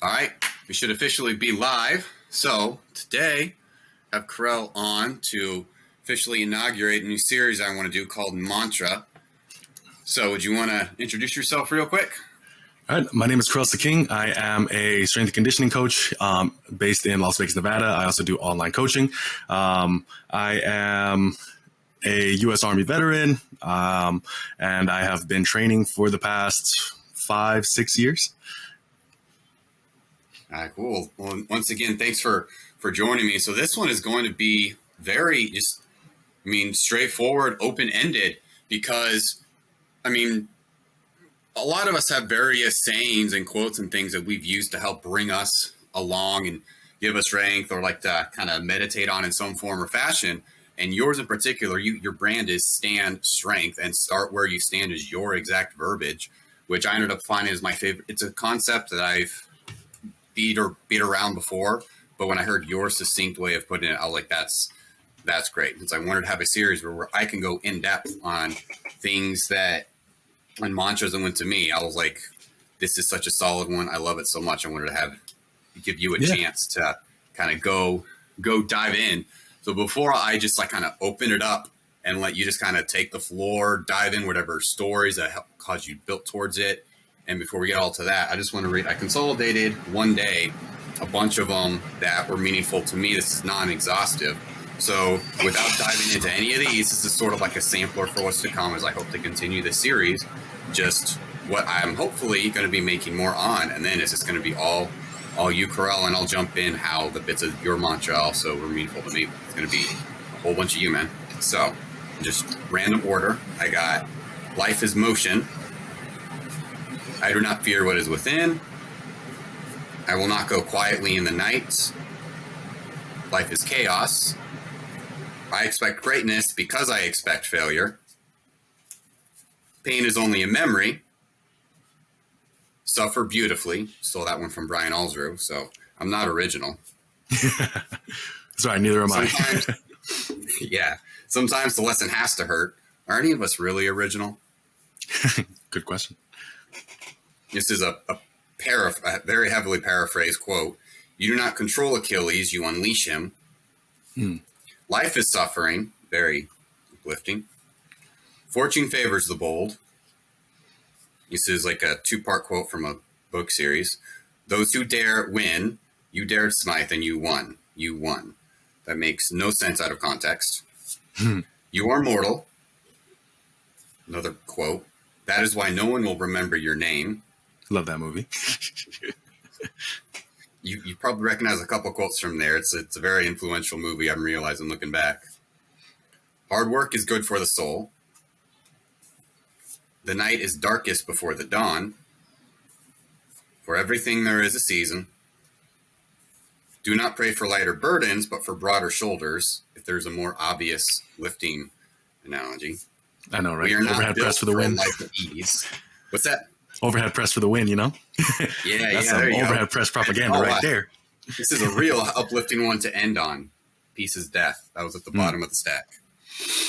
All right, we should officially be live. So today, I have Karel on to officially inaugurate a new series I want to do called Mantra. So would you want to introduce yourself real quick? All right, my name is Karel of StandStrength. I am a strength and conditioning coach based in Las Vegas, Nevada. I also do online coaching. I am a U.S. Army veteran, and I have been training for the past 5-6 years. All right, cool. Well, once again, thanks for joining me. So this one is going to be very straightforward, open-ended, because, a lot of us have various sayings and quotes and things that we've used to help bring us along and give us strength, or like to kind of meditate on in some form or fashion. And yours in particular, your brand is Stand Strength, and start where you stand is your exact verbiage, which I ended up finding is my favorite. It's a concept that I've beat around before, but when I heard your succinct way of putting it, I was like, that's great. Because I wanted to have a series where I can go in depth on things that, and mantras that went to me. I was like, this is such a solid one. I love it so much. I wanted to give you a chance to kind of go dive in. So before I just like kind of open it up and let you just kind of take the floor, dive in whatever stories that help cause you built towards it. And before we get all to that, I just want to read, I consolidated one day a bunch of them that were meaningful to me. This is non-exhaustive. So without diving into any of these, this is sort of like a sampler for what's to come as I hope to continue this series. Just what I'm hopefully going to be making more on. And then it's just going to be all you, Karel, and I'll jump in how the bits of your mantra also were meaningful to me. It's going to be a whole bunch of you, man. So just random order. I got life is motion. I do not fear what is within. I will not go quietly in the night. Life is chaos. I expect greatness because I expect failure. Pain is only a memory. Suffer beautifully. Stole that one from Brian Alsrew, so I'm not original. Sorry, neither am I. Yeah. Sometimes the lesson has to hurt. Are any of us really original? Good question. This is a very heavily paraphrased quote. You do not control Achilles, you unleash him. Life is suffering, very uplifting. Fortune favors the bold. This is like a 2-part quote from a book series. Those who dare win, you dared smite and you won. You won. That makes no sense out of context. You are mortal. Another quote. That is why no one will remember your name. Love that movie. You probably recognize a couple quotes from there. It's a very influential movie, I'm realizing looking back. Hard work is good for the soul. The night is darkest before the dawn. For everything there is a season. Do not pray for lighter burdens, but for broader shoulders, if there's a more obvious lifting analogy. I know, right? We are not Overhead press for the win. life of ease. What's that? Overhead press for the win, you know? That's some overhead press propaganda right there. This is a real uplifting one to end on. Peace is death. That was at the bottom of the stack.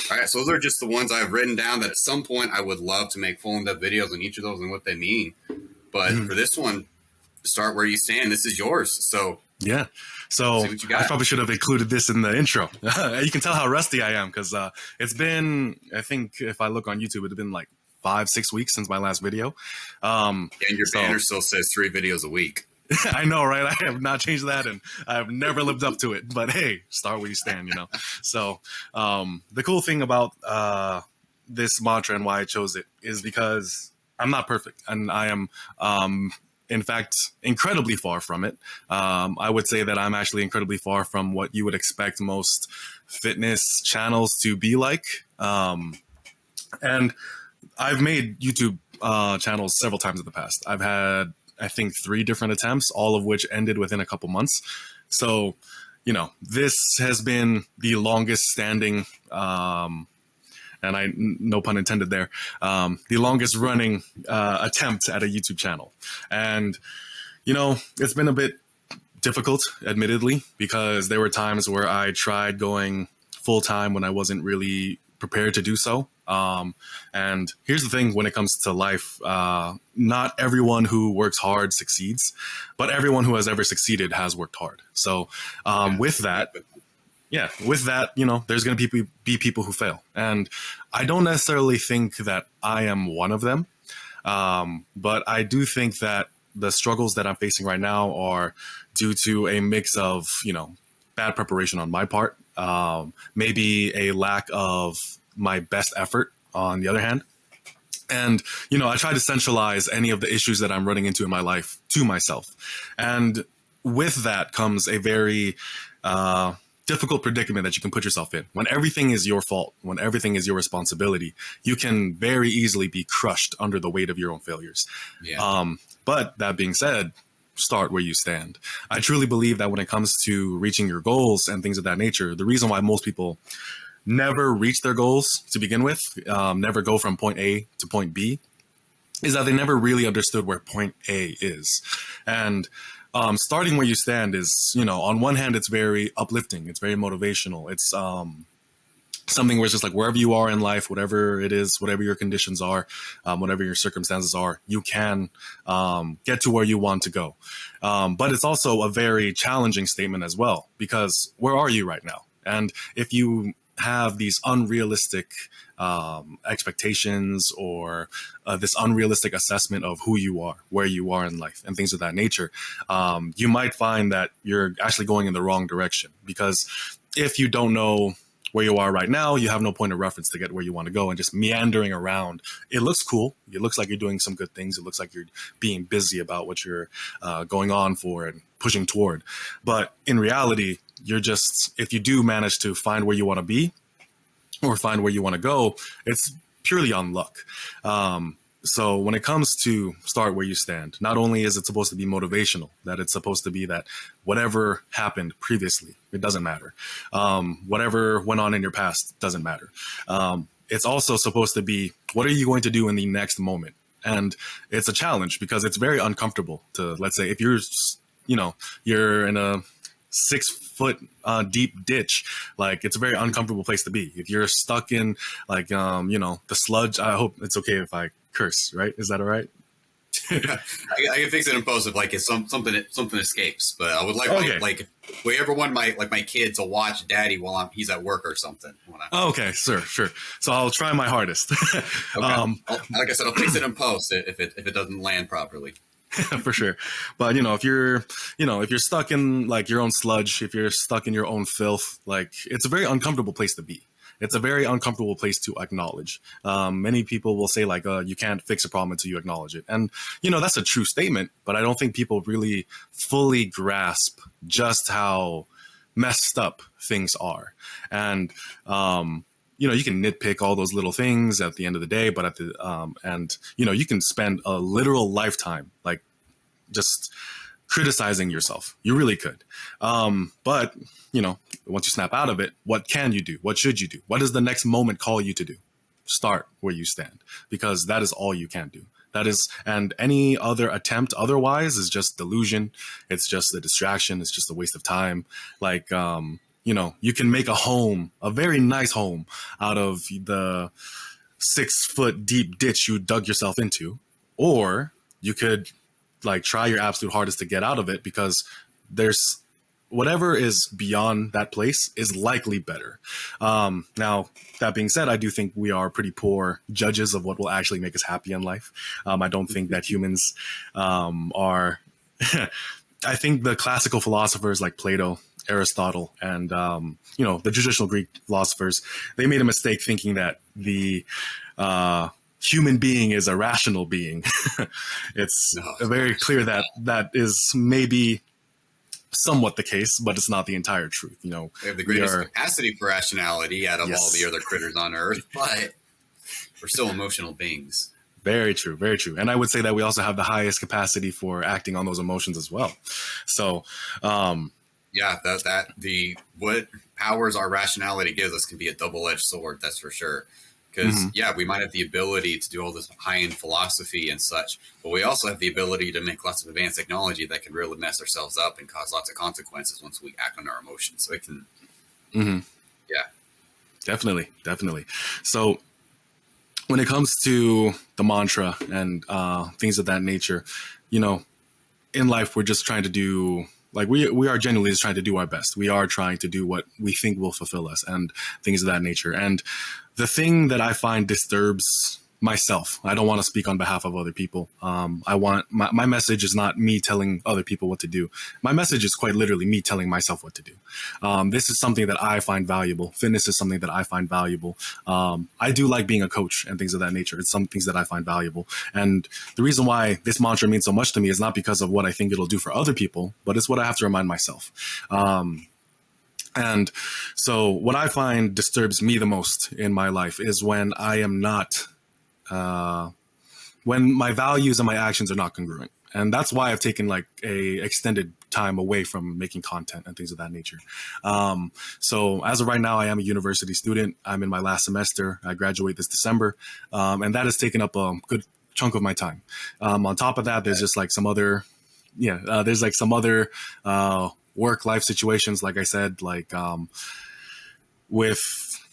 All right, so those are just the ones I've written down that at some point I would love to make full in-depth videos on each of those and what they mean. But for this one, start where you stand. This is yours. So yeah. So I probably should have included this in the intro. You can tell how rusty I am because it's been, I think if I look on YouTube, it's been like 5-6 weeks since my last video. And your banner still says 3 videos a week. I know, right? I have not changed that, and I've never lived up to it. But hey, start where you stand, you know? So the cool thing about this mantra and why I chose it is because I'm not perfect, and I am, in fact, incredibly far from it. I would say that I'm actually incredibly far from what you would expect most fitness channels to be like. And I've made YouTube channels several times in the past. I've had, I think, 3 different attempts, all of which ended within a couple months. So, you know, this has been the longest standing, and no pun intended there, the longest running attempt at a YouTube channel. And, you know, it's been a bit difficult, admittedly, because there were times where I tried going full time when I wasn't really prepared to do so. And here's the thing: when it comes to life, not everyone who works hard succeeds, but everyone who has ever succeeded has worked hard. So with that, there's going to be people who fail. And I don't necessarily think that I am one of them. But I do think that the struggles that I'm facing right now are due to a mix of, bad preparation on my part, maybe a lack of my best effort on the other hand. And, I try to centralize any of the issues that I'm running into in my life to myself. And with that comes a very difficult predicament that you can put yourself in. When everything is your fault, when everything is your responsibility, you can very easily be crushed under the weight of your own failures. Yeah. But that being said, start where you stand. I truly believe that when it comes to reaching your goals and things of that nature, the reason why most people never reach their goals to begin with, never go from point A to point B, is that they never really understood where point A is. And starting where you stand is, on one hand, it's very uplifting. It's very motivational. It's something where it's just like wherever you are in life, whatever it is, whatever your conditions are, whatever your circumstances are, you can get to where you want to go. But it's also a very challenging statement as well, because where are you right now? And if you have these unrealistic expectations or this unrealistic assessment of who you are, where you are in life, and things of that nature, you might find that you're actually going in the wrong direction. Because if you don't know where you are right now, you have no point of reference to get where you want to go, and just meandering around. It looks cool. It looks like you're doing some good things. It looks like you're being busy about what you're going on for and pushing toward. But in reality, you're just, if you do manage to find where you want to be or find where you want to go, it's purely on luck. So when it comes to start where you stand, not only is it supposed to be motivational, that it's supposed to be that whatever happened previously, it doesn't matter. Whatever went on in your past doesn't matter. It's also supposed to be, what are you going to do in the next moment? And it's a challenge because it's very uncomfortable to, let's say, if you're in a 6-foot deep ditch, like it's a very uncomfortable place to be. If you're stuck in the sludge, I hope it's okay if I curse, right? Is that all right? I can fix it in post if if something escapes, but I would like if we ever want my kid to watch daddy while he's at work or something. Okay, sure. So I'll try my hardest. Okay. Like I said, I'll fix it in post if it doesn't land properly. For sure. But if you're stuck in like your own sludge, if you're stuck in your own filth, like it's a very uncomfortable place to be. It's a very uncomfortable place to acknowledge. Many people will say like, you can't fix a problem until you acknowledge it. And, that's a true statement, but I don't think people really fully grasp just how messed up things are. And, you can nitpick all those little things at the end of the day, but you can spend a literal lifetime, like just criticizing yourself. You really could. But once you snap out of it, what can you do? What should you do? What does the next moment call you to do? Start where you stand, because that is all you can do. And any other attempt otherwise is just delusion. It's just a distraction. It's just a waste of time. Like, you can make a very nice home out of the 6-foot deep ditch you dug yourself into, or you could like try your absolute hardest to get out of it, because there's whatever is beyond that place is likely better. Now, that being said, I do think we are pretty poor judges of what will actually make us happy in life. I don't think that humans are. I think the classical philosophers like Plato, Aristotle, and the traditional Greek philosophers, they made a mistake thinking that the human being is a rational being. It's very clear that is maybe somewhat the case, but it's not the entire truth. We have the greatest capacity for rationality out of all the other critters on Earth, but we're still emotional beings. Very true, very true. And I would say that we also have the highest capacity for acting on those emotions as well. So, what powers our rationality gives us can be a double-edged sword. That's for sure. Because we might have the ability to do all this high-end philosophy and such, but we also have the ability to make lots of advanced technology that can really mess ourselves up and cause lots of consequences once we act on our emotions. So it can, definitely. So when it comes to the mantra and things of that nature, you know, in life, we're just trying to do, like, we are genuinely just trying to do our best. We are trying to do what we think will fulfill us and things of that nature. And the thing that I find disturbs myself, I don't want to speak on behalf of other people. I want my message is not me telling other people what to do. My message is quite literally me telling myself what to do. This is something that I find valuable. Fitness is something that I find valuable. I do like being a coach and things of that nature. It's some things that I find valuable. And the reason why this mantra means so much to me is not because of what I think it'll do for other people, but it's what I have to remind myself. And so what I find disturbs me the most in my life is when I am not, when my values and my actions are not congruent. And that's why I've taken like a extended time away from making content and things of that nature. So as of right now, I am a university student. I'm in my last semester. I graduate this December. And that has taken up a good chunk of my time. On top of that, there's just like some other, there's like some other, work-life situations, like I said, like with,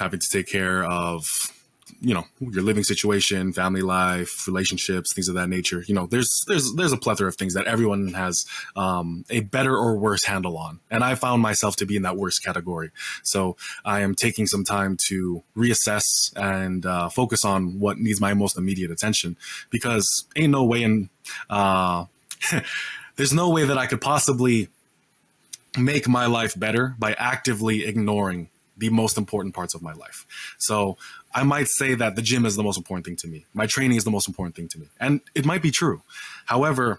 having to take care of, your living situation, family life, relationships, things of that nature. There's a plethora of things that everyone has a better or worse handle on. And I found myself to be in that worst category. So I am taking some time to reassess and focus on what needs my most immediate attention, because ain't no way in... there's no way that I could possibly make my life better by actively ignoring the most important parts of my life. So I might say that the gym is the most important thing to me. My training is the most important thing to me. And it might be true. However,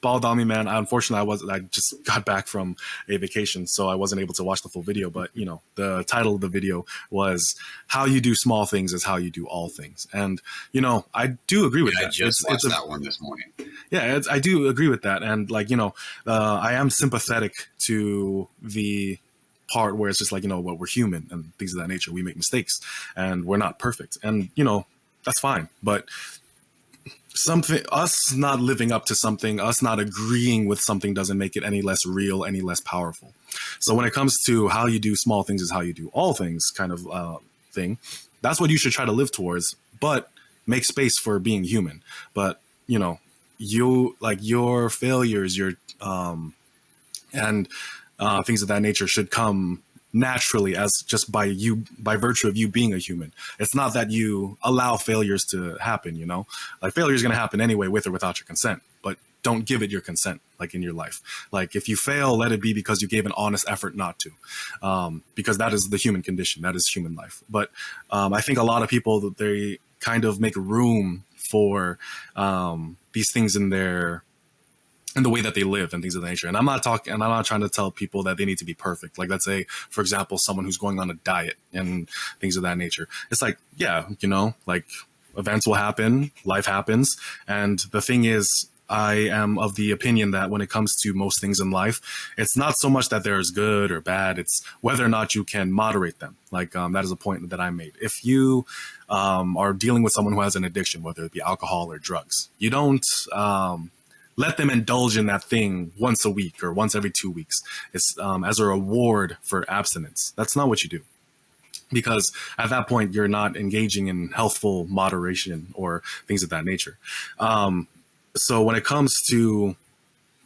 ball on me, man. Unfortunately, I just got back from a vacation, so I wasn't able to watch the full video. But, the title of the video was "How You Do Small Things is How You Do All Things." And, I do agree with that. I just watched that one this morning. Yeah, I do agree with that. And I am sympathetic to the part where it's just like, well, we're human and things of that nature. We make mistakes and we're not perfect. And, that's fine. But us not living up to something, us not agreeing with something doesn't make it any less real, any less powerful. So when it comes to how you do small things is how you do all things kind of thing, that's what you should try to live towards, but make space for being human. But, you like your failures, your and things of that nature should come naturally as just by virtue of you being a human. It's not that you allow failures to happen, like failure is going to happen anyway, with or without your consent, but don't give it your consent, like in your life. Like if you fail, let it be because you gave an honest effort not to, because that is the human condition. That is human life. But I think a lot of people, they kind of make room for these things in the way that they live and things of that nature. And I'm not trying to tell people that they need to be perfect. Like, let's say, for example, someone who's going on a diet and things of that nature. It's like, yeah, like events will happen, life happens. And the thing is, I am of the opinion that when it comes to most things in life, it's not so much that there's good or bad. It's whether or not you can moderate them. Like that is a point that I made. If you are dealing with someone who has an addiction, whether it be alcohol or drugs, you don't let them indulge in that thing once a week or once every 2 weeks. It's as a reward for abstinence. That's not what you do. Because at that point, you're not engaging in healthful moderation or things of that nature. So when it comes to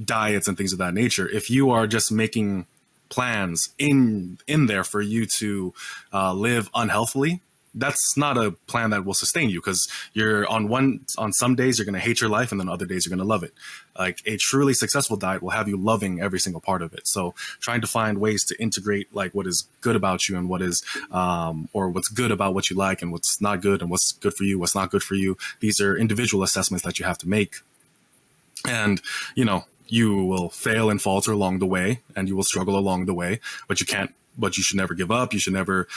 diets and things of that nature, if you are just making plans in there for you to live unhealthily, that's not a plan that will sustain you, because you're on some days you're going to hate your life and then other days you're going to love it. Like a truly successful diet will have you loving every single part of it. So trying to find ways to integrate like what is good about you and what is or what's good about what you like and what's not good and what's good for you, what's not good for you. These are individual assessments that you have to make. And, you will fail and falter along the way and you will struggle along the way, but you should never give up. You should never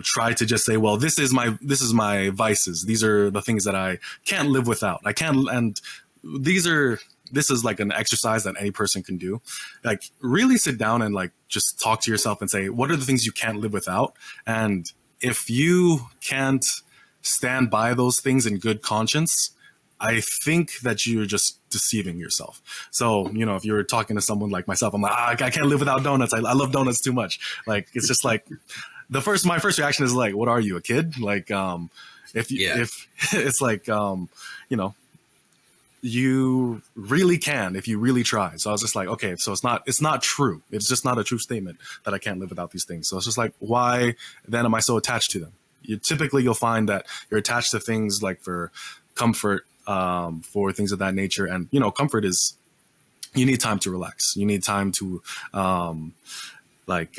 try to just say, well, this is my vices. These are the things that I can't live without. I can't. And this is like an exercise that any person can do. Like really sit down and like just talk to yourself and say, what are the things you can't live without? And if you can't stand by those things in good conscience, I think that you're just deceiving yourself. So, if you're talking to someone like myself, I'm like, I can't live without donuts. I love donuts too much. Like, it's just like, my first reaction is like, what are you, a kid? Like, if it's like, you know, you really can if you really try. So I was just like, okay, so it's not true. It's just not a true statement that I can't live without these things. So it's just like, why then am I so attached to them? You'll find that you're attached to things like for comfort, for things of that nature. And, you know, comfort is, you need time to relax. You need time to, like,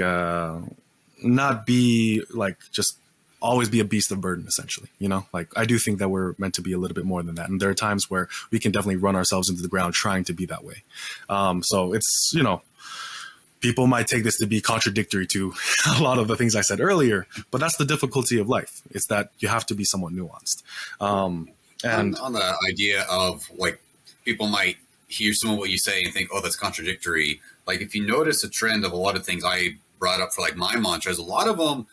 not be like, just always be a beast of burden, essentially. You know, like, I do think that we're meant to be a little bit more than that. And there are times where we can definitely run ourselves into the ground trying to be that way. So it's, you know, people might take this to be contradictory to a lot of the things I said earlier, but that's the difficulty of life. It's that you have to be somewhat nuanced. And on the idea of like, people might hear some of what you say and think, oh, that's contradictory. Like, if you notice a trend of a lot of things I brought up for like my mantras, a lot of them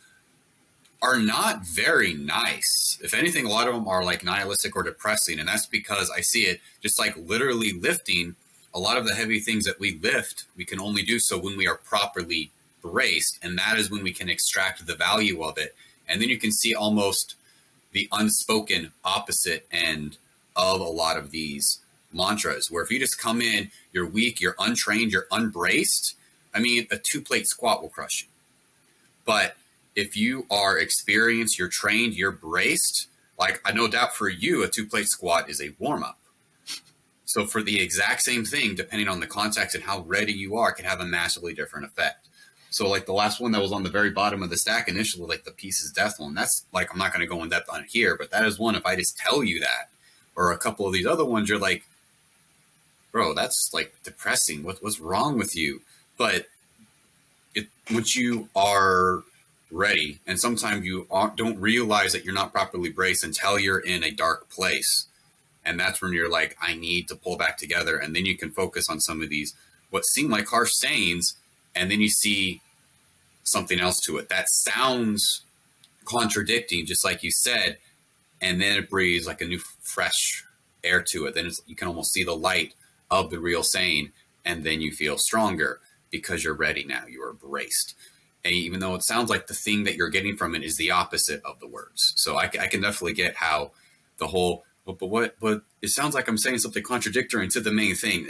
are not very nice. If anything, a lot of them are like nihilistic or depressing. And that's because I see it just like literally lifting. A lot of the heavy things that we lift, we can only do so when we are properly braced. And that is when we can extract the value of it. And then you can see almost the unspoken opposite end of a lot of these mantras, where if you just come in, you're weak, you're untrained, you're unbraced. I mean, a 2-plate squat will crush you. But if you are experienced, you're trained, you're braced, like, I no doubt for you, a 2-plate squat is a warm-up. So for the exact same thing, depending on the context and how ready you are, can have a massively different effect. So like the last one that was on the very bottom of the stack initially, like the Peace is Death one, that's like, I'm not going to go in depth on it here, but that is one, if I just tell you that, or a couple of these other ones, you're like, bro, that's like depressing. What's wrong with you? But once you are ready, and sometimes you don't realize that you're not properly braced until you're in a dark place. And that's when you're like, I need to pull back together. And then you can focus on some of these, what seem like harsh sayings. And then you see something else to it that sounds contradicting, just like you said. And then it breathes like a new fresh air to it. Then you can almost see the light of the real saying. And then you feel stronger because you're ready now. You are braced. And even though it sounds like the thing that you're getting from it is the opposite of the words. So I can definitely get how the whole, but it sounds like I'm saying something contradictory to the main thing.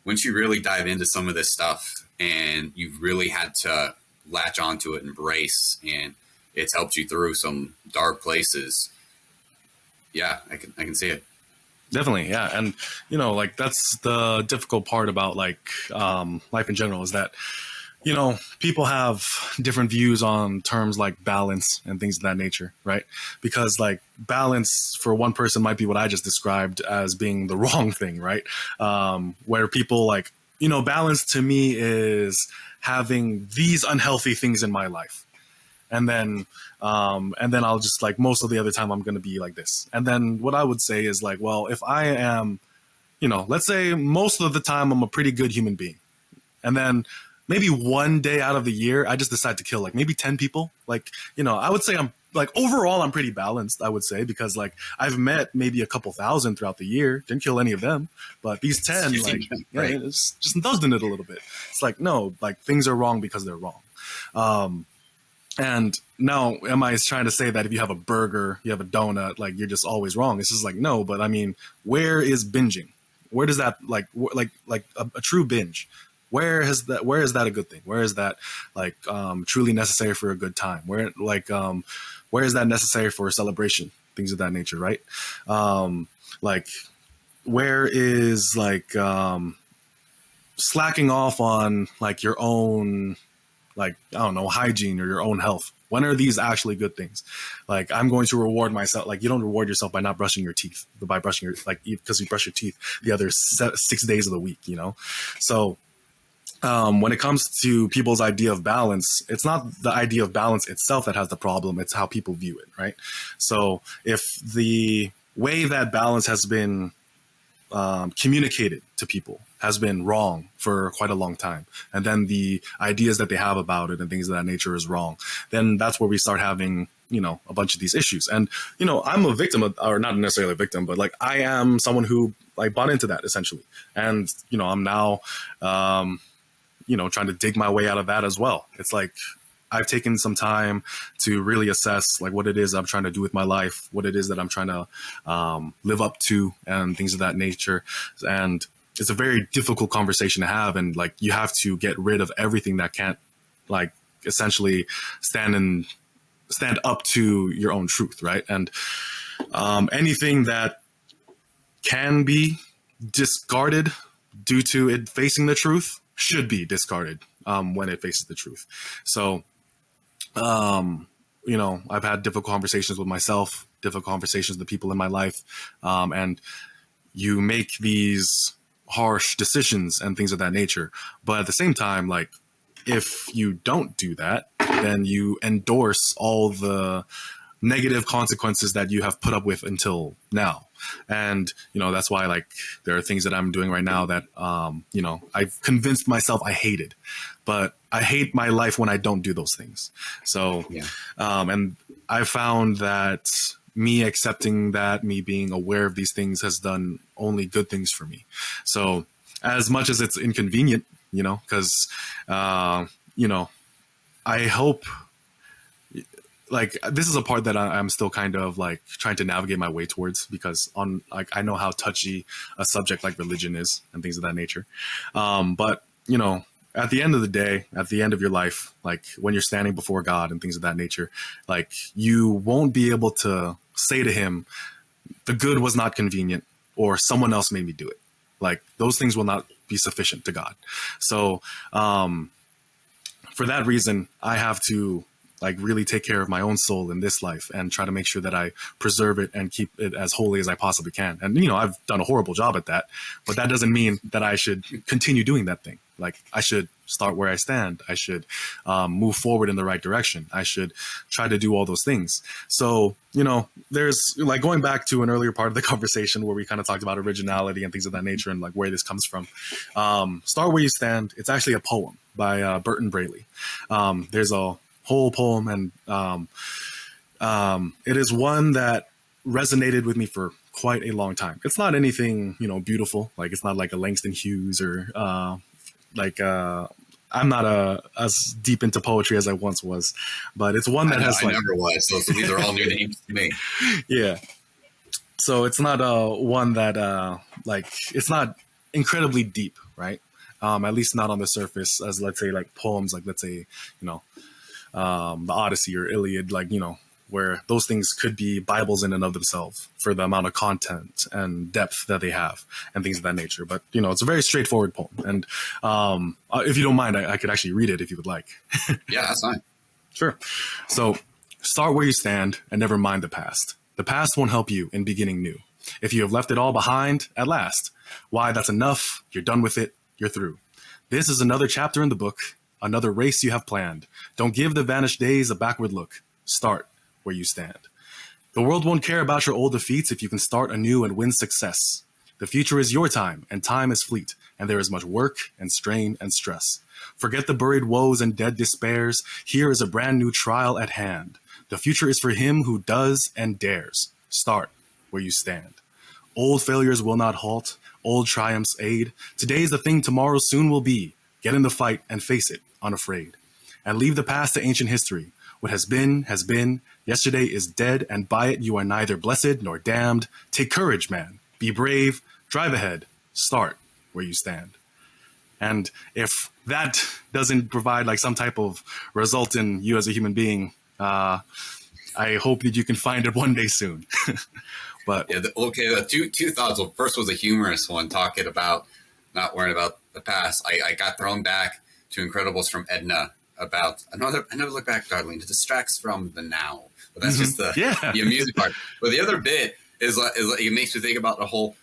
Once you really dive into some of this stuff and you've really had to latch onto it and brace, and it's helped you through some dark places. Yeah, I can see it. Definitely, yeah. And, you know, like, that's the difficult part about like life in general, is that, you know, people have different views on terms like balance and things of that nature, right? Because like balance for one person might be what I just described as being the wrong thing, right? Where people like, you know, balance to me is having these unhealthy things in my life. And then I'll just like, most of the other time I'm going to be like this. And then what I would say is like, well, if I am, you know, let's say most of the time I'm a pretty good human being. And then maybe one day out of the year, I just decide to kill like maybe 10 people. Like, you know, I would say I'm like, overall, I'm pretty balanced, I would say, because like I've met maybe a couple thousand throughout the year, didn't kill any of them, but these 10, like, right. Yeah, it's just indulged in it a little bit. It's like, no, like things are wrong because they're wrong. And now, am I trying to say that if you have a burger, you have a donut, like you're just always wrong? It's just like, no, but I mean, where is binging? Where does that like a true binge? Where is that a good thing? Where is that like truly necessary for a good time? Where is that necessary for a celebration? Things of that nature, right? Like, where is like slacking off on like your own, like, I don't know, hygiene or your own health? When are these actually good things? Like, I'm going to reward myself. Like, you don't reward yourself by not brushing your teeth, but by brushing your, like, because you brush your teeth the other 6 days of the week, you know? So when it comes to people's idea of balance, it's not the idea of balance itself that has the problem. It's how people view it, right? So if the way that balance has been communicated to people has been wrong for quite a long time, and then the ideas that they have about it and things of that nature is wrong, then that's where we start having, you know, a bunch of these issues. And, you know, I'm a victim of, or not necessarily a victim, but like I am someone who like bought into that essentially. And, you know, I'm now, you know, trying to dig my way out of that as well. It's like, I've taken some time to really assess like what it is I'm trying to do with my life, what it is that I'm trying to live up to, and things of that nature. And it's a very difficult conversation to have, and like you have to get rid of everything that can't like essentially stand up to your own truth, right? And anything that can be discarded due to it facing the truth should be discarded when it faces the truth. So, I've had difficult conversations with myself, difficult conversations with the people in my life, and you make these harsh decisions and things of that nature. But at the same time, like, if you don't do that, then you endorse all the negative consequences that you have put up with until now. And, that's why like there are things that I'm doing right now that, I've convinced myself I hated, but I hate my life when I don't do those things. So, and I found that me accepting that, me being aware of these things has done only good things for me. So as much as it's inconvenient, because, I hope, like, this is a part that I'm still kind of like trying to navigate my way towards, because I know how touchy a subject like religion is and things of that nature. But at the end of the day, at the end of your life, like when you're standing before God and things of that nature, like you won't be able to say to him, the good was not convenient, or someone else made me do it. Like those things will not be sufficient to God. So for that reason, I have to like really take care of my own soul in this life and try to make sure that I preserve it and keep it as holy as I possibly can. And, I've done a horrible job at that, but that doesn't mean that I should continue doing that thing. Like I should start where I stand. I should move forward in the right direction. I should try to do all those things. So, there's like going back to an earlier part of the conversation where we kind of talked about originality and things of that nature and like where this comes from. Start Where You Stand. It's actually a poem by Burton Braley. There's a whole poem, and it is one that resonated with me for quite a long time. It's not anything beautiful, like it's not like a Langston Hughes or I'm not as deep into poetry as I once was, but it's one that has I never was, so these are all new names to me. Yeah, so it's not one that it's not incredibly deep, right? At least not on the surface, as let's say like poems, like let's say the Odyssey or Iliad, like, where those things could be Bibles in and of themselves for the amount of content and depth that they have and things of that nature. But, it's a very straightforward poem. And if you don't mind, I could actually read it if you would like. Yeah, that's fine. Sure. So start where you stand and never mind the past. The past won't help you in beginning new. If you have left it all behind at last, why, that's enough. You're done with it. You're through. This is another chapter in the book. Another race you have planned. Don't give the vanished days a backward look. Start where you stand. The world won't care about your old defeats if you can start anew and win success. The future is your time, and time is fleet, and there is much work and strain and stress. Forget the buried woes and dead despairs. Here is a brand new trial at hand. The future is for him who does and dares. Start where you stand. Old failures will not halt. Old triumphs aid. Today is the thing tomorrow soon will be. Get in the fight and face it unafraid. And leave the past to ancient history. What has been, has been. Yesterday is dead, and by it you are neither blessed nor damned. Take courage, man. Be brave. Drive ahead. Start where you stand. And if that doesn't provide like some type of result in you as a human being, I hope that you can find it one day soon. But yeah, two thoughts. Well, first was a humorous one, talking about not worrying about the past. I got thrown back to Incredibles from Edna about another. I never look back, darling. It distracts from the now. But that's just the amusing part. But the other bit is like it makes me think about the whole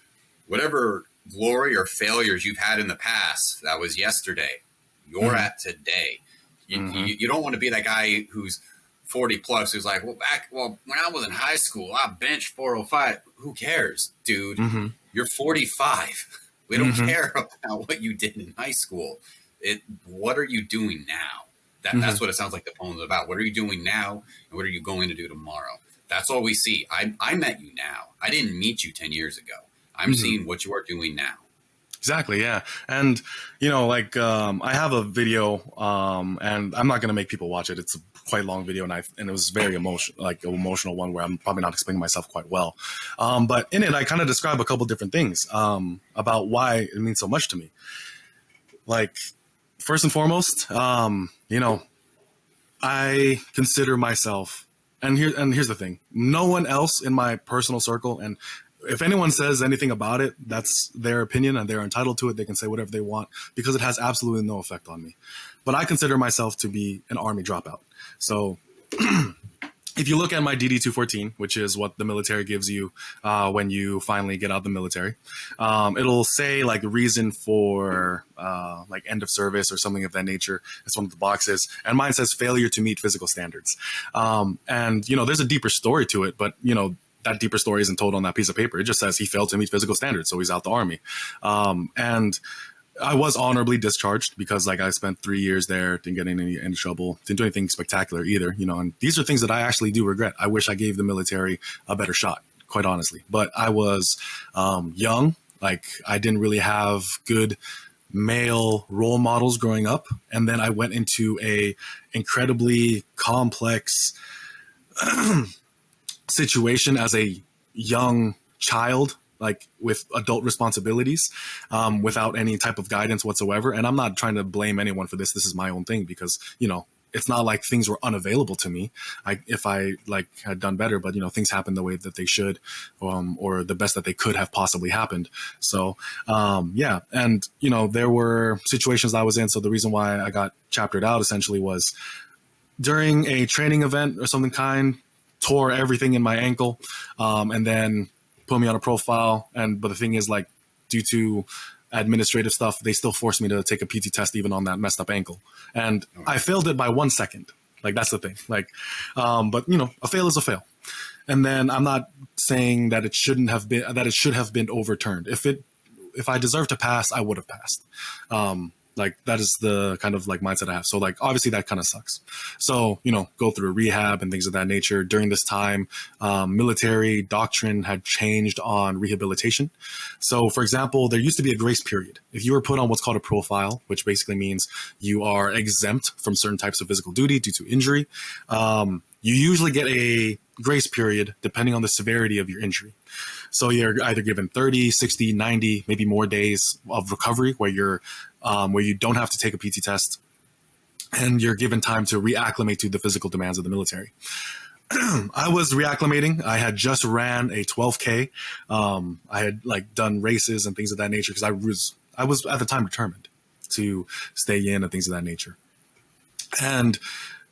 whatever glory or failures you've had in the past. That was yesterday. You're at today. You don't want to be that guy who's 40 plus who's like, well, when I was in high school, I benched 405. Who cares, dude? You're 45. We don't care about what you did in high school. What are you doing now? That's what it sounds like the poem's about. What are you doing now, and what are you going to do tomorrow? That's all we see. I met you now. I didn't meet you 10 years ago. I'm seeing what you are doing now. Exactly, yeah. And, like, I have a video, and I'm not going to make people watch it. It's a quite long video, and it was very emotional, like an emotional one where I'm probably not explaining myself quite well. But in it, I kind of describe a couple different things about why it means so much to me. Like, first and foremost, I consider myself, and here's the thing: no one else in my personal circle, and if anyone says anything about it, that's their opinion and they're entitled to it. They can say whatever they want because it has absolutely no effect on me. But I consider myself to be an Army dropout. So if you look at my DD-214, which is what the military gives you when you finally get out of the military, it'll say like reason for like end of service or something of that nature. It's one of the boxes. And mine says failure to meet physical standards. And, there's a deeper story to it, but, that deeper story isn't told on that piece of paper. It just says he failed to meet physical standards, so he's out the Army. And I was honorably discharged because, like, I spent 3 years there, didn't get in any trouble, didn't do anything spectacular either, and these are things that I actually do regret. I wish I gave the military a better shot, quite honestly. But I was young, like, I didn't really have good male role models growing up. And then I went into a incredibly complex situation as a young child, like with adult responsibilities, without any type of guidance whatsoever. And I'm not trying to blame anyone for this. This is my own thing because, it's not like things were unavailable to me. If I like had done better, but things happened the way that they should, or the best that they could have possibly happened. So, yeah. And, there were situations I was in. So the reason why I got chaptered out essentially was during a training event or something tore everything in my ankle, and then put me on a profile. But the thing is, like, due to administrative stuff, they still forced me to take a PT test even on that messed up ankle. And I failed it by 1 second. Like, that's the thing. Like, but a fail is a fail. And then I'm not saying that it should have been overturned. If I deserved to pass, I would have passed. Like, that is the kind of like mindset I have. So, like, obviously that kind of sucks. So, go through rehab and things of that nature. During this time, military doctrine had changed on rehabilitation. So, for example, there used to be a grace period. If you were put on what's called a profile, which basically means you are exempt from certain types of physical duty due to injury, you usually get a grace period depending on the severity of your injury. So you're either given 30, 60, 90, maybe more days of recovery where you don't have to take a PT test, and you're given time to reacclimate to the physical demands of the military. I was reacclimating. I had just ran a 12K. I had like done races and things of that nature because I was at the time determined to stay in and things of that nature. And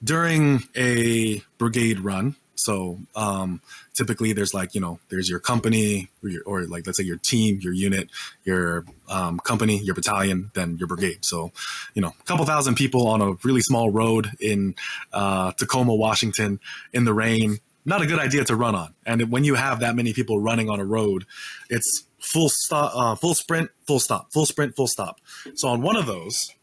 during a brigade run, so typically there's like, there's your company or like, let's say your team, your unit, your company, your battalion, then your brigade. So, a couple thousand people on a really small road in Tacoma, Washington in the rain, not a good idea to run on. And when you have that many people running on a road, it's full stop, full sprint, full stop, full sprint, full stop. So on one of those,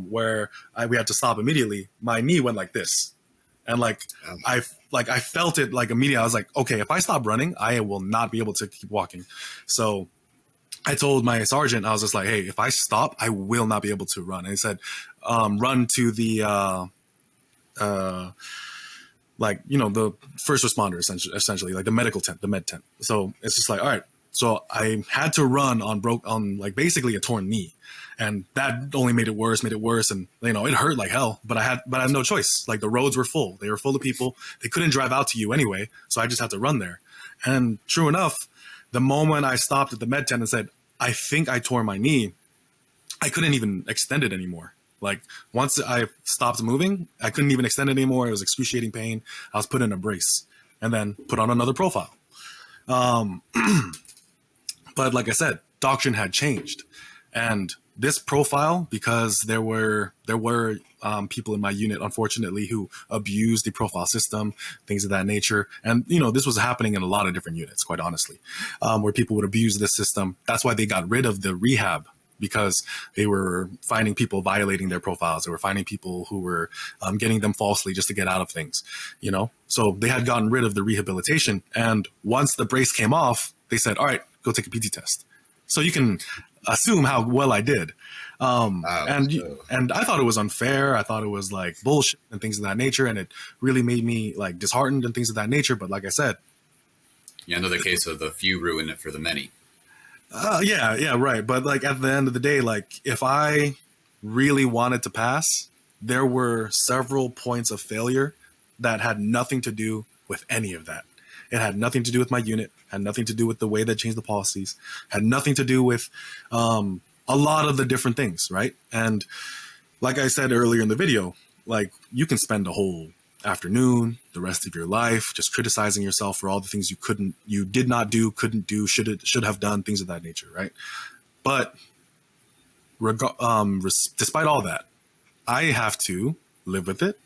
where we had to stop immediately, my knee went like this. And I felt it like immediately. I was like, okay, if I stop running, I will not be able to keep walking. So I told my sergeant, I was just like, hey, if I stop, I will not be able to run. And he said, run to the, the first responder, essentially, like the medical tent, the med tent. So it's just like, all right. So I had to run on like basically a torn knee. And that only made it worse. And, it hurt like hell, but I had no choice. Like, the roads were full. They were full of people. They couldn't drive out to you anyway. So I just had to run there. And true enough, the moment I stopped at the med tent and said, I think I tore my knee, I couldn't even extend it anymore. Like, once I stopped moving, I couldn't even extend it anymore. It was excruciating pain. I was put in a brace and then put on another profile. But like I said, doctrine had changed. And this profile, because there were people in my unit, unfortunately, who abused the profile system, things of that nature. And, this was happening in a lot of different units, quite honestly, where people would abuse this system. That's why they got rid of the rehab, because they were finding people violating their profiles. They were finding people who were getting them falsely just to get out of things, So they had gotten rid of the rehabilitation. And once the brace came off, they said, all right, go take a PT test. So you can assume how well I did. And so and I thought it was unfair. I thought it was like bullshit and things of that nature, and it really made me like disheartened and things of that nature. But like I said, yeah, another case of the few ruin it for the many. yeah, right. But like at the end of the day, like if I really wanted to pass, there were several points of failure that had nothing to do with any of that. It had nothing to do with my unit, had nothing to do with the way that changed the policies, had nothing to do with a lot of the different things, right? And like I said earlier in the video, like you can spend a whole afternoon, the rest of your life, just criticizing yourself for all the things you did not do, couldn't do, should have done, things of that nature, right? But despite all that, I have to live with it,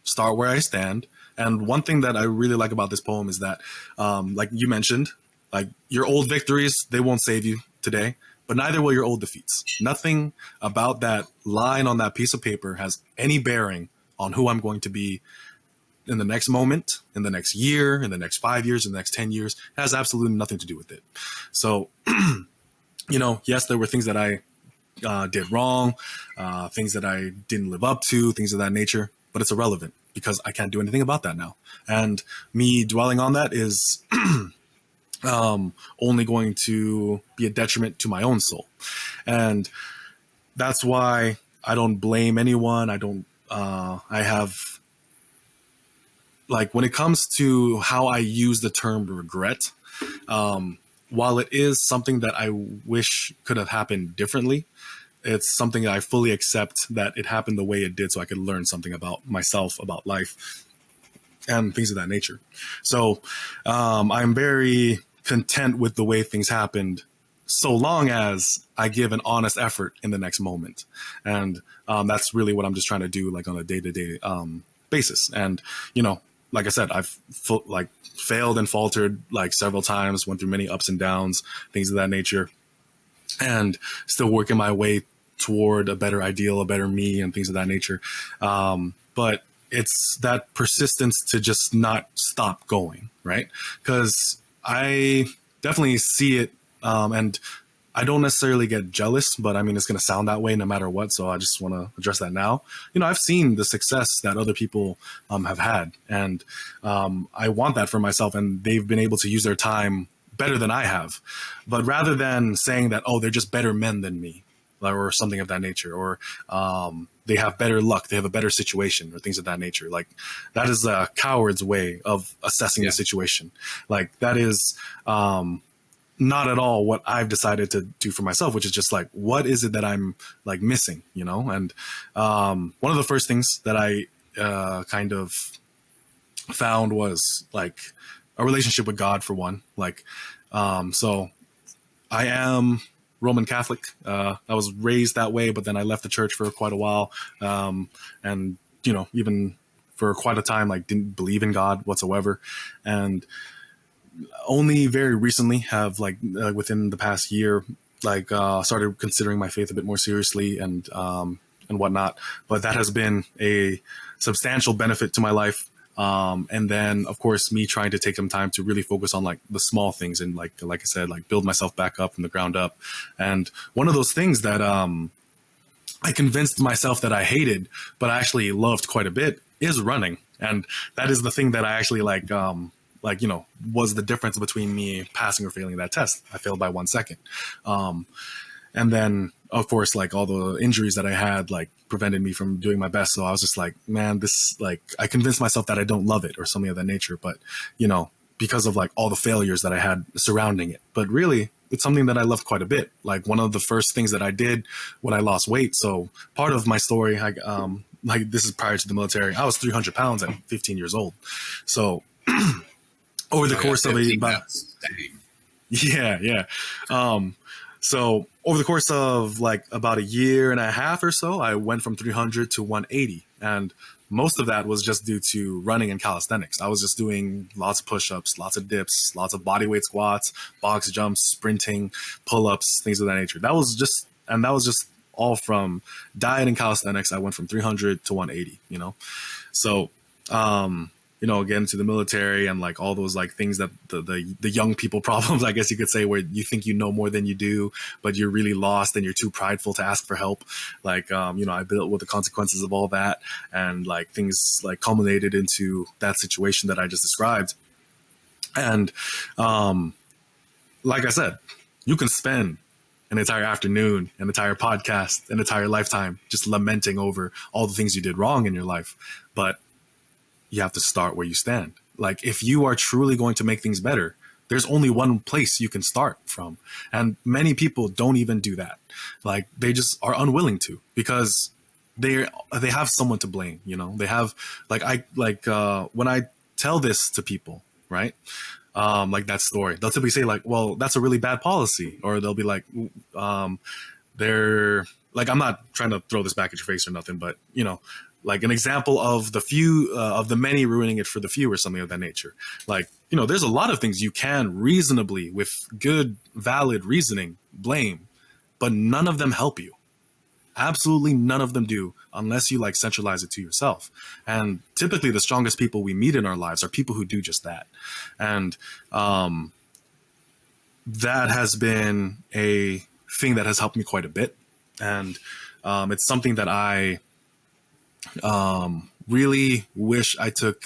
start where I stand. And one thing that I really like about this poem is that, like you mentioned, like your old victories, they won't save you today, but neither will your old defeats. Nothing about that line on that piece of paper has any bearing on who I'm going to be in the next moment, in the next year, in the next 5 years, in the next 10 years. It has absolutely nothing to do with it. So, yes, there were things that I did wrong, things that I didn't live up to, things of that nature, but it's irrelevant because I can't do anything about that now. And me dwelling on that is only going to be a detriment to my own soul. And that's why I don't blame anyone. I have, like, when it comes to how I use the term regret, while it is something that I wish could have happened differently, it's something that I fully accept that it happened the way it did so I could learn something about myself, about life, and things of that nature. So I'm very content with the way things happened so long as I give an honest effort in the next moment. And that's really what I'm just trying to do, like on a day-to-day basis. And, like I said, I've failed and faltered like several times, went through many ups and downs, things of that nature, and still working my way toward a better ideal, a better me, and things of that nature. But it's that persistence to just not stop going, right? Because I definitely see it, and I don't necessarily get jealous, but I mean, it's going to sound that way no matter what. So I just want to address that now. I've seen the success that other people have had, and I want that for myself, and they've been able to use their time better than I have. But rather than saying that, oh, they're just better men than me, or something of that nature, or they have better luck, they have a better situation, or things of that nature. Like, that is a coward's way of assessing the situation. Like, that is not at all what I've decided to do for myself, which is just like, what is it that I'm like missing, And one of the first things that I kind of found was like a relationship with God, for one. Like, so I am Roman Catholic. I was raised that way, but then I left the church for quite a while. And, even for quite a time, like, didn't believe in God whatsoever. And only very recently have within the past year, started considering my faith a bit more seriously and whatnot. But that has been a substantial benefit to my life. And then, of course, me trying to take some time to really focus on like the small things and like I said, like build myself back up from the ground up. And one of those things that I convinced myself that I hated, but I actually loved quite a bit, is running. And that is the thing that I actually was the difference between me passing or failing that test. I failed by 1 second. And then, of course, like all the injuries that I had, like prevented me from doing my best. So I was just like, man, this, like, I convinced myself that I don't love it or something of that nature. But, because of like all the failures that I had surrounding it. But really, it's something that I loved quite a bit. Like, one of the first things that I did when I lost weight. So part of my story, this is prior to the military. I was 300 pounds at 15 years old. So over the course of so over the course of like about a year and a half or so, I went from 300 to 180. And most of that was just due to running and calisthenics. I was just doing lots of push-ups, lots of dips, lots of bodyweight squats, box jumps, sprinting, pull-ups, things of that nature. That was just all from diet and calisthenics. I went from 300 to 180, So, get into the military and like all those like things that the young people problems, I guess you could say, where you think you know more than you do, but you're really lost and you're too prideful to ask for help. Like, I dealt with the consequences of all that, and like things like culminated into that situation that I just described. And like I said, you can spend an entire afternoon, an entire podcast, an entire lifetime just lamenting over all the things you did wrong in your life. But you have to start where you stand. Like, if you are truly going to make things better, there's only one place you can start from. And many people don't even do that. Like, they just are unwilling to, because they have someone to blame. They have when I tell this to people, right? Like that story, they'll typically say like, well, that's a really bad policy. Or they'll be like, they're like, I'm not trying to throw this back at your face or nothing, but like an example of the few, of the many ruining it for the few, or something of that nature. Like, there's a lot of things you can reasonably, with good, valid reasoning, blame, but none of them help you. Absolutely none of them do, unless you like centralize it to yourself. And typically the strongest people we meet in our lives are people who do just that. And that has been a thing that has helped me quite a bit. And it's something that I really wish I took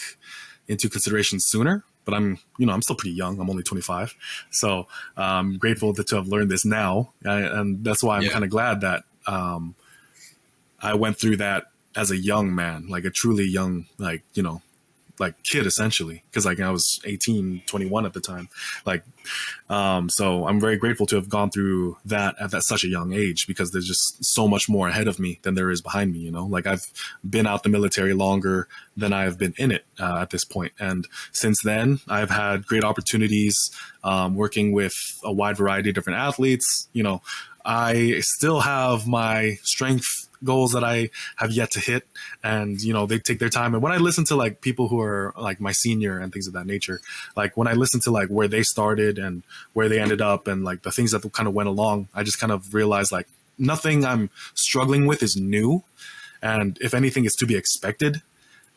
into consideration sooner. But I'm still pretty young. I'm only 25. So I'm grateful to have learned this now. And that's why I'm kind of glad that I went through that as a young man, like a truly young, like kid, essentially. Because like I was 18, 21 at the time. Like, so I'm very grateful to have gone through that at such a young age, because there's just so much more ahead of me than there is behind me. Like, I've been out the military longer than I've been in it at this point. And since then, I've had great opportunities working with a wide variety of different athletes. I still have my strength goals that I have yet to hit, and they take their time. And when I listen to like people who are like my senior and things of that nature, like when I listen to like where they started and where they ended up and like the things that kind of went along, I just kind of realized like nothing I'm struggling with is new, and if anything, it's to be expected.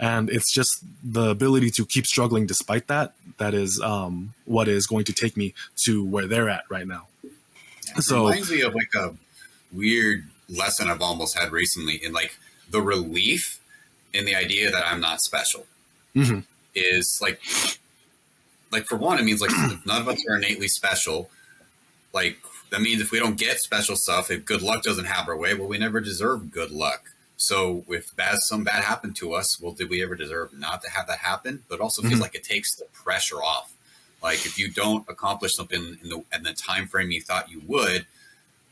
And it's just the ability to keep struggling despite that is what is going to take me to where they're at right now. It reminds me of like a weird lesson I've almost had recently, in like the relief in the idea that I'm not special. Mm-hmm. Is like for one, it means like none of us are innately special. Like, that means if we don't get special stuff, if good luck doesn't have our way, well, we never deserve good luck. So if some bad happened to us, well, did we ever deserve not to have that happen? But it also feels like it takes the pressure off. Like, if you don't accomplish something in the time frame you thought you would,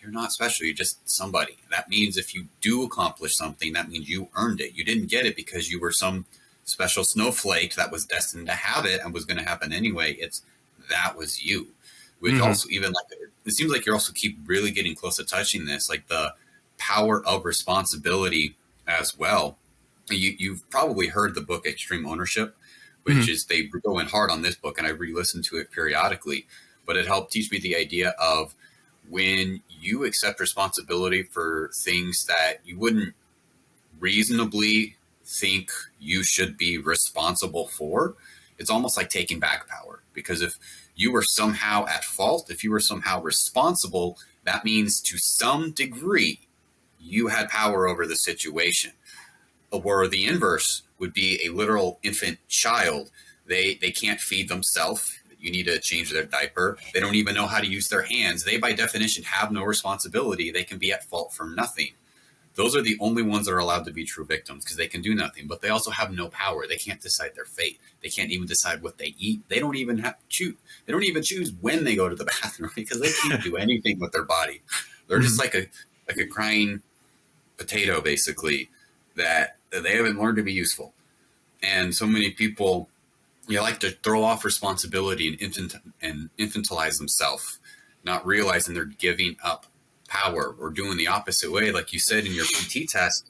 you're not special. You're just somebody. That means if you do accomplish something, that means you earned it. You didn't get it because you were some special snowflake that was destined to have it and was going to happen anyway. That was you. Which also, even like, it seems like you're also keep really getting close to touching this, like the power of responsibility as well. You've probably heard the book Extreme Ownership, which is, they go in hard on this book, and I re-listen to it periodically. But it helped teach me the idea of, when you accept responsibility for things that you wouldn't reasonably think you should be responsible for, it's almost like taking back power. Because if you were somehow at fault, if you were somehow responsible, that means to some degree you had power over the situation. Or the inverse would be a literal infant child. They can't feed themselves. You need to change their diaper. They don't even know how to use their hands. They, by definition, have no responsibility. They can be at fault for nothing. Those are the only ones that are allowed to be true victims, because they can do nothing. But they also have no power. They can't decide their fate. They can't even decide what they eat. They don't even have to choose. They don't even choose when they go to the bathroom, because they can't do anything with their body. They're just like a crying potato, basically, that they haven't learned to be useful. And so many people, like to throw off responsibility and infantilize themselves, not realizing they're giving up power, or doing the opposite way. Like you said in your PT test,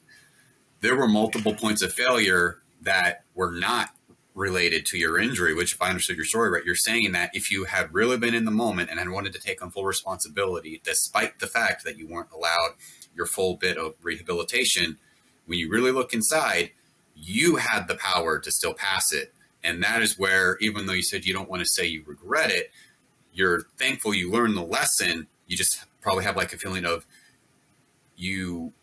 there were multiple points of failure that were not related to your injury, which, if I understood your story right, you're saying that if you had really been in the moment and had wanted to take on full responsibility, despite the fact that you weren't allowed your full bit of rehabilitation, when you really look inside, you had the power to still pass it. And that is where, even though you said you don't want to say you regret it, you're thankful you learned the lesson. You just probably have like a feeling of you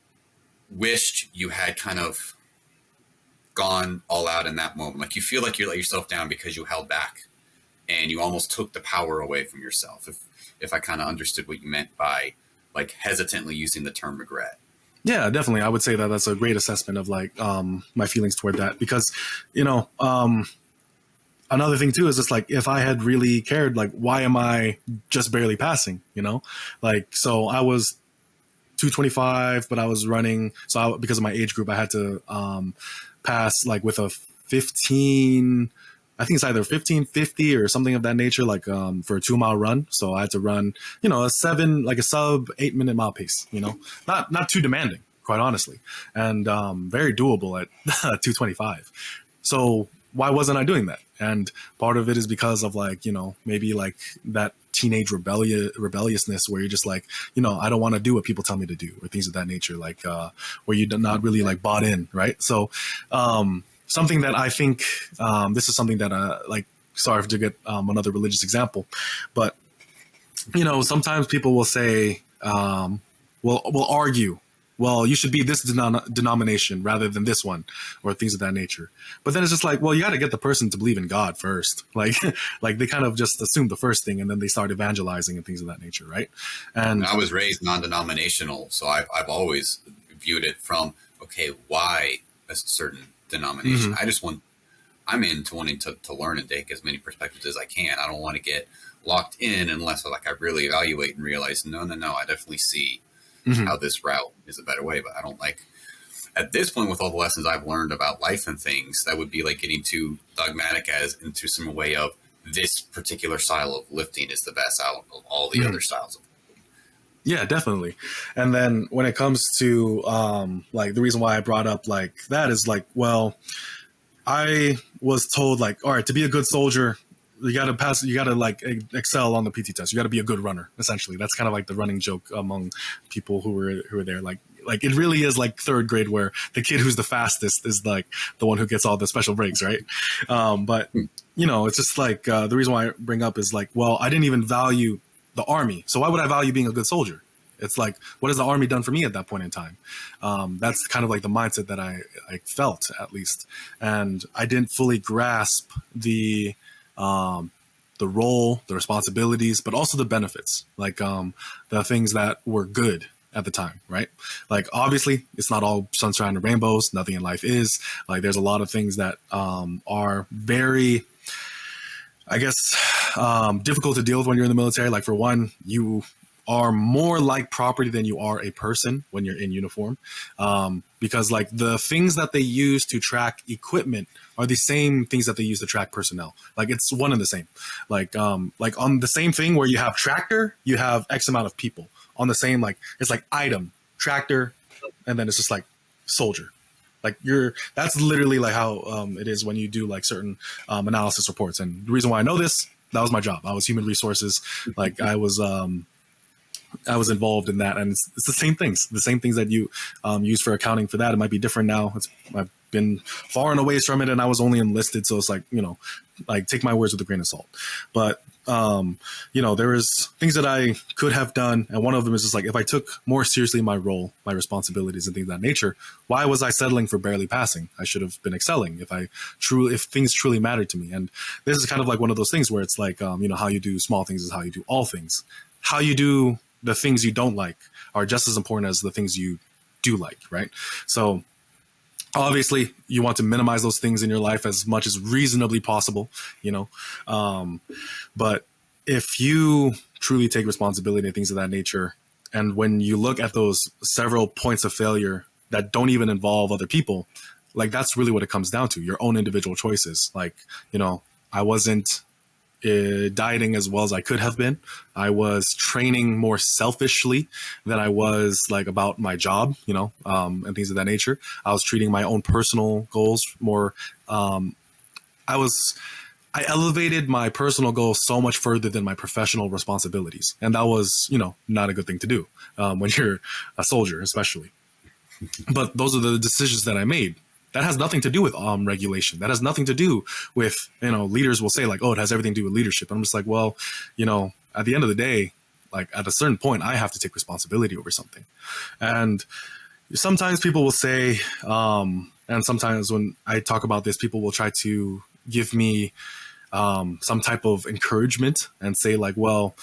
wished you had kind of gone all out in that moment. Like you feel like you let yourself down because you held back and you almost took the power away from yourself. If I kind of understood what you meant by like hesitantly using the term regret. Yeah, definitely. I would say that that's a great assessment of like my feelings toward that, because, another thing too is just like, if I had really cared, like, why am I just barely passing, like, so I was 225, but I was running. So because of my age group, I had to pass like with a 15, I think it's either 1550 or something of that nature, like for a 2 mile run. So I had to run, a sub 8 minute mile pace, not too demanding, quite honestly, and very doable at 225. So why wasn't I doing that? And part of it is because of like, maybe like that teenage rebelliousness where you're just like, I don't want to do what people tell me to do, or things of that nature, like where you're not really like bought in, right? So something that I think, this is something that like, sorry to get another religious example, but sometimes people will say, will argue, well, you should be this denomination rather than this one, or things of that nature. But then it's just like, well, you got to get the person to believe in God first. Like, like they kind of just assume the first thing, and then they start evangelizing and things of that nature, right? And I was raised non-denominational, so I've always viewed it from, okay, why a certain denomination? Mm-hmm. I'm into wanting to learn and take as many perspectives as I can. I don't want to get locked in unless like I really evaluate and realize, no, I definitely see how this route is a better way, but I don't like, at this point, with all the lessons I've learned about life and things, that would be like getting too dogmatic as into some way of this particular style of lifting is the best out of all the other styles of lifting. Yeah, definitely. And then when it comes to like the reason why I brought up like that is like, well, I was told like, all right, to be a good soldier, you got to pass, you got to like excel on the PT test. You got to be a good runner. Essentially, that's kind of like the running joke among people who were there. Like it really is like third grade, where the kid who's the fastest is like the one who gets all the special breaks, right? But it's just like the reason why I bring up is like, well, I didn't even value the army, so why would I value being a good soldier? It's like, what has the army done for me at that point in time? That's kind of like the mindset that I felt, at least, and I didn't fully grasp the role, the responsibilities, but also the benefits, like the things that were good at the time, right? Like, obviously, it's not all sunshine and rainbows. Nothing in life is. Like, there's a lot of things that are very, I guess, difficult to deal with when you're in the military. Like, for one, you are more like property than you are a person when you're in uniform, because like the things that they use to track equipment are the same things that they use to track personnel. Like, it's one and the same. Like on the same thing where you have tractor, you have X amount of people on the same, like, it's like item, tractor, and then it's just like soldier. Like, that's literally like how it is when you do like certain analysis reports. And the reason why I know this, that was my job. I was human resources. Like, I was involved in that, and it's the same things that you use for accounting for that. It might be different now. I've been far and away from it, and I was only enlisted, so it's like, like, take my words with a grain of salt. But there is things that I could have done, and one of them is just like, if I took more seriously my role, my responsibilities, and things of that nature, why was I settling for barely passing? I should have been excelling if things truly mattered to me. And this is kind of like one of those things where it's like, how you do small things is how you do all things. How you do the things you don't like are just as important as the things you do like, right? So obviously you want to minimize those things in your life as much as reasonably possible, but if you truly take responsibility and things of that nature, and when you look at those several points of failure that don't even involve other people, like, that's really what it comes down to, your own individual choices. Like, I wasn't dieting as well as I could have been. I was training more selfishly than I was like about my job, and things of that nature. I was treating my own personal goals more. I elevated my personal goals so much further than my professional responsibilities. And that was, not a good thing to do when you're a soldier, especially. But those are the decisions that I made. That has nothing to do with regulation. That has nothing to do with, leaders will say like, oh, it has everything to do with leadership. I'm just like, well, at the end of the day, like at a certain point, I have to take responsibility over something. And sometimes people will say, and sometimes when I talk about this, people will try to give me some type of encouragement and say like, well,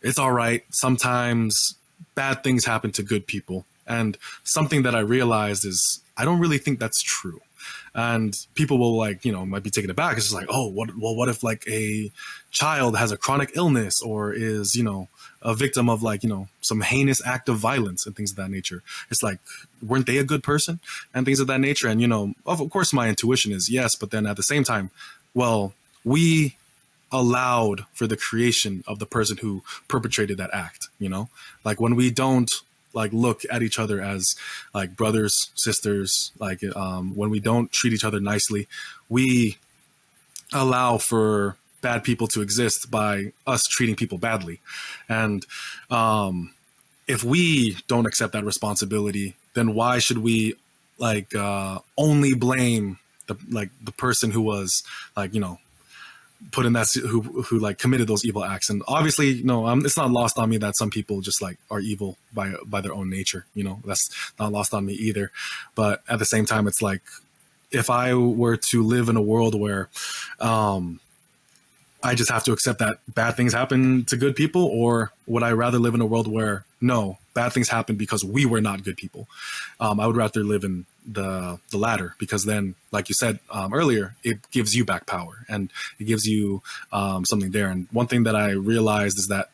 it's all right. Sometimes bad things happen to good people. And something that I realized is I don't really think that's true. And people will like, might be taken aback. It's just like, oh, what if like a child has a chronic illness or is, a victim of like, some heinous act of violence and things of that nature. It's like, weren't they a good person and things of that nature? And, of course, my intuition is yes. But then at the same time, well, we allowed for the creation of the person who perpetrated that act, like when we don't like look at each other as like brothers, sisters, like when we don't treat each other nicely, we allow for bad people to exist by us treating people badly. And if we don't accept that responsibility, then why should we like only blame the person who was like, put in that who like committed those evil acts? And obviously, it's not lost on me that some people just like are evil by their own nature. That's not lost on me either. But at the same time, it's like if I were to live in a world where I just have to accept that bad things happen to good people, or would I rather live in a world where no, bad things happen because we were not good people? I would rather live in the latter, because then, like you said earlier, it gives you back power and it gives you something there. And one thing that I realized is that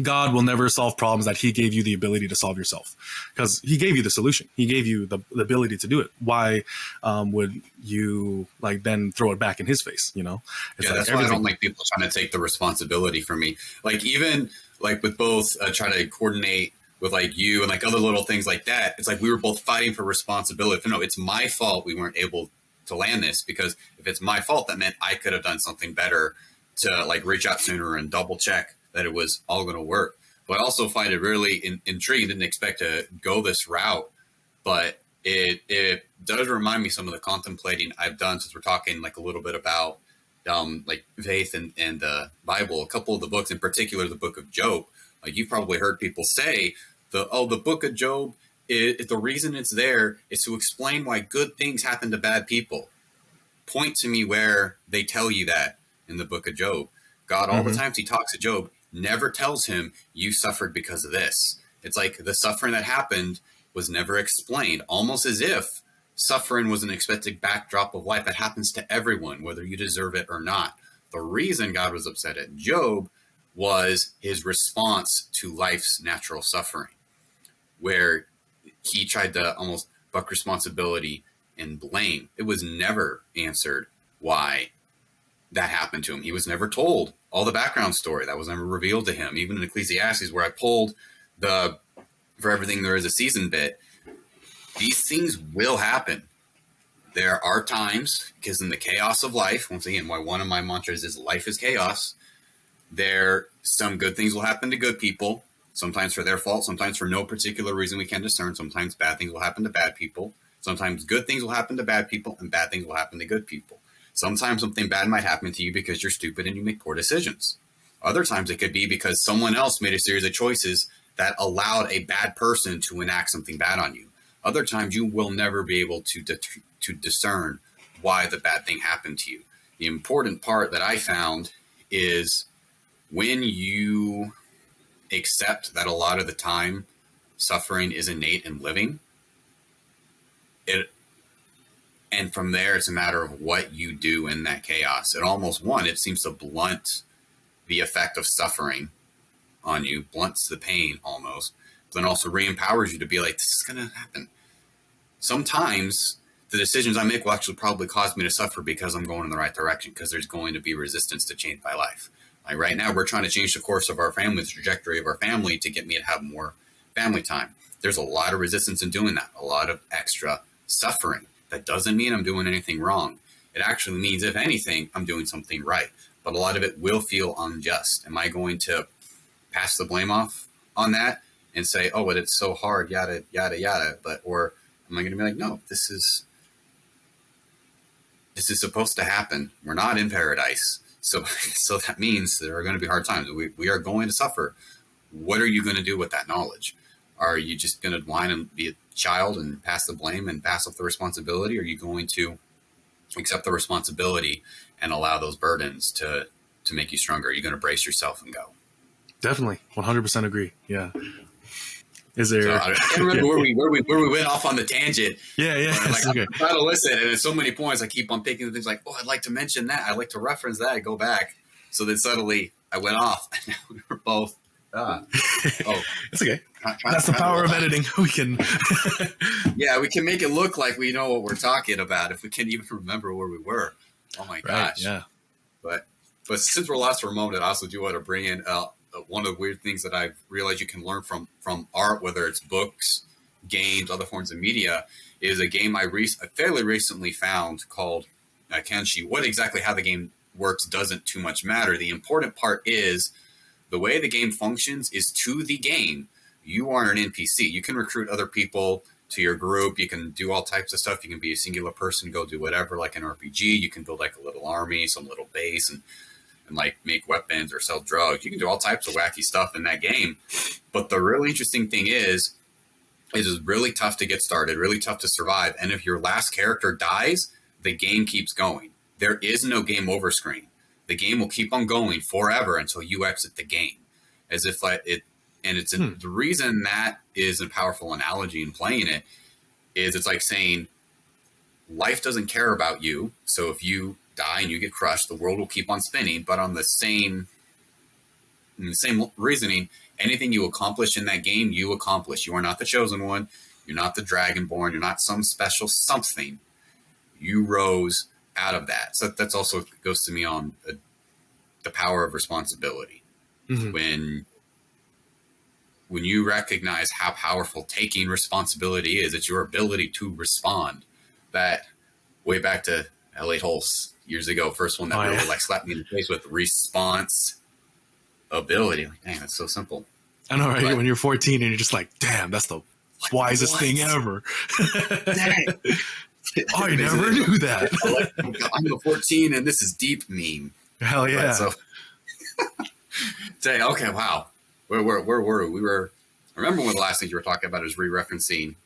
God will never solve problems that he gave you the ability to solve yourself, because he gave you the solution. He gave you the ability to do it. Why would you like then throw it back in his face? It's like that's why I don't like people trying to take the responsibility for me. Like even like with both trying to coordinate with like you and like other little things like that. It's like we were both fighting for responsibility. No, it's my fault we weren't able to land this, because if it's my fault, that meant I could have done something better to like reach out sooner and double check that it was all going to work. But I also find it really intriguing. Didn't expect to go this route, but it does remind me some of the contemplating I've done, since we're talking like a little bit about like faith and the Bible. A couple of the books, in particular, the book of Job. Like you've probably heard people say the book of Job, the reason it's there is to explain why good things happen to bad people. Point to me where they tell you that in the book of Job. God, all the times he talks to Job, never tells him you suffered because of this. It's like the suffering that happened was never explained, almost as if suffering was an expected backdrop of life that happens to everyone, whether you deserve it or not. The reason God was upset at Job was his response to life's natural suffering, where he tried to almost buck responsibility and blame. It was never answered why that happened to him. He was never told all the background story. That was never revealed to him. Even in Ecclesiastes, where I pulled the for everything there is a season bit, these things will happen. There are times, because in the chaos of life, once again, why one of my mantras is life is chaos. Some good things will happen to good people, sometimes for their fault, sometimes for no particular reason we can discern. Sometimes bad things will happen to bad people. Sometimes good things will happen to bad people, and bad things will happen to good people. Sometimes something bad might happen to you because you're stupid and you make poor decisions. Other times it could be because someone else made a series of choices that allowed a bad person to enact something bad on you. Other times you will never be able to discern why the bad thing happened to you. The important part that I found is when you accept that a lot of the time suffering is innate in living, and from there it's a matter of what you do in that chaos. It seems to blunt the effect of suffering on you, blunts the pain almost, but then also re-empowers you to be like, this is going to happen. Sometimes the decisions I make will actually probably cause me to suffer because I'm going in the right direction, because there's going to be resistance to change my life. Like right now, we're trying to change the course of our family, the trajectory of our family, to get me to have more family time. There's a lot of resistance in doing that, a lot of extra suffering. That doesn't mean I'm doing anything wrong. It actually means, if anything, I'm doing something right. But a lot of it will feel unjust. Am I going to pass the blame off on that and say, oh, but it's so hard, yada, yada, yada? Or am I going to be like, no, this is this is supposed to happen. We're not in paradise. So, so that means there are going to be hard times. We are going to suffer. What are you going to do with that knowledge? Are you just going to whine and be a child and pass the blame and pass off the responsibility? Are you going to accept the responsibility and allow those burdens to make you stronger? Are you going to brace yourself and go? Definitely. 100% agree. Yeah. Is there? So I can't remember where we went off on the tangent. Yeah. Like, okay. I'm trying to listen, and there's so many points. I keep on picking things like, oh, I'd like to mention that. I'd like to reference that. I go back. So then suddenly I went off, and now we were both. It's okay. That's the power of editing. We can. Yeah, we can make it look like we know what we're talking about if we can even remember where we were. Oh my gosh! Yeah. But since we're lost for a moment, I also do want to bring in one of the weird things that I've realized you can learn from art, whether it's books, games, other forms of media, is a game I fairly recently found called Kenshi. What exactly how the game works doesn't too much matter. The important part is the way the game functions is to the game. You are an NPC. You can recruit other people to your group. You can do all types of stuff. You can be a singular person, go do whatever, like an RPG. You can build like a little army, some little base, and like make weapons or sell drugs. You can do all types of wacky stuff in that game. But the really interesting thing is really tough to get started, really tough to survive. And if your last character dies, the game keeps going. There is no game over screen. The game will keep on going forever until you exit the game. As if like it, and it's the reason that is a powerful analogy in playing it is it's like saying life doesn't care about you. So if you die and you get crushed, the world will keep on spinning. But on the same reasoning, anything you accomplish in that game, you accomplish. You are not the chosen one. You're not the dragonborn. You're not some special something. You rose out of that. So that's also goes to me on the power of responsibility. Mm-hmm. When you recognize how powerful taking responsibility is, it's your ability to respond. That way back to Elliot Hulse years ago, first one that really like slapped me in the face with response ability. Like, dang, that's so simple. I know, right? But when you're 14 and you're just like, damn, that's the wisest thing ever. Dang. I never knew that. I'm the 14 and this is deep meme. Hell yeah. So, say, okay, wow. Where were we? I remember one of the last things you were talking about is re-referencing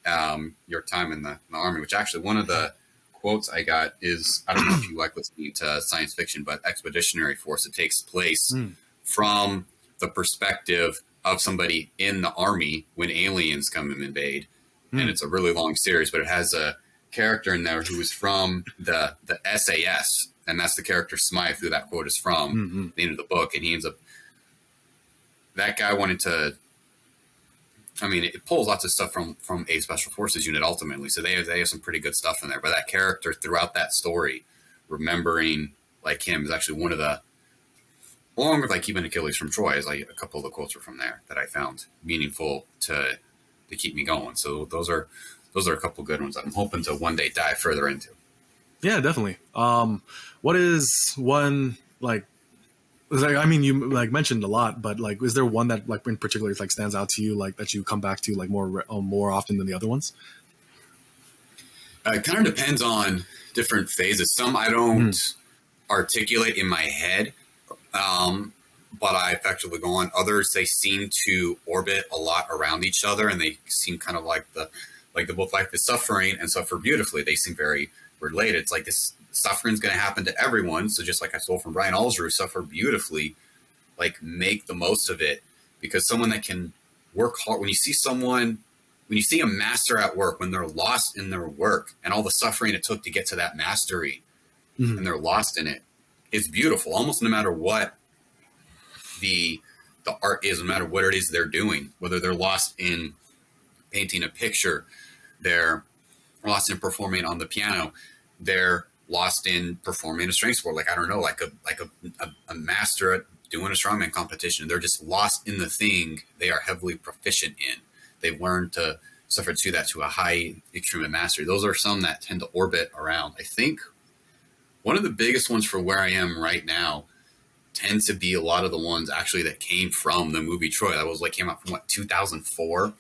your time in the Army, which actually one of the quotes I got is, I don't know if you like listening to science fiction, but Expeditionary Force. It takes place from the perspective of somebody in the Army when aliens come and invade. And it's a really long series, but it has a character in there who is from the SAS, and that's the character Smythe, who that quote is from, the end of the book. And he ends up, that guy wanted to, I mean, it pulls lots of stuff from a special forces unit ultimately. So they have some pretty good stuff in there. But that character throughout that story, remembering like him, is actually one of the, along with like even Achilles from Troy, is like a couple of the quotes are from there that I found meaningful to keep me going. So those are a couple good ones that I'm hoping to one day dive further into. Yeah, definitely. What is one like? I mean, you like mentioned a lot, but like, is there one that like in particular like stands out to you, like that you come back to like more often than the other ones? It kind of depends on different phases. Some I don't articulate in my head, but I effectively go on. Others, they seem to orbit a lot around each other, and they seem kind of like the both like the suffering and suffer beautifully. They seem very related. It's like this suffering is going to happen to everyone. So just like I stole from Brian Alsruh, suffer beautifully, like make the most of it, because someone that can work hard, when you see a master at work, when they're lost in their work and all the suffering it took to get to that mastery and they're lost in it, it's beautiful. Almost no matter what the art is, no matter what it is they're doing, whether they're lost in painting a picture, they're lost in performing on the piano, they're lost in performing a strength sport, like I don't know, like a master at doing a strongman competition. They're just lost in the thing they are heavily proficient in. They've learned to suffer to that to a high extreme mastery. Those are some that tend to orbit around. I think one of the biggest ones for where I am right now tends to be a lot of the ones actually that came from the movie Troy. That was like came out from 2004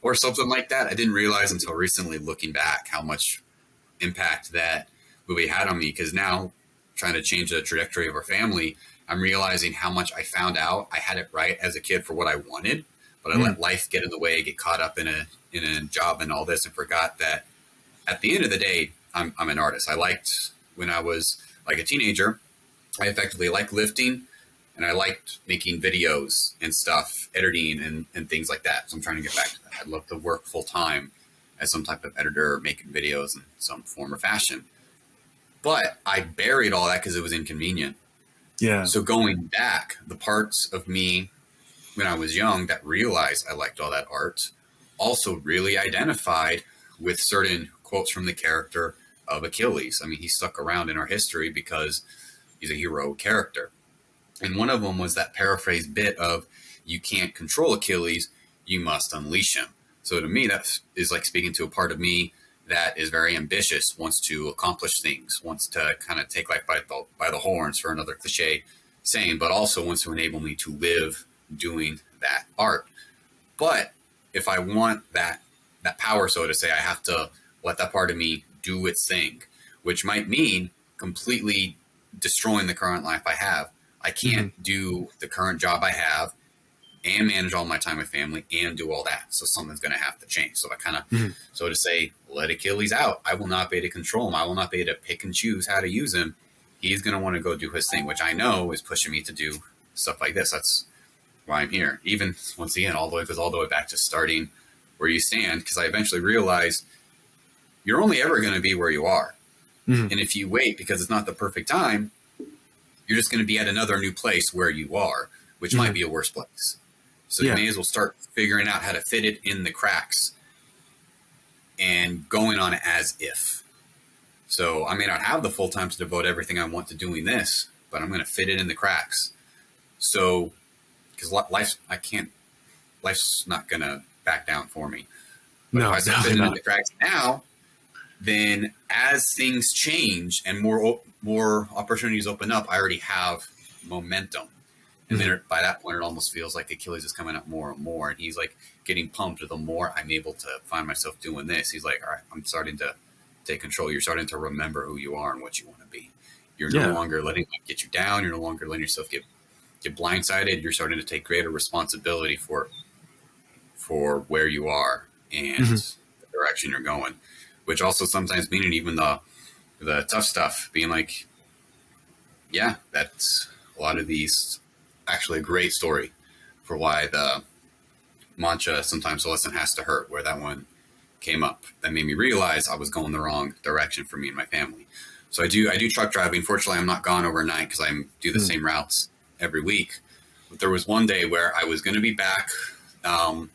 or something like that. I didn't realize until recently, looking back, how much impact that movie had on me, because now trying to change the trajectory of our family, I'm realizing how much I found out I had it right as a kid for what I wanted, but I let life get in the way, get caught up in a job and all this, and forgot that at the end of the day, I'm an artist. I liked, when I was like a teenager, I effectively liked lifting, and I liked making videos and stuff, editing and things like that. So I'm trying to get back to that. I'd love to work full time as some type of editor, making videos in some form or fashion. But I buried all that because it was inconvenient. Yeah. So going back, the parts of me when I was young that realized I liked all that art also really identified with certain quotes from the character of Achilles. I mean, he stuck around in our history because he's a hero character. And one of them was that paraphrased bit of, you can't control Achilles, you must unleash him. So to me, that is like speaking to a part of me that is very ambitious, wants to accomplish things, wants to kind of take life by the horns, for another cliche saying, but also wants to enable me to live doing that art. But if I want that power, so to say, I have to let that part of me do its thing, which might mean completely destroying the current life I have. I can't do the current job I have and manage all my time with family and do all that. So something's going to have to change. So I kind of, so to say, let Achilles out. I will not be able to control him. I will not be able to pick and choose how to use him. He's going to want to go do his thing, which I know is pushing me to do stuff like this. That's why I'm here. Even once again, all the way back to starting where you stand, because I eventually realized you're only ever going to be where you are. And if you wait because it's not the perfect time, you're just going to be at another new place where you are, which might be a worse place. So you may as well start figuring out how to fit it in the cracks and going on it as if. So I may not have the full time to devote everything I want to doing this, but I'm going to fit it in the cracks. So, because life's not going to back down for me. But if I start fitting it in the cracks now, then as things change and more opportunities open up, I already have momentum. And then by that point, it almost feels like Achilles is coming up more and more. And he's like getting pumped the more I'm able to find myself doing this. He's like, all right, I'm starting to take control. You're starting to remember who you are and what you want to be. You're no longer letting it get you down. You're no longer letting yourself get blindsided. You're starting to take greater responsibility for where you are and the direction you're going, which also sometimes meaning even the tough stuff, being like, yeah, that's a lot of these. Actually a great story for why the mantra, sometimes the lesson has to hurt, where that one came up. That made me realize I was going the wrong direction for me and my family. So I do truck driving. Fortunately, I'm not gone overnight because I do the same routes every week. But there was one day where I was going to be back by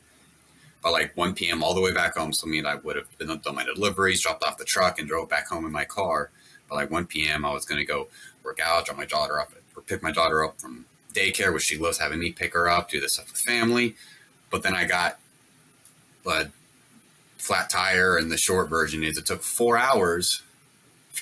like 1 p.m. all the way back home. So I would have done my deliveries, dropped off the truck, and drove back home in my car. By like 1 p.m., I was going to go work out, drop my daughter off, or pick my daughter up from daycare, which she loves having me pick her up, do this stuff with family. But then I got a flat tire, and the short version is it took 4 hours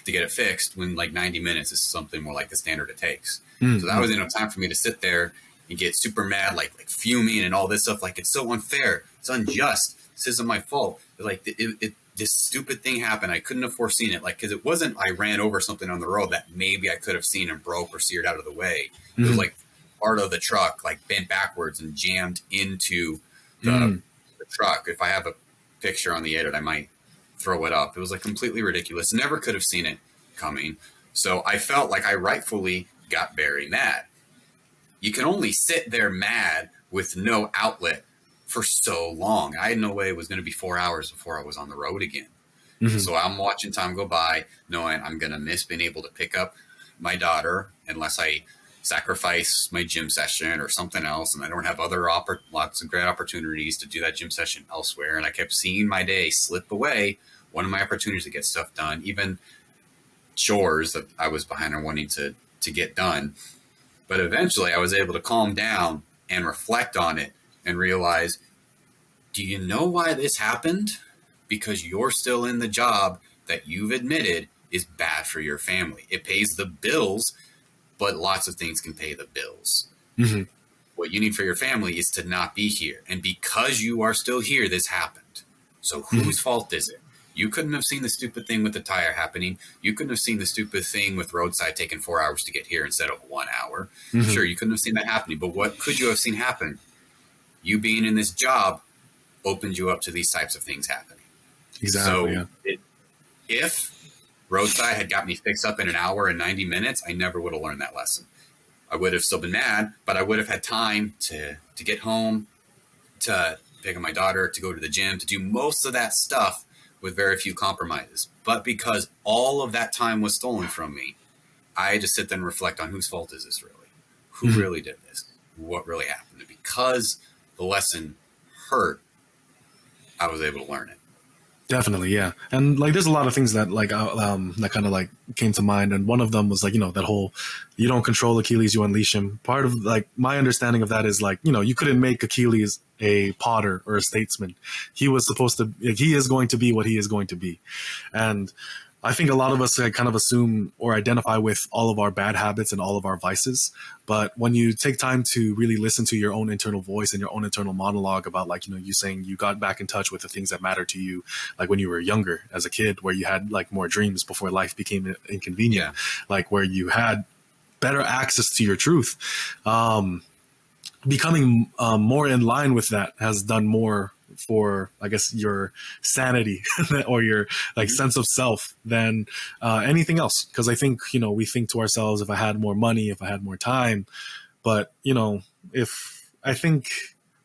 to get it fixed when like 90 minutes is something more like the standard it takes. So that was enough time for me to sit there and get super mad, like fuming and all this stuff. Like, it's so unfair. It's unjust. This isn't my fault. Like this stupid thing happened. I couldn't have foreseen it. Like, cause it wasn't, I ran over something on the road that maybe I could have seen and broke or steered out of the way. It was like part of the truck like bent backwards and jammed into the truck. If I have a picture on the edit, I might throw it up. It was like completely ridiculous. Never could have seen it coming. So I felt like I rightfully got very mad. You can only sit there mad with no outlet for so long. I had no way it was going to be 4 hours before I was on the road again. So I'm watching time go by, knowing I'm going to miss being able to pick up my daughter unless I sacrifice my gym session or something else, and I don't have other lots of great opportunities to do that gym session elsewhere. And I kept seeing my day slip away. One of my opportunities to get stuff done, even chores that I was behind on wanting to get done. But eventually I was able to calm down and reflect on it and realize, do you know why this happened? Because you're still in the job that you've admitted is bad for your family. It pays the bills, but lots of things can pay the bills. What you need for your family is to not be here. And because you are still here, this happened. So whose fault is it? You couldn't have seen the stupid thing with the tire happening. You couldn't have seen the stupid thing with roadside taking 4 hours to get here instead of 1 hour. Mm-hmm. Sure, you couldn't have seen that happening, but what could you have seen happen? You being in this job opened you up to these types of things happening. Exactly. So if roadside had got me fixed up in an hour and 90 minutes, I never would have learned that lesson. I would have still been mad, but I would have had time to get home, to pick up my daughter, to go to the gym, to do most of that stuff with very few compromises. But because all of that time was stolen from me, I had to sit there and reflect on whose fault is this really? Who really did this? What really happened? And because the lesson hurt, I was able to learn it. Definitely, yeah. And like, there's a lot of things that like that kind of like came to mind, and one of them was like, you know, that whole "you don't control Achilles, you unleash him." Part of like my understanding of that is like, you know, you couldn't make Achilles a potter or a statesman. He was supposed to, like, he is going to be what he is going to be, and I think a lot of us kind of assume or identify with all of our bad habits and all of our vices. But when you take time to really listen to your own internal voice and your own internal monologue about, like, you know, you saying you got back in touch with the things that matter to you, like when you were younger as a kid, where you had like more dreams before life became inconvenient, like where you had better access to your truth. Becoming more in line with that has done more for, I guess, your sanity or your like sense of self than anything else. Because I think, you know, we think to ourselves, if I had more money, if I had more time, but, you know, if I think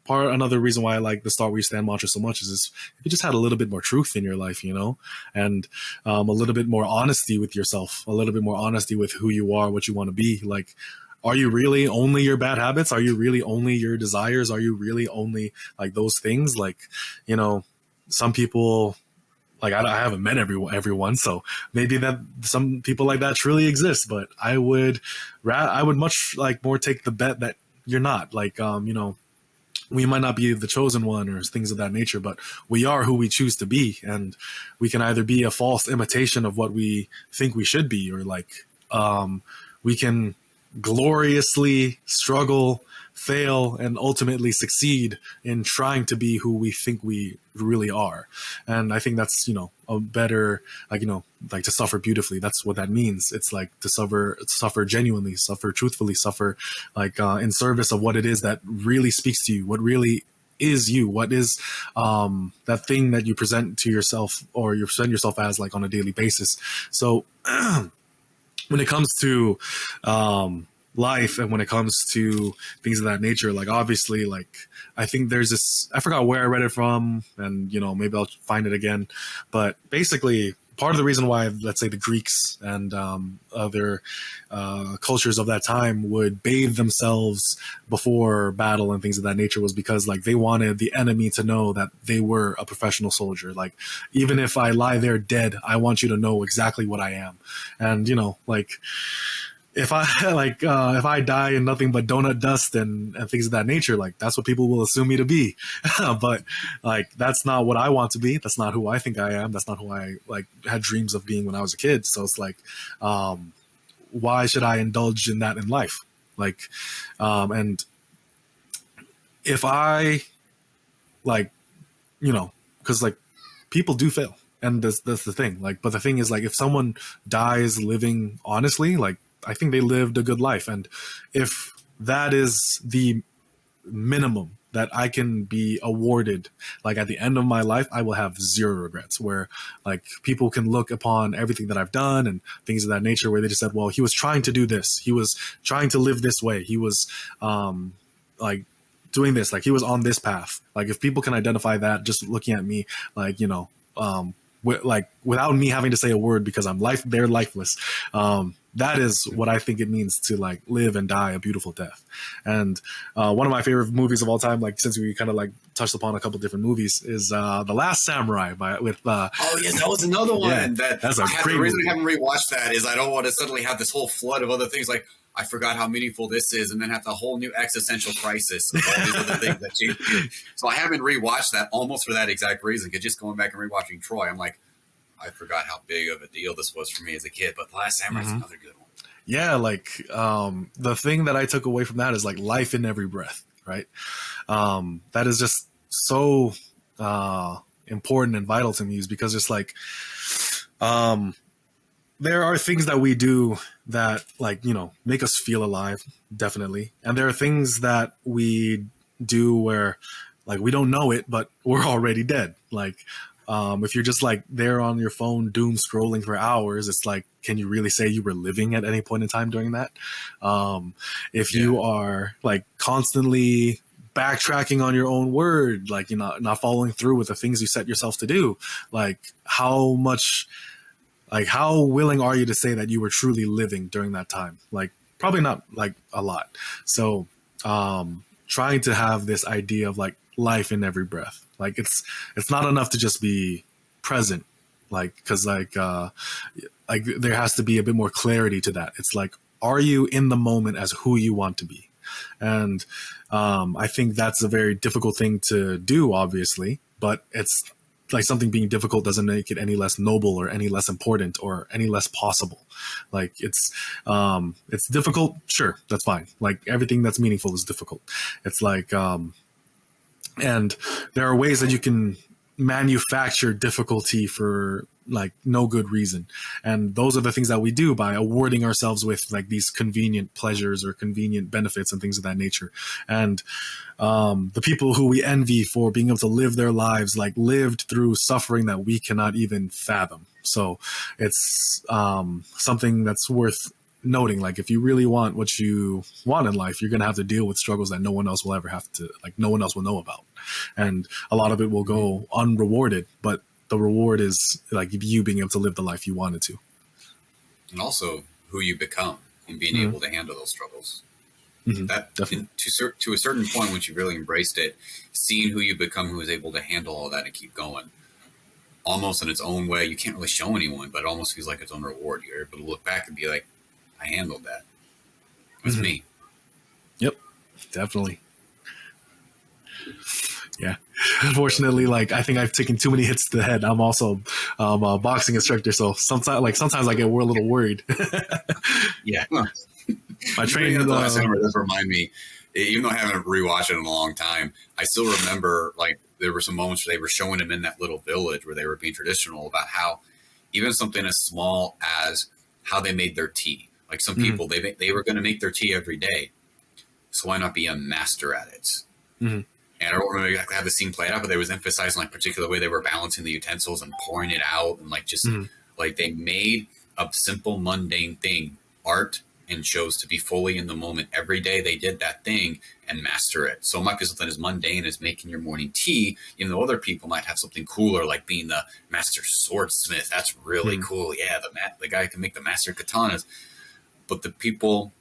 another reason why I like the Start Where You Stand mantra so much is if you just had a little bit more truth in your life, you know, and a little bit more honesty with yourself, a little bit more honesty with who you are, what you want to be. Like, are you really only your bad habits? Are you really only your desires? Are you really only like those things? Like, you know, some people, like, I haven't met everyone, so maybe that some people like that truly exist. But I would much like more take the bet that you're not. Like, you know, we might not be the chosen one or things of that nature, but we are who we choose to be, and we can either be a false imitation of what we think we should be, or like, we can gloriously struggle, fail, and ultimately succeed in trying to be who we think we really are. And I think that's, you know, a better, like, you know, like to suffer beautifully. That's what that means. It's like to suffer genuinely, suffer truthfully, suffer like in service of what it is that really speaks to you, what really is you, what is that thing that you present to yourself or you present yourself as, like, on a daily basis. So when it comes to life and when it comes to things of that nature, like, obviously, like, I think there's this, I forgot where I read it from, and, you know, maybe I'll find it again, but basically part of the reason why, let's say, the Greeks and other cultures of that time would bathe themselves before battle and things of that nature was because, like, they wanted the enemy to know that they were a professional soldier. Like, even if I lie there dead, I want you to know exactly what I am. And, you know, like, if I if I die in nothing but donut dust and things of that nature, like, that's what people will assume me to be. But, like, that's not what I want to be. That's not who I think I am. That's not who I, like, had dreams of being when I was a kid. So it's like, why should I indulge in that in life? Like, and if I, like, you know, because, like, people do fail, and that's the thing. Like, but the thing is, like, if someone dies living honestly, like, I think they lived a good life. And if that is the minimum that I can be awarded, like, at the end of my life, I will have zero regrets, where, like, people can look upon everything that I've done and things of that nature, where they just said, well, he was trying to do this. He was trying to live this way. He was, like, doing this, like, he was on this path. Like, if people can identify that just looking at me, like, you know, like, without me having to say a word because they're lifeless. That is what I think it means to, like, live and die a beautiful death. And one of my favorite movies of all time, like, since we kind of, like, touched upon a couple different movies, is The Last Samurai with oh yes, that was another one. Yeah, that's a great the reason movie. I haven't rewatched that is I don't want to suddenly have this whole flood of other things, like, I forgot how meaningful this is, and then have the whole new existential crisis of all these other things that change you. So I haven't rewatched that almost for that exact reason, because just going back and rewatching Troy, I'm like, I forgot how big of a deal this was for me as a kid. But The Last Samurai is another good one. Yeah, like, the thing that I took away from that is, like, life in every breath, right? That is just so important and vital to me is because it's like, there are things that we do that, like, you know, make us feel alive, definitely. And there are things that we do where, like, we don't know it, but we're already dead. Like, if you're just like there on your phone, doom scrolling for hours, it's like, can you really say you were living at any point in time during that? If you are like constantly backtracking on your own word, like, you know, not following through with the things you set yourself to do, like, how willing are you to say that you were truly living during that time? Like, probably not, like, a lot. So, trying to have this idea of like life in every breath. Like, it's not enough to just be present. Like, cause like there has to be a bit more clarity to that. It's like, are you in the moment as who you want to be? And, I think that's a very difficult thing to do, obviously, but it's like something being difficult doesn't make it any less noble or any less important or any less possible. Like, it's difficult. Sure. That's fine. Like, everything that's meaningful is difficult. It's like, and there are ways that you can manufacture difficulty for like no good reason. And those are the things that we do by awarding ourselves with like these convenient pleasures or convenient benefits and things of that nature. And the people who we envy for being able to live their lives, like, lived through suffering that we cannot even fathom. So it's something that's worth noting. Like, if you really want what you want in life, you're going to have to deal with struggles that no one else will ever have to, like, no one else will know about. And a lot of it will go unrewarded, but the reward is like you being able to live the life you wanted to. And also who you become and being able to handle those struggles. That Definitely. To a certain point, once you really embraced it, seeing who you become, who is able to handle all that and keep going, almost in its own way. You can't really show anyone, but it almost feels like its own reward. You're able to look back and be like, I handled that. It was me. Yep, definitely. Yeah. Unfortunately, like, I think I've taken too many hits to the head. I'm also a boxing instructor, so sometimes I get a little worried. Yeah. My training does remind me, even though I haven't rewatched it in a long time, I still remember, like, there were some moments where they were showing him in that little village where they were being traditional about how even something as small as how they made their tea. Like, some people, they were going to make their tea every day. So why not be a master at it? And I don't remember exactly how the scene played out, but they was emphasizing like particular way they were balancing the utensils and pouring it out, and like just like they made a simple mundane thing art and chose to be fully in the moment every day. They did that thing and master it. So it might be something as mundane as making your morning tea, even though other people might have something cooler like being the master swordsmith. That's really cool. Yeah, the guy can make the master katanas. But the people,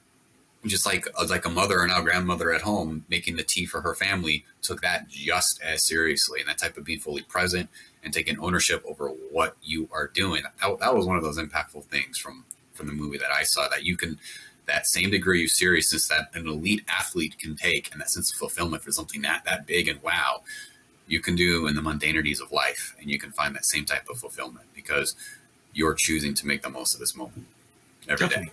just like a mother or now grandmother at home making the tea for her family, took that just as seriously. And that type of being fully present and taking ownership over what you are doing. That was one of those impactful things from the movie that I saw, that you can, that same degree of seriousness that an elite athlete can take and that sense of fulfillment for something that big and wow, you can do in the mundanities of life. And you can find that same type of fulfillment because you're choosing to make the most of this moment every day.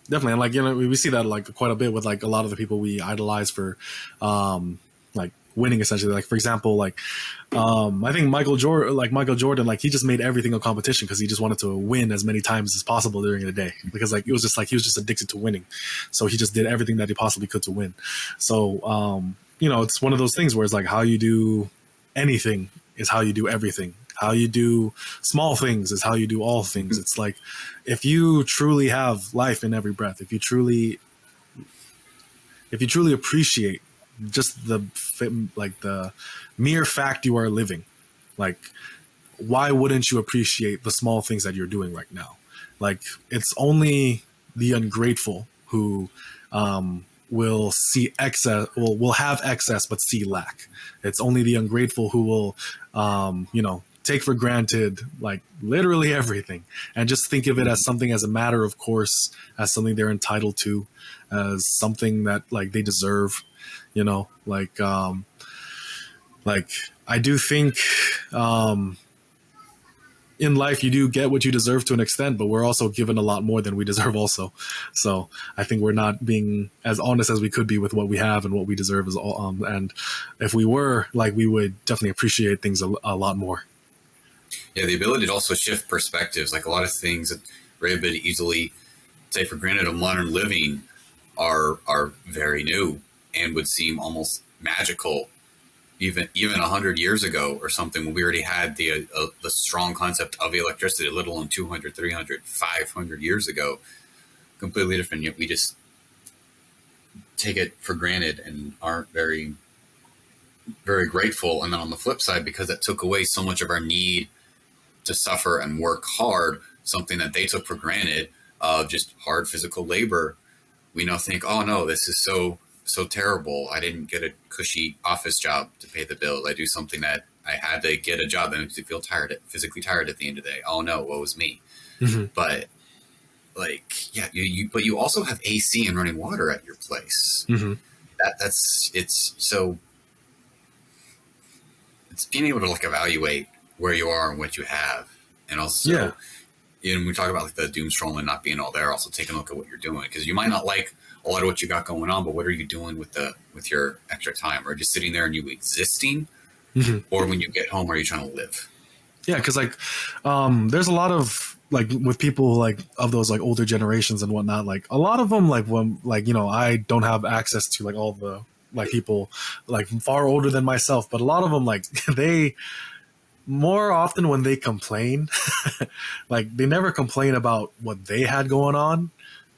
Definitely. And like, you know, we see that like quite a bit with like a lot of the people we idolize for like winning, essentially. Like, for example, like I think Michael Jordan, like, he just made everything a competition because he just wanted to win as many times as possible during the day, because like it was just like he was just addicted to winning. So he just did everything that he possibly could to win. So you know, it's one of those things where it's like how you do anything is how you do everything. How you do small things is how you do all things. It's like, if you truly have life in every breath, if you truly appreciate just the mere fact you are living, like, why wouldn't you appreciate the small things that you're doing right now? Like, it's only the ungrateful who will see excess, will have excess but see lack. It's only the ungrateful who will you know, take for granted like literally everything and just think of it as something, as a matter of course, as something they're entitled to, as something that like they deserve, you know. Like I do think in life you do get what you deserve to an extent, but we're also given a lot more than we deserve also. So I think we're not being as honest as we could be with what we have and what we deserve is all. And if we were, like, we would definitely appreciate things a lot more. Yeah, the ability to also shift perspectives, like a lot of things that we're able to easily take for granted of modern living are very new and would seem almost magical even 100 years ago or something, when we already had the strong concept of electricity, let alone 200, 300, 500 years ago. Completely different, yet we just take it for granted and aren't very, very grateful. And then on the flip side, because it took away so much of our need to suffer and work hard, something that they took for granted of just hard physical labor, we now think, oh no, this is so terrible. I didn't get a cushy office job to pay the bills. I do something that I had to get a job that makes me feel physically tired at the end of the day. Oh no, woe is me. Mm-hmm. But like, yeah, but you also have AC and running water at your place. Mm-hmm. It's being able to like evaluate where you are and what you have. And also, when we talk about like the doom scrolling not being all there, also taking a look at what you're doing, because you might not like a lot of what you got going on, but what are you doing with your extra time? Or just sitting there and you existing, mm-hmm. or when you get home, are you trying to live? Yeah, because like there's a lot of like with people like of those like older generations and whatnot, like a lot of them like when like, you know, I don't have access to like all the like people like far older than myself, but a lot of them like they more often when they complain like they never complain about what they had going on,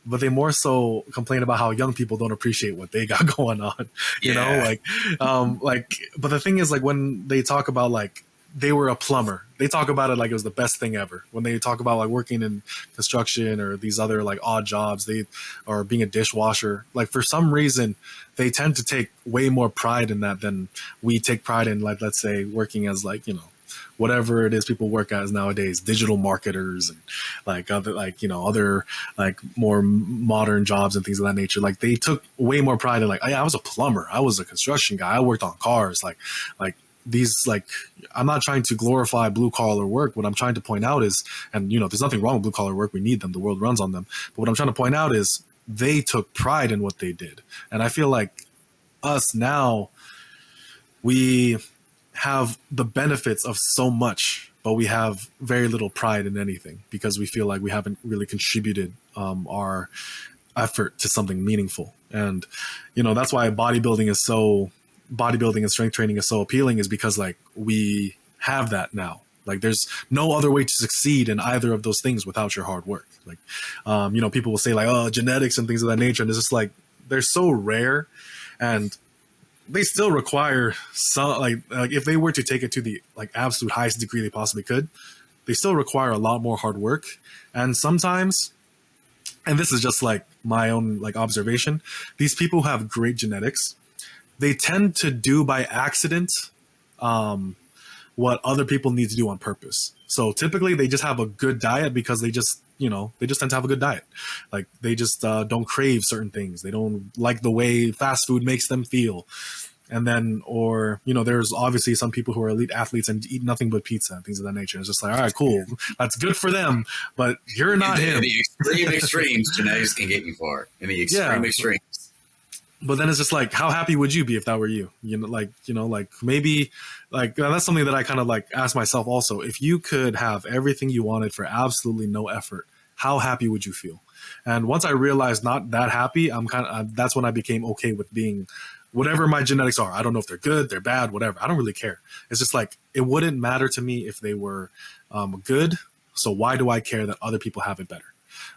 but they more so complain about how young people don't appreciate what they got going on, you know, like, but the thing is like when they talk about like they were a plumber, they talk about it like it was the best thing ever. When they talk about like working in construction or these other like odd jobs, or being a dishwasher, like for some reason they tend to take way more pride in that than we take pride in, like, let's say working as like, you know, whatever it is people work as nowadays, digital marketers and like other, like, you know, other like more modern jobs and things of that nature. Like they took way more pride in like, I was a plumber, I was a construction guy, I worked on cars, like these, like, I'm not trying to glorify blue collar work. What I'm trying to point out is, and you know, there's nothing wrong with blue collar work. We need them. The world runs on them. But what I'm trying to point out is they took pride in what they did. And I feel like us now, we have the benefits of so much, but we have very little pride in anything because we feel like we haven't really contributed our effort to something meaningful. And, you know, that's why bodybuilding and strength training is so appealing, is because like we have that now. Like there's no other way to succeed in either of those things without your hard work. Like, you know, people will say like, oh, genetics and things of that nature. And it's just like, they're so rare and they still require some, like if they were to take it to the like absolute highest degree they possibly could, they still require a lot more hard work. And sometimes, and this is just like my own like observation, these people who have great genetics, they tend to do by accident what other people need to do on purpose. So typically they just have a good diet because they just, you know, they just tend to have a good diet. Like they just don't crave certain things. They don't like the way fast food makes them feel. And then, or, you know, there's obviously some people who are elite athletes and eat nothing but pizza and things of that nature. It's just like, all right, cool. That's good for them, but you're not him. In the extreme extremes, genetics can get you far. In the extreme extremes. But then it's just like, how happy would you be if that were you? You know, like maybe like that's something that I kind of like ask myself also. If you could have everything you wanted for absolutely no effort, how happy would you feel? And once I realized not that happy, that's when I became okay with being whatever my genetics are. I don't know if they're good, they're bad, whatever. I don't really care. It's just like, it wouldn't matter to me if they were good. So why do I care that other people have it better?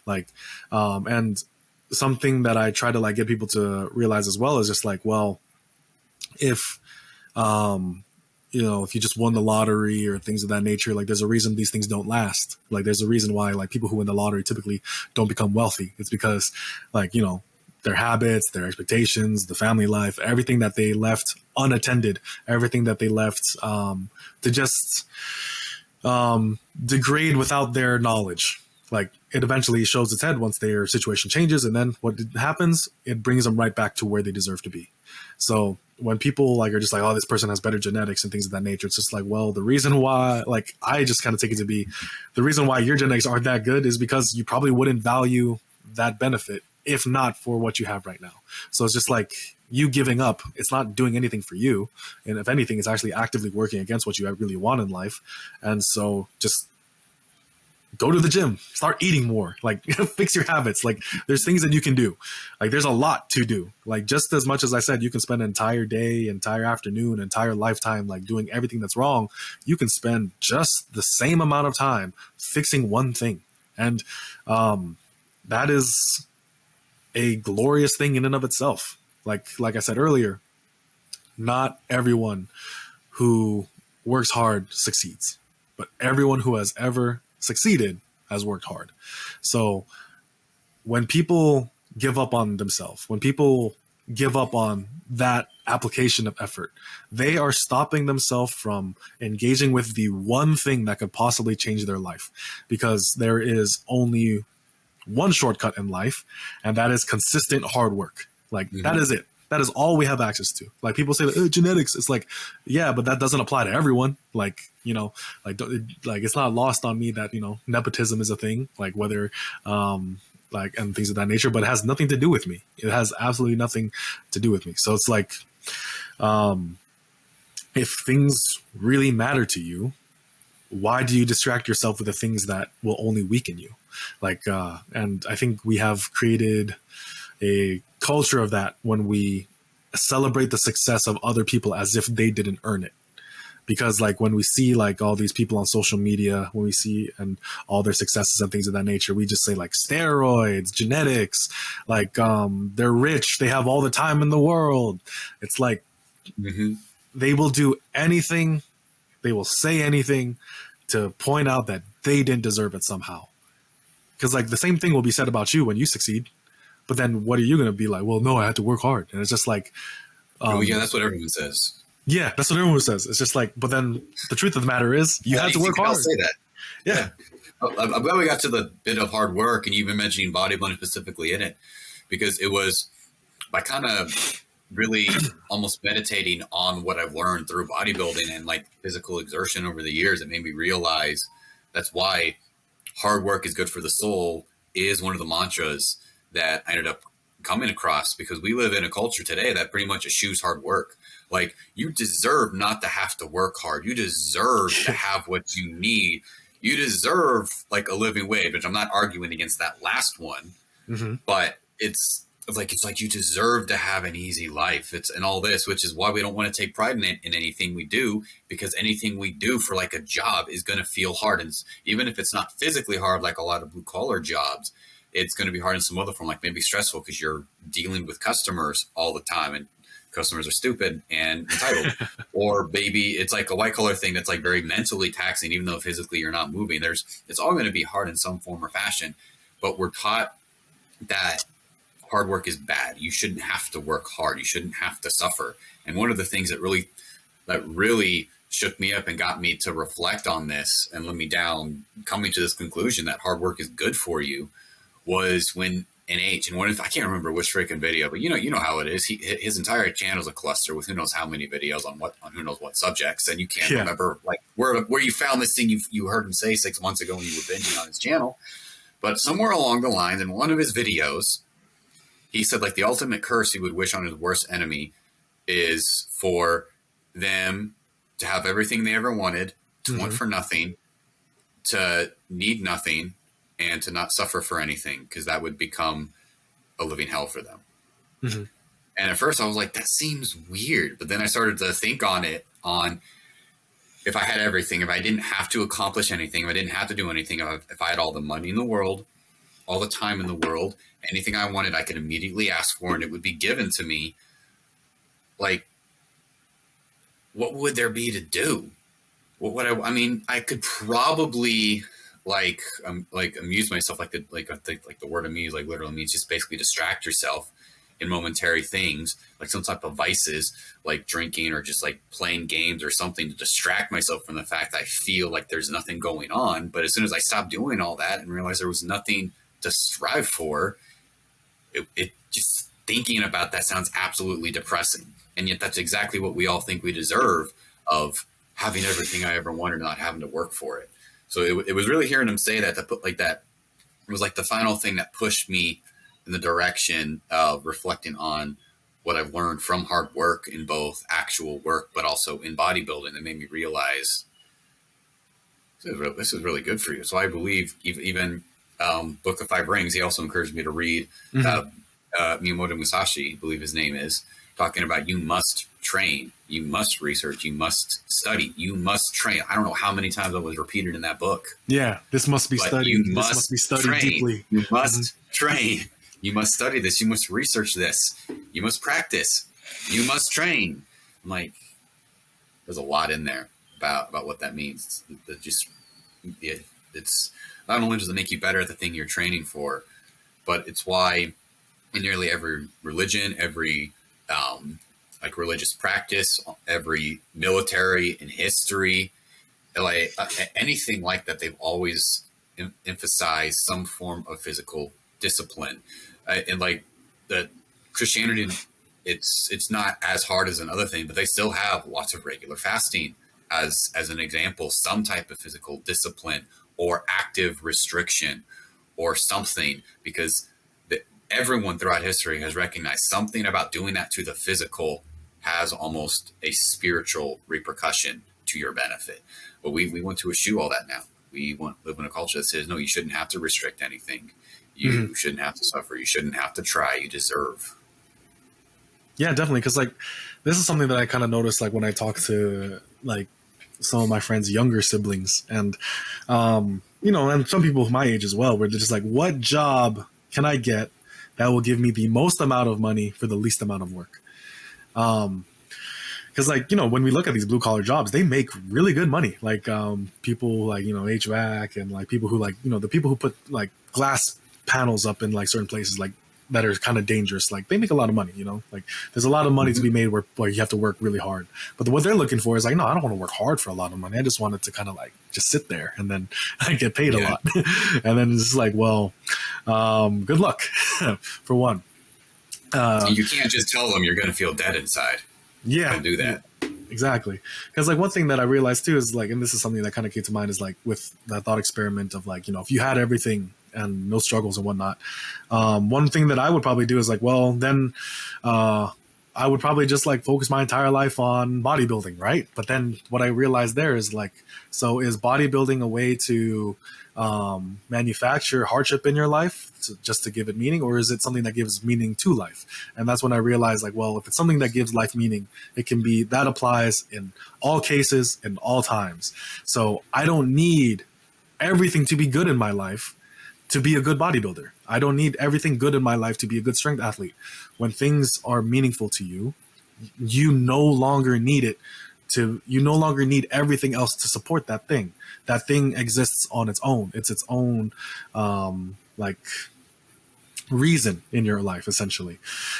Like, and something that I try to like get people to realize as well is just like, well, if, you know, if you just won the lottery or things of that nature, like there's a reason these things don't last. Like there's a reason why like people who win the lottery typically don't become wealthy. It's because like, you know, their habits, their expectations, the family life, everything that they left unattended, everything that they left to just degrade without their knowledge. like it eventually shows its head once their situation changes, and then what happens, it brings them right back to where they deserve to be. So when people like are just like, oh, this person has better genetics and things of that nature, it's just like, well, the reason why, like, I just kind of take it to be, the reason why your genetics aren't that good is because you probably wouldn't value that benefit if not for what you have right now. So it's just like you giving up, it's not doing anything for you, and if anything, it's actually actively working against what you really want in life. And so just go to the gym, start eating more, like fix your habits. Like there's things that you can do. Like there's a lot to do. Like just as much as I said, you can spend an entire day, entire afternoon, entire lifetime, like doing everything that's wrong. You can spend just the same amount of time fixing one thing. And that is a glorious thing in and of itself. Like I said earlier, not everyone who works hard succeeds, but everyone who has ever succeeded has worked hard. So when people give up on themselves, when people give up on that application of effort, they are stopping themselves from engaging with the one thing that could possibly change their life, because there is only one shortcut in life, and that is consistent hard work. Like that is it. That is all we have access to. Like people say, genetics. It's like, yeah, but that doesn't apply to everyone. Like, you know, like it's not lost on me that, you know, nepotism is a thing. Like whether, like, and things of that nature. But it has nothing to do with me. It has absolutely nothing to do with me. So it's like, if things really matter to you, why do you distract yourself with the things that will only weaken you? Like, and I think we have created a culture of that when we celebrate the success of other people as if they didn't earn it. Because like when we see like all these people on social media, when we see and all their successes and things of that nature, we just say like steroids, genetics, like they're rich, they have all the time in the world. It's like they will do anything, they will say anything to point out that they didn't deserve it somehow. Because like the same thing will be said about you when you succeed. But then what are you going to be like? Well, no, I had to work hard. And it's just like, yeah, that's what everyone says. Yeah, that's what everyone says. It's just like, but then the truth of the matter is you had to work hard. I'll say that. Yeah. I'm glad we got to the bit of hard work, and you've been mentioning bodybuilding specifically in it, because it was by kind of really almost meditating on what I've learned through bodybuilding and like physical exertion over the years. It made me realize that's why hard work is good for the soul is one of the mantras that I ended up coming across, because we live in a culture today that pretty much eschews hard work. Like, you deserve not to have to work hard. You deserve to have what you need. You deserve like a living wage, which I'm not arguing against that last one, but it's like you deserve to have an easy life. It's and all this, which is why we don't want to take pride in it, in anything we do, because anything we do for like a job is going to feel hard. And even if it's not physically hard, like a lot of blue collar jobs, it's going to be hard in some other form, like maybe stressful because you're dealing with customers all the time and customers are stupid and entitled. Or maybe it's like a white collar thing that's like very mentally taxing, even though physically you're not moving. It's all going to be hard in some form or fashion, but we're taught that hard work is bad. You shouldn't have to work hard. You shouldn't have to suffer. And one of the things that really shook me up and got me to reflect on this and let me down, coming to this conclusion that hard work is good for you, was when an H, and I can't remember which freaking video, but you know how it is. His entire channel is a cluster with who knows how many videos on who knows what subjects, and you can't remember like where you found this thing you heard him say 6 months ago when you were binging on his channel. But somewhere along the lines in one of his videos, he said like the ultimate curse he would wish on his worst enemy is for them to have everything they ever wanted, to want for nothing, to need nothing, and to not suffer for anything, because that would become a living hell for them. And at first I was like, that seems weird. But then I started to think on if I had everything, if I didn't have to accomplish anything, if I didn't have to do anything, if I had all the money in the world, all the time in the world, anything I wanted, I could immediately ask for and it would be given to me. Like, what would there be to do? What would I mean, I could probably like amuse myself, like the word amuse like literally means just basically distract yourself in momentary things, like some type of vices, like drinking or just like playing games or something to distract myself from the fact I feel like there's nothing going on. But as soon as I stopped doing all that and realized there was nothing to strive for, it just thinking about that sounds absolutely depressing. And yet that's exactly what we all think we deserve, of having everything I ever wanted and not having to work for it. So it was really hearing him say that, to put like that, it was like the final thing that pushed me in the direction of reflecting on what I've learned from hard work in both actual work, but also in bodybuilding, that made me realize this is really good for you. So I believe even Book of Five Rings, he also encouraged me to read Miyamoto Musashi, I believe his name is, talking about you must train, you must research, you must study, you must train. I don't know how many times that was repeated in that book. Yeah, this must be studied. This must be studied train. Deeply. You must train. You must study this. You must research this. You must practice. You must train. I'm like, there's a lot in there about what that means. It's not only does it make you better at the thing you're training for, but it's why in nearly every religion, every like religious practice, every military in history, like anything like that, they've always emphasized some form of physical discipline. And like the Christianity, it's not as hard as another thing, but they still have lots of regular fasting as an example, some type of physical discipline or active restriction or something, because everyone throughout history has recognized something about doing that to the physical has almost a spiritual repercussion to your benefit. But we want to eschew all that now. We live in a culture that says, no, you shouldn't have to restrict anything. You shouldn't have to suffer. You shouldn't have to try. You deserve. Yeah, definitely. Because like this is something that I kind of noticed, like when I talk to like some of my friends' younger siblings, and and some people my age as well, where they're just like, what job can I get that will give me the most amount of money for the least amount of work? Because like, when we look at these blue collar jobs, they make really good money. Like people like, HVAC, and like people who like, the people who put like glass panels up in like certain places like that are kind of dangerous. Like they make a lot of money, like there's a lot of money to be made where you have to work really hard. But what they're looking for is like, no, I don't want to work hard for a lot of money. I just want it to kind of like just sit there and then I get paid a lot. And then it's like, well, good luck for one. You can't just tell them you're going to feel dead inside. Yeah. Don't do that. Exactly. Because like one thing that I realized too is like, and this is something that kind of came to mind, is like with that thought experiment of like, if you had everything and no struggles and whatnot, one thing that I would probably do is like, well, then I would probably just like focus my entire life on bodybuilding, right? But then what I realized there is like, so is bodybuilding a way to manufacture hardship in your life just to give it meaning, or is it something that gives meaning to life? And that's when I realized like, well, if it's something that gives life meaning, it can be, that applies in all cases in all times. So I don't need everything to be good in my life to be a good bodybuilder. I don't need everything good in my life to be a good strength athlete. When things are meaningful to you, you no longer need it you no longer need everything else to support that thing. That thing exists on its own. It's its own like reason in your life, essentially.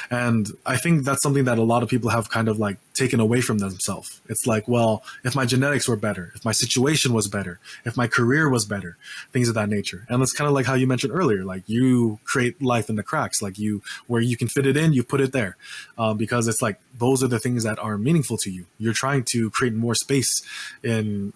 And I think that's something that a lot of people have kind of like taken away from themselves. It's like, well, if my genetics were better, if my situation was better, if my career was better, things of that nature. And it's kind of like how you mentioned earlier, like you create life in the cracks, like where you can fit it in, you put it there, because it's like those are the things that are meaningful to you. You're trying to create more space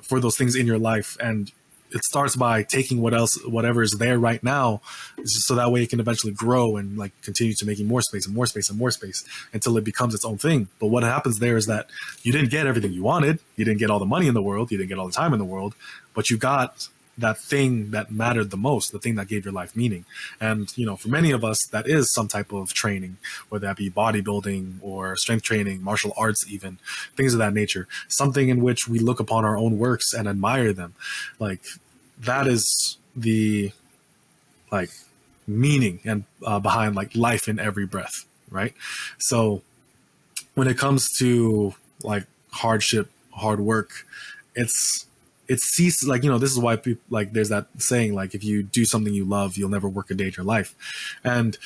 for those things in your life, and it starts by taking whatever is there right now, so that way it can eventually grow and like continue to making more space and more space and more space until it becomes its own thing. But what happens there is that you didn't get everything you wanted. You didn't get all the money in the world. You didn't get all the time in the world, but you got that thing that mattered the most, the thing that gave your life meaning. And, for many of us, that is some type of training, whether that be bodybuilding or strength training, martial arts, even things of that nature, something in which we look upon our own works and admire them. Like that is the like meaning and behind like life in every breath. Right. So when it comes to like hardship, hard work, it's it ceases, like, this is why people, like, there's that saying, like, if you do something you love, you'll never work a day in your life. And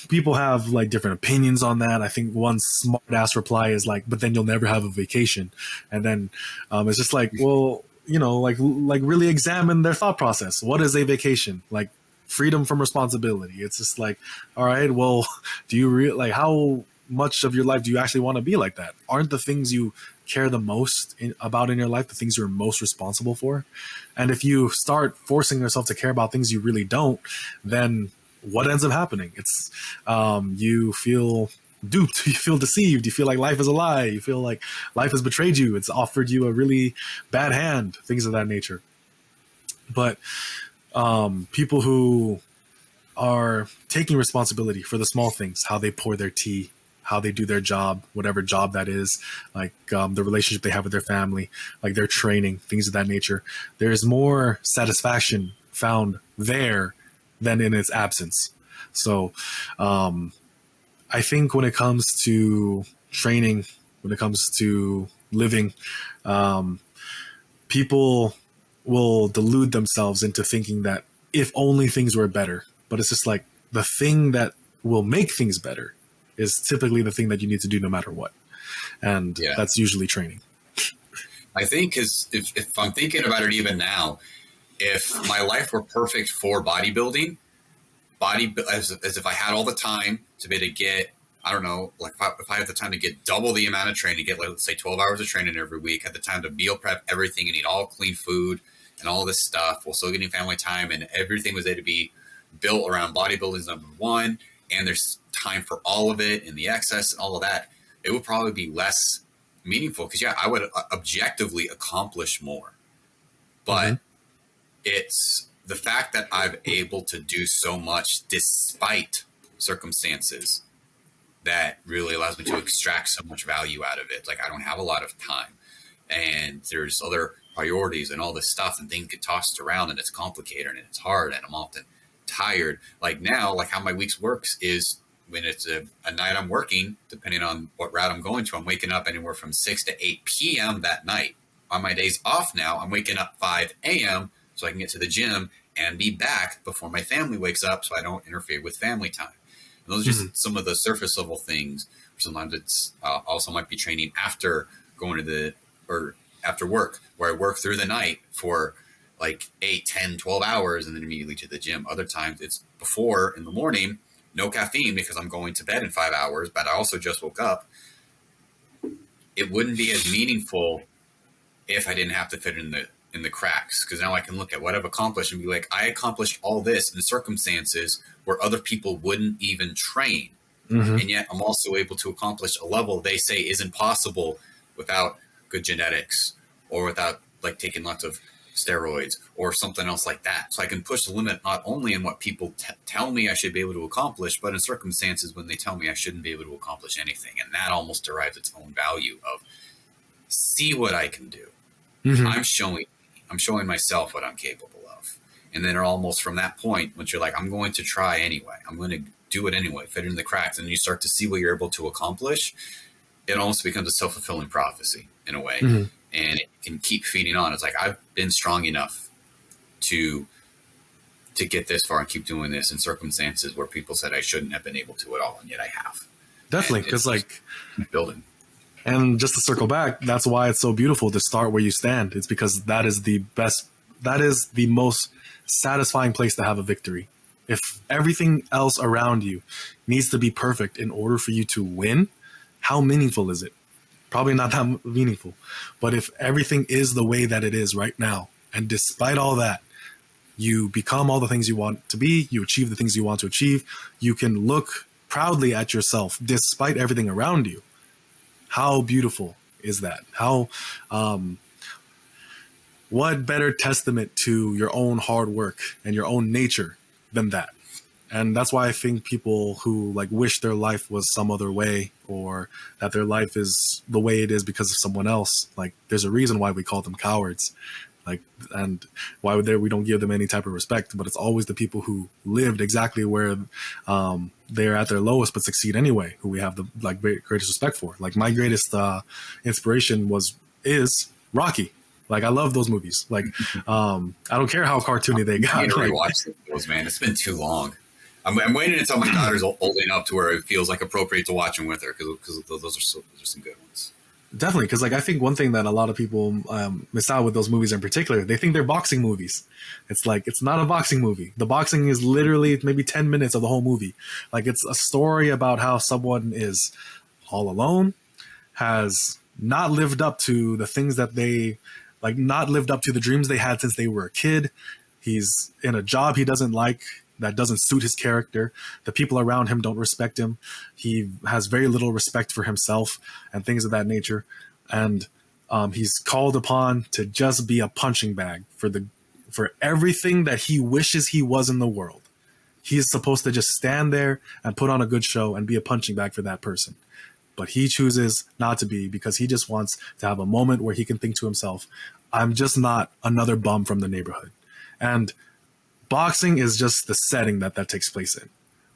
people have like different opinions on that. I think one smart ass reply is like, but then you'll never have a vacation. And then it's just like, well, like really examine their thought process. What is a vacation? Like, freedom from responsibility. It's just like, all right, well, do you like, how much of your life do you actually want to be like that? Aren't the things you care the most about in your life the things you're most responsible for? And if you start forcing yourself to care about things you really don't, then what ends up happening? It's you feel duped, you feel deceived, you feel like life is a lie, you feel like life has betrayed you, it's offered you a really bad hand, things of that nature. But people who are taking responsibility for the small things, how they pour their tea, how they do their job, whatever job that is, like the relationship they have with their family, like their training, things of that nature. There's more satisfaction found there than in its absence. So I think when it comes to training, when it comes to living, people will delude themselves into thinking that if only things were better. But it's just like, the thing that will make things better is typically the thing that you need to do no matter what. And that's usually training. I think if I'm thinking about it even now, if my life were perfect for bodybuilding, as if I had all the time to be able to get, I don't know, like if I had the time to get double the amount of training, get, like, let's say 12 hours of training every week, had the time to meal prep everything and eat all clean food and all this stuff while still getting family time, and everything was there to be built around bodybuilding is number one, and there's time for all of it and the excess and all of that, it would probably be less meaningful, because I would objectively accomplish more. But it's the fact that I'm able to do so much despite circumstances that really allows me to extract so much value out of it. Like, I don't have a lot of time, and there's other priorities and all this stuff, and things get tossed around, and it's complicated and it's hard, and I'm often tired. Like now, like how my weeks works is when it's a night I'm working, depending on what route I'm going to, I'm waking up anywhere from 6 to 8 p.m. that night. On my days off now, I'm waking up 5 a.m. so I can get to the gym and be back before my family wakes up, so I don't interfere with family time. And those are just some of the surface level things. Sometimes it's also might be training after going to or after work, where I work through the night for like 8, 10, 12 hours and then immediately to the gym. Other times it's before in the morning, no caffeine because I'm going to bed in 5 hours, but I also just woke up. It wouldn't be as meaningful if I didn't have to fit in the cracks, because now I can look at what I've accomplished and be like, I accomplished all this in circumstances where other people wouldn't even train. And yet I'm also able to accomplish a level they say isn't possible without good genetics or without like taking lots of steroids or something else like that. So I can push the limit not only in what people tell me I should be able to accomplish, but in circumstances when they tell me I shouldn't be able to accomplish anything. And that almost derives its own value of, see what I can do. I'm showing myself what I'm capable of. And then almost from that point, once you're like, I'm going to try anyway, I'm going to do it anyway, fit in the cracks, and you start to see what you're able to accomplish, it almost becomes a self-fulfilling prophecy in a way. And it can keep feeding on. It's like, I've been strong enough to get this far and keep doing this in circumstances where people said I shouldn't have been able to at all, and yet I have. Definitely, because like building. And just to circle back, that's why it's so beautiful to start where you stand. It's because that is the best, that is the most satisfying place to have a victory. If everything else around you needs to be perfect in order for you to win, how meaningful is it? Probably not that meaningful. But if everything is the way that it is right now, and despite all that, you become all the things you want to be, you achieve the things you want to achieve, you can look proudly at yourself despite everything around you. How beautiful is that? How, what better testament to your own hard work and your own nature than that? And that's why I think people who like wish their life was some other way, or that their life is the way it is because of someone else, like there's a reason why we call them cowards. Like, and why would we don't give them any type of respect, but it's always the people who lived exactly where they're at their lowest but succeed anyway, who we have the like greatest respect for. Like my greatest inspiration is Rocky. Like, I love those movies. Like, I don't care how cartoony they got. I need to Like, rewatch those, man. It's been too long. I'm waiting until my daughter's old enough to where it feels like appropriate to watch them with her, because those are some good ones. definitely, because like I think one thing that a lot of people miss out with those movies in particular, they think they're boxing movies. It's like, it's not a boxing movie. The boxing is literally maybe 10 minutes of the whole movie. Like, it's a story about how someone is all alone, has not lived up to the things that they like, not lived up to the dreams they had since they were a kid. He's in a job he doesn't like, that doesn't suit his character. The people around him don't respect him. He has very little respect for himself and things of that nature. And he's called upon to just be a punching bag for everything that he wishes he was in the world. He is supposed to just stand there and put on a good show and be a punching bag for that person. But he chooses not to be, because he just wants to have a moment where he can think to himself, I'm just not another bum from the neighborhood. And boxing is just the setting that takes place in.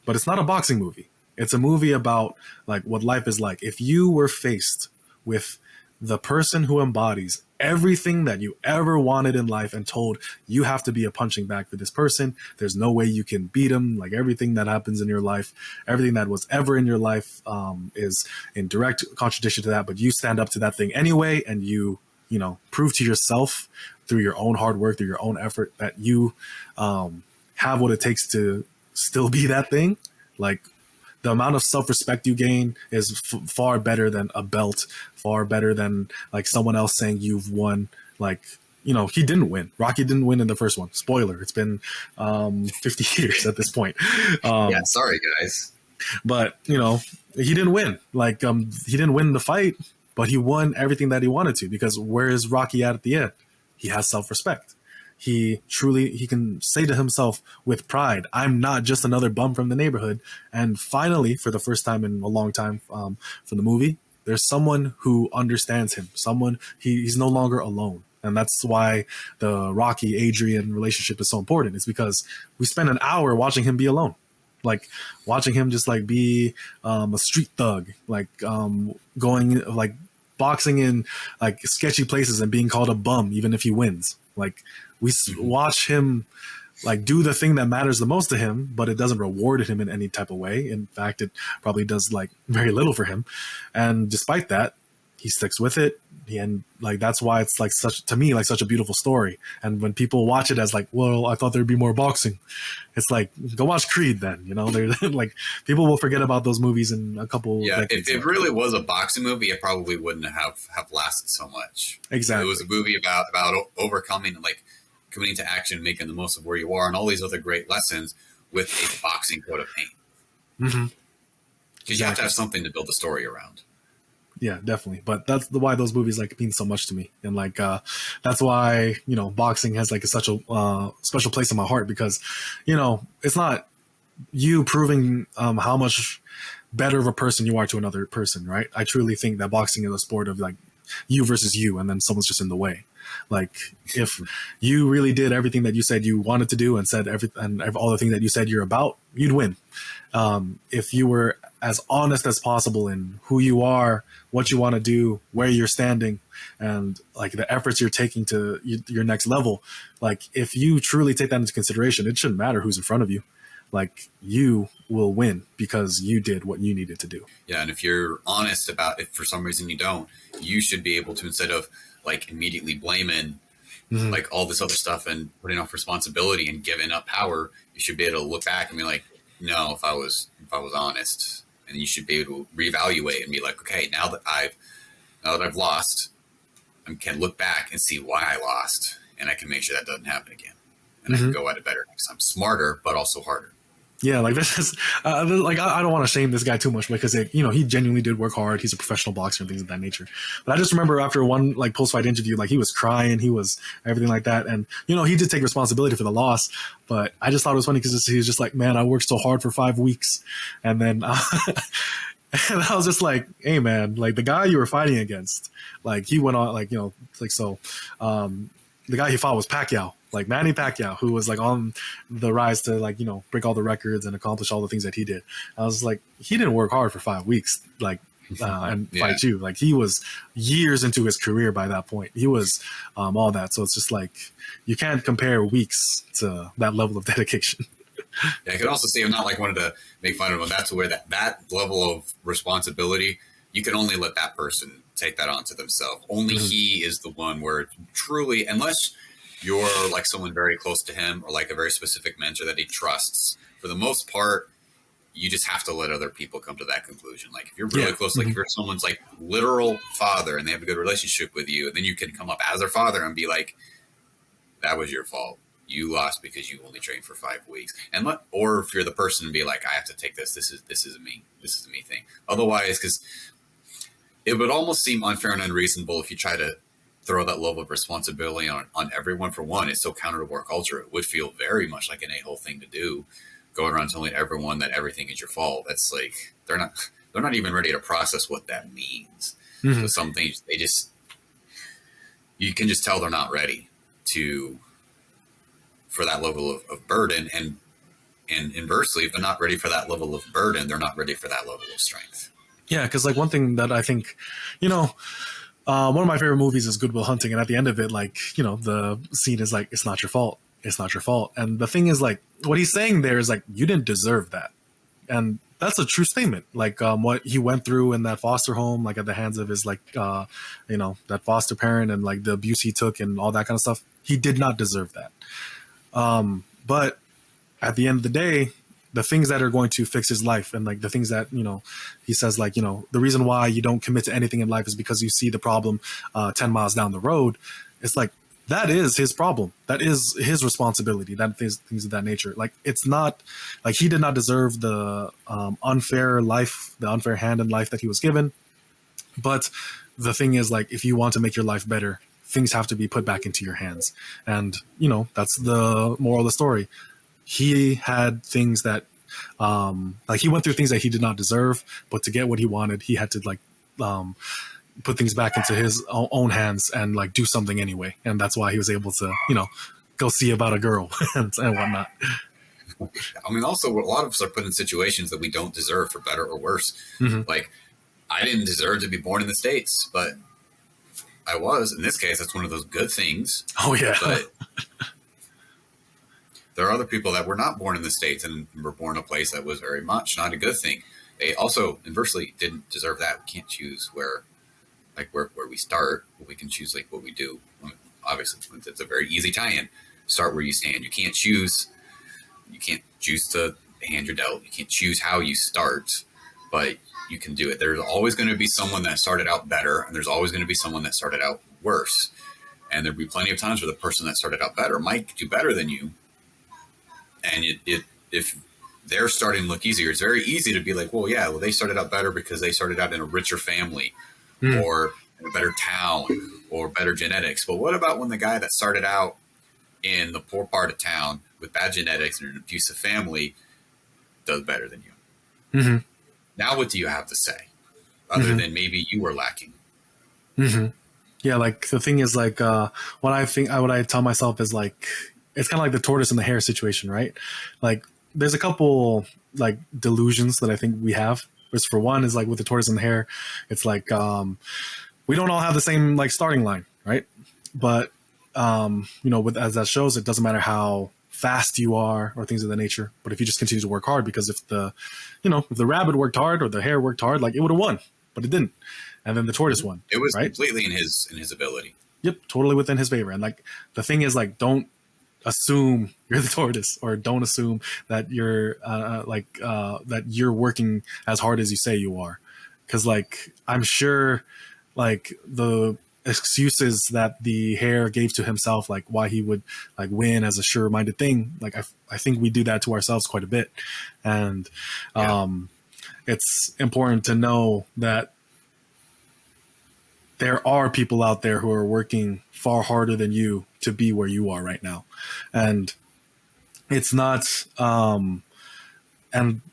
But it's not a boxing movie. It's a movie about like what life is like. If you were faced with the person who embodies everything that you ever wanted in life and told you have to be a punching bag for this person, there's no way you can beat him. Like, everything that happens in your life, everything that was ever in your life is in direct contradiction to that. But you stand up to that thing anyway, and you prove to yourself through your own hard work, through your own effort, that you have what it takes to still be that thing. Like, the amount of self-respect you gain is far better than a belt, far better than like someone else saying you've won. Like, he didn't win. Rocky didn't win in the first one. Spoiler. It's been 50 years at this point. Yeah, sorry guys. But, he didn't win. Like, he didn't win the fight, but he won everything that he wanted to, because where is Rocky at the end? He has self-respect. He can say to himself with pride, I'm not just another bum from the neighborhood. And finally, for the first time in a long time from the movie, there's someone who understands him. He's no longer alone. And that's why the Rocky-Adrian relationship is so important. It's because we spend an hour watching him be alone. Like, watching him just like be a street thug, like going like boxing in like sketchy places and being called a bum even if he wins. Like, we watch him like do the thing that matters the most to him, but it doesn't reward him in any type of way. In fact, it probably does like very little for him. And despite that, he sticks with it. And like, that's why it's like such a beautiful story. And when people watch it as like, well, I thought there'd be more boxing, it's like, go watch Creed then. They're like, people will forget about those movies in a couple decades. If it really was a boxing movie, it probably wouldn't have lasted so much. Exactly. It was a movie about overcoming, like committing to action, making the most of where you are, and all these other great lessons with a boxing coat of paint. Mm-hmm. Because you have to have something to build the story around. Yeah, definitely. But that's why those movies like mean so much to me. And like, that's why, boxing has like such a special place in my heart, because, it's not you proving how much better of a person you are to another person, right? I truly think that boxing is a sport of like you versus you, and then someone's just in the way. Like, if you really did everything that you said you wanted to do and said all the things that you said you're about, you'd win. If you were as honest as possible in who you are, what you want to do, where you're standing, and like the efforts you're taking to your next level, like if you truly take that into consideration, it shouldn't matter who's in front of you. Like, you will win because you did what you needed to do. Yeah, and if you're honest about if for some reason you don't, you should be able to, instead of like immediately blaming like all this other stuff and putting off responsibility and giving up power, you should be able to look back and be like, no, if I was honest. And you should be able to reevaluate and be like, okay, now that I've lost, I can look back and see why I lost, and I can make sure that doesn't happen again, and I can go at it better next time, smarter but also harder. Yeah, like this is like, I don't want to shame this guy too much, because he genuinely did work hard. He's a professional boxer and things of that nature. But I just remember after one like post-fight interview, like he was crying, he was everything like that, and he did take responsibility for the loss. But I just thought it was funny because he was just like, man, I worked so hard for 5 weeks, and then and I was just like, hey man, like the guy you were fighting against, like he went on like the guy he fought was Pacquiao. Like Manny Pacquiao, who was like on the rise to like, break all the records and accomplish all the things that he did. I was like, he didn't work hard for 5 weeks. Like, and Yeah. fight you. Like, he was years into his career by that point. He was all that. So it's just like, you can't compare weeks to that level of dedication. Yeah, I could also see, I'm not like wanted to make fun of him. That's where that level of responsibility, you can only let that person take that onto themselves. Only he is the one where truly, unless you're like someone very close to him or like a very specific mentor that he trusts, for the most part, you just have to let other people come to that conclusion. Like if you're really close, like if you're someone's like literal father and they have a good relationship with you, and then you can come up as their father and be like, that was your fault. You lost because you only trained for 5 weeks. And or if you're the person to be like, I have to take this. This is a me thing. Otherwise, because it would almost seem unfair and unreasonable if you try to throw that level of responsibility on everyone. For one, it's so counter to our culture. It would feel very much like an a-hole thing to do, going around telling everyone that everything is your fault. That's like, they're not even ready to process what that means. So some things, you can just tell they're not ready for that level of burden. And inversely, if they're not ready for that level of burden, they're not ready for that level of strength. Yeah, because like one thing that I think, one of my favorite movies is Good Will Hunting, and at the end of it, like, the scene is like, it's not your fault. It's not your fault. And the thing is, like, what he's saying there is like, you didn't deserve that. And that's a true statement. Like, what he went through in that foster home, like at the hands of his, like, that foster parent, and like the abuse he took and all that kind of stuff, he did not deserve that. But at the end of the day, the things that are going to fix his life, and like the things that, he says, like, the reason why you don't commit to anything in life is because you see the problem 10 miles down the road. It's like, that is his problem. That is his responsibility. That is things of that nature. Like, it's not like he did not deserve the unfair life, the unfair hand in life that he was given. But the thing is, like, if you want to make your life better, things have to be put back into your hands. And, that's the moral of the story. He had things that, like, he went through things that he did not deserve, but to get what he wanted, he had to, like, put things back into his own hands and, like, do something anyway. And that's why he was able to, go see about a girl and whatnot. I mean, also, a lot of us are put in situations that we don't deserve, for better or worse. Like, I didn't deserve to be born in the States, but I was. In this case, that's one of those good things. Oh, yeah. But there are other people that were not born in the States and were born in a place that was very much not a good thing. They also, inversely, didn't deserve that. We can't choose where we start, but we can choose, like, what we do. Obviously, it's a very easy tie-in. Start where you stand. You can't choose the hand you're dealt. You can't choose how you start, but you can do it. There's always going to be someone that started out better, and there's always going to be someone that started out worse. And there'll be plenty of times where the person that started out better might do better than you. And if they're starting to look easier, it's very easy to be like, well, they started out better because they started out in a richer family or in a better town or better genetics. But what about when the guy that started out in the poor part of town with bad genetics and an abusive family does better than you? Now what do you have to say other than maybe you were lacking? Yeah, like, the thing is, like, what I tell myself is, like, it's kind of like the tortoise and the hare situation, right? Like, there's a couple, like, delusions that I think we have. Which, for one, is like with the tortoise and the hare, it's like, we don't all have the same, like, starting line, right? But as that shows, it doesn't matter how fast you are or things of that nature. But if you just continue to work hard, because if the rabbit worked hard or the hare worked hard, like, it would have won, but it didn't. And then the tortoise won. It was right? completely in his ability. Yep, totally within his favor. And, like, the thing is, like, don't assume you're the tortoise, or don't assume that you're that you're working as hard as you say you are, because, like, I'm sure, like, the excuses that the hare gave to himself, like, why he would, like, win as a sure-minded thing, like, I think we do that to ourselves quite a bit. And it's important to know that there are people out there who are working far harder than you to be where you are right now. And it's not, and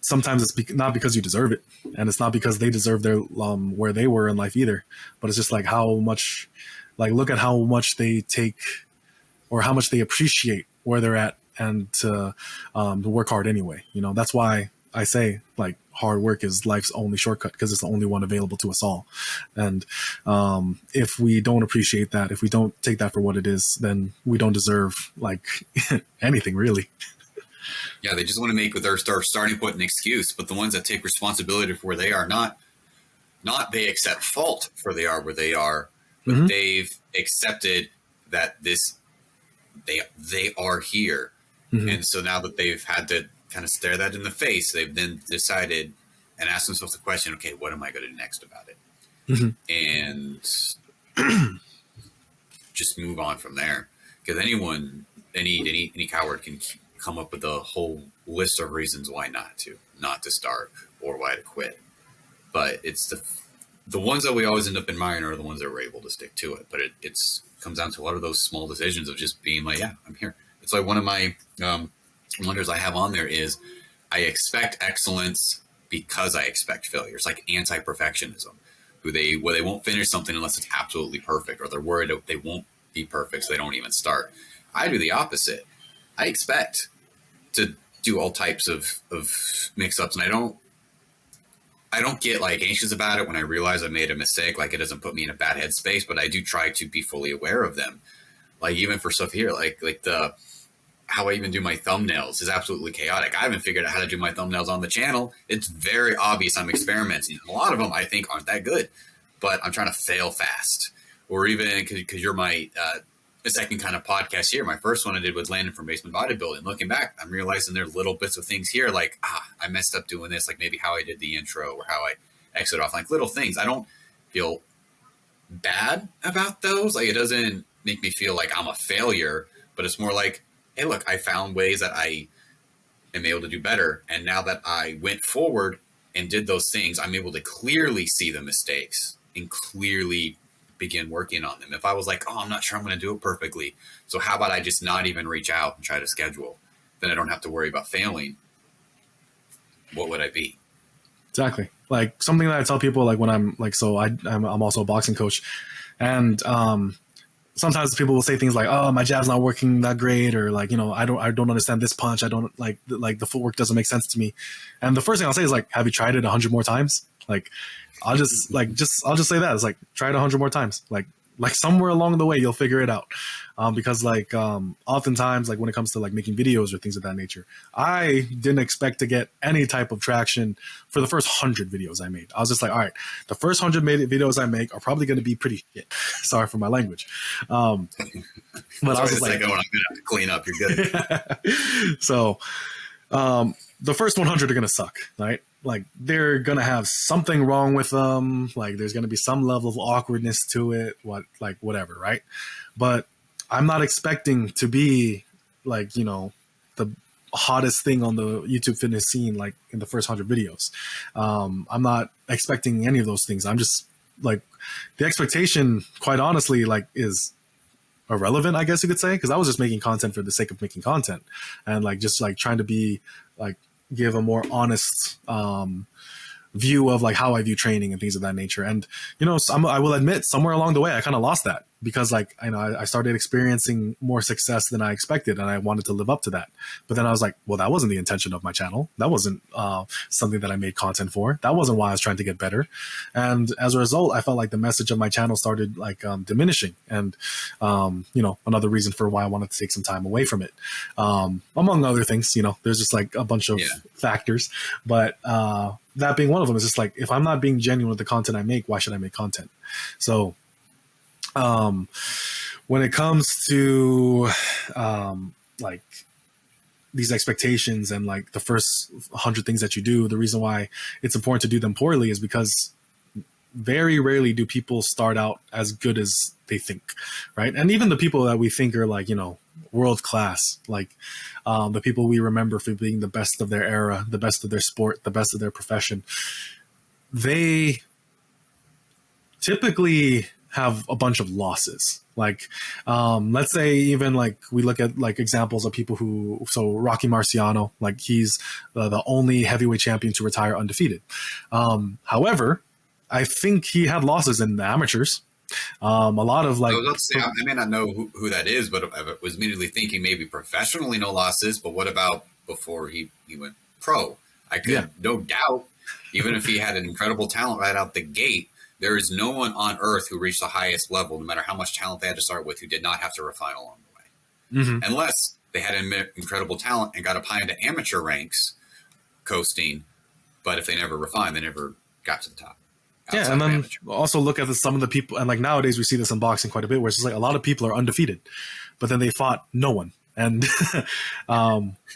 sometimes it's not because you deserve it, and it's not because they deserve their, where they were in life either, but it's just like how much, like, look at how much they take, or how much they appreciate where they're at, and to work hard anyway. That's why I say, like, hard work is life's only shortcut because it's the only one available to us all. And if we don't appreciate that, if we don't take that for what it is, then we don't deserve like anything really. Yeah, they just want to make with their starting point an excuse, but the ones that take responsibility for where they are, not they accept fault for they are where they are, but they've accepted that they are here. And so now that they've had to kind of stare that in the face, they've then decided and asked themselves the question, okay, what am I going to do next about it? And just move on from there. Because any coward can come up with a whole list of reasons why not to start or why to quit. But it's the ones that we always end up admiring are the ones that were able to stick to it. But it comes down to a lot of those small decisions of just being like, yeah, I'm here. It's like one of my wonders I have on there is I expect excellence because I expect failure. It's like anti-perfectionism, where they won't finish something unless it's absolutely perfect, or they're worried they won't be perfect, so they don't even start. I do the opposite. I expect to do all types of mix-ups, and I don't get like anxious about it when I realize I made a mistake. Like, it doesn't put me in a bad headspace, but I do try to be fully aware of them. Like, even for stuff here, like how I even do my thumbnails is absolutely chaotic. I haven't figured out how to do my thumbnails on the channel. It's very obvious I'm experimenting. A lot of them I think aren't that good, but I'm trying to fail fast. Or even because you're my second kind of podcast here. My first one I did was landing from basement bodybuilding. Looking back, I'm realizing there's little bits of things here like, I messed up doing this, like maybe how I did the intro or how I exit off, like little things. I don't feel bad about those. Like, it doesn't make me feel like I'm a failure, but it's more like, hey, look, I found ways that I am able to do better. And now that I went forward and did those things, I'm able to clearly see the mistakes and clearly begin working on them. If I was like, I'm not sure I'm going to do it perfectly, so how about I just not even reach out and try to schedule? Then I don't have to worry about failing. What would I be? Exactly. Like, something that I tell people, like, when I'm like, so I'm also a boxing coach, and sometimes people will say things like, "Oh, my jab's not working that great," or like, I don't understand this punch. I don't like the footwork doesn't make sense to me. And the first thing I'll say is like, "Have you tried it 100 more times?" Like, I'll just say that. It's like, try it 100 more times. Like somewhere along the way, you'll figure it out. Because like, oftentimes, like when it comes to like making videos or things of that nature, I didn't expect to get any type of traction for the first 100 videos I made. I was just like, all right, the first 100 videos I make are probably going to be pretty shit. Sorry for my language. But I was just like, I'm going to have to clean up. You're good. So, the first 100 are going to suck, right? Like, they're going to have something wrong with them. Like, there's going to be some level of awkwardness to it, whatever, right? But I'm not expecting to be like, the hottest thing on the YouTube fitness scene, like in the first 100 videos. I'm not expecting any of those things. I'm just like, the expectation, quite honestly, like, is irrelevant, I guess you could say, because I was just making content for the sake of making content, and like just like trying to be like, give a more honest view of like how I view training and things of that nature. And I will admit, somewhere along the way I kind of lost that, because like, I started experiencing more success than I expected, and I wanted to live up to that. But then I was like, well, that wasn't the intention of my channel. That wasn't something that I made content for. That wasn't why I was trying to get better. And as a result, I felt like the message of my channel started like diminishing. And another reason for why I wanted to take some time away from it, among other things. There's just like a bunch of factors, but that being one of them is just like, if I'm not being genuine with the content I make, why should I make content? So when it comes to like these expectations and like the first 100 things that you do, the reason why it's important to do them poorly is because very rarely do people start out as good as they think, right? And even the people that we think are like, world class, like the people we remember for being the best of their era, the best of their sport, the best of their profession, they typically have a bunch of losses. Like, let's say even like we look at like examples of people so Rocky Marciano, like he's the only heavyweight champion to retire undefeated. However, I think he had losses in the amateurs. A lot of like, I may not know who that is, but I was immediately thinking maybe professionally no losses, but what about before he went pro? I could, no doubt, even if he had an incredible talent right out the gate, there is no one on earth who reached the highest level, no matter how much talent they had to start with, who did not have to refine along the way. Mm-hmm. Unless they had incredible talent and got up high into amateur ranks, coasting. But if they never refined, they never got to the top. Yeah, and then also look at some of the people, and like nowadays we see this in boxing quite a bit, where it's just like a lot of people are undefeated, but then they fought no one. And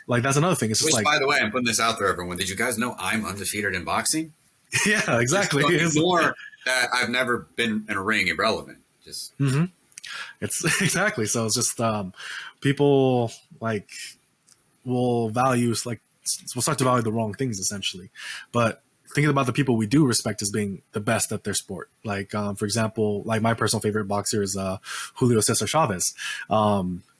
like that's another thing. It's just by the way, I'm putting this out there, everyone. Did you guys know I'm undefeated in boxing? Yeah, exactly. It's more that I've never been in a ring irrelevant. Just it's exactly. So it's just people like will start to value the wrong things essentially. But thinking about the people we do respect as being the best at their sport, like for example, like my personal favorite boxer is Julio Cesar Chavez.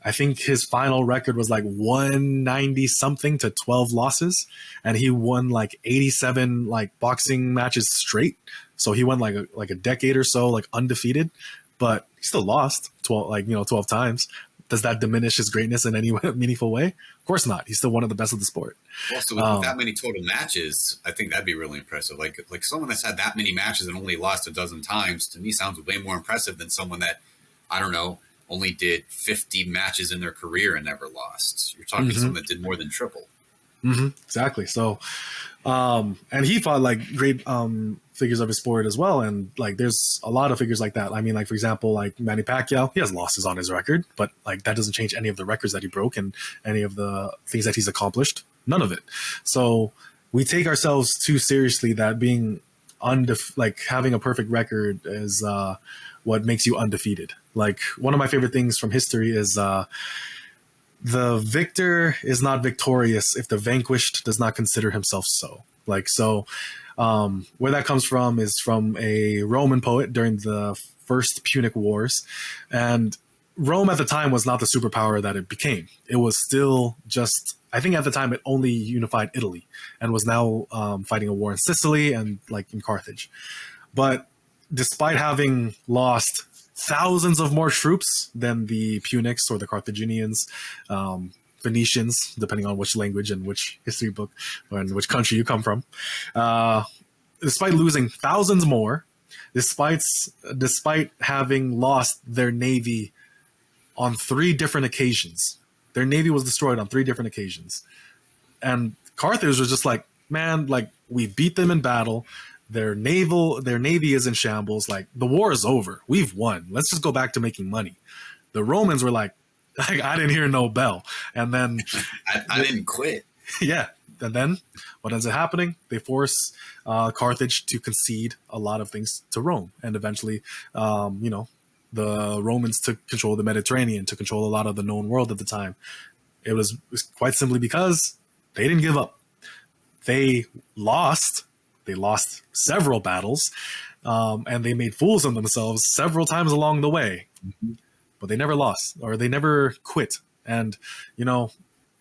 I think his final record was like 190 something to 12 losses, and he won like 87 like boxing matches straight. So he won like a decade or so like undefeated, but he still lost 12 times. Does that diminish his greatness in any meaningful way? Of course not. He's still one of the best of the sport. Well, so with that many total matches, I think that'd be really impressive. Like someone that's had that many matches and only lost a dozen times, to me sounds way more impressive than someone that, I don't know, only did 50 matches in their career and never lost. You're talking someone that did more than triple. Exactly. So, and he fought like great figures of his sport as well. And like, there's a lot of figures like that. I mean, like for example, like Manny Pacquiao, he has losses on his record, but like that doesn't change any of the records that he broke and any of the things that he's accomplished. None of it. So we take ourselves too seriously that being like having a perfect record is what makes you undefeated. Like one of my favorite things from history is the victor is not victorious if the vanquished does not consider himself so. Like, so where that comes from is from a Roman poet during the First Punic Wars. And Rome at the time was not the superpower that it became. It was still just, I think at the time it only unified Italy and was now fighting a war in Sicily and like in Carthage. But despite having lost thousands of more troops than the Punics or the Carthaginians, Phoenicians, depending on which language and which history book or in which country you come from, despite losing thousands more, despite having lost their navy on 3 different occasions. Their navy was destroyed on 3 different occasions. And Carthage was just like, man, like we beat them in battle. Their navy is in shambles. Like the war is over. We've won. Let's just go back to making money. The Romans were like I didn't hear no bell. And then I didn't quit. Yeah. And then what ends up happening? They force Carthage to concede a lot of things to Rome. And eventually, the Romans took control of the Mediterranean, to control a lot of the known world at the time. It was quite simply because they didn't give up. They lost several battles, and they made fools of themselves several times along the way. But they never lost, or they never quit. And,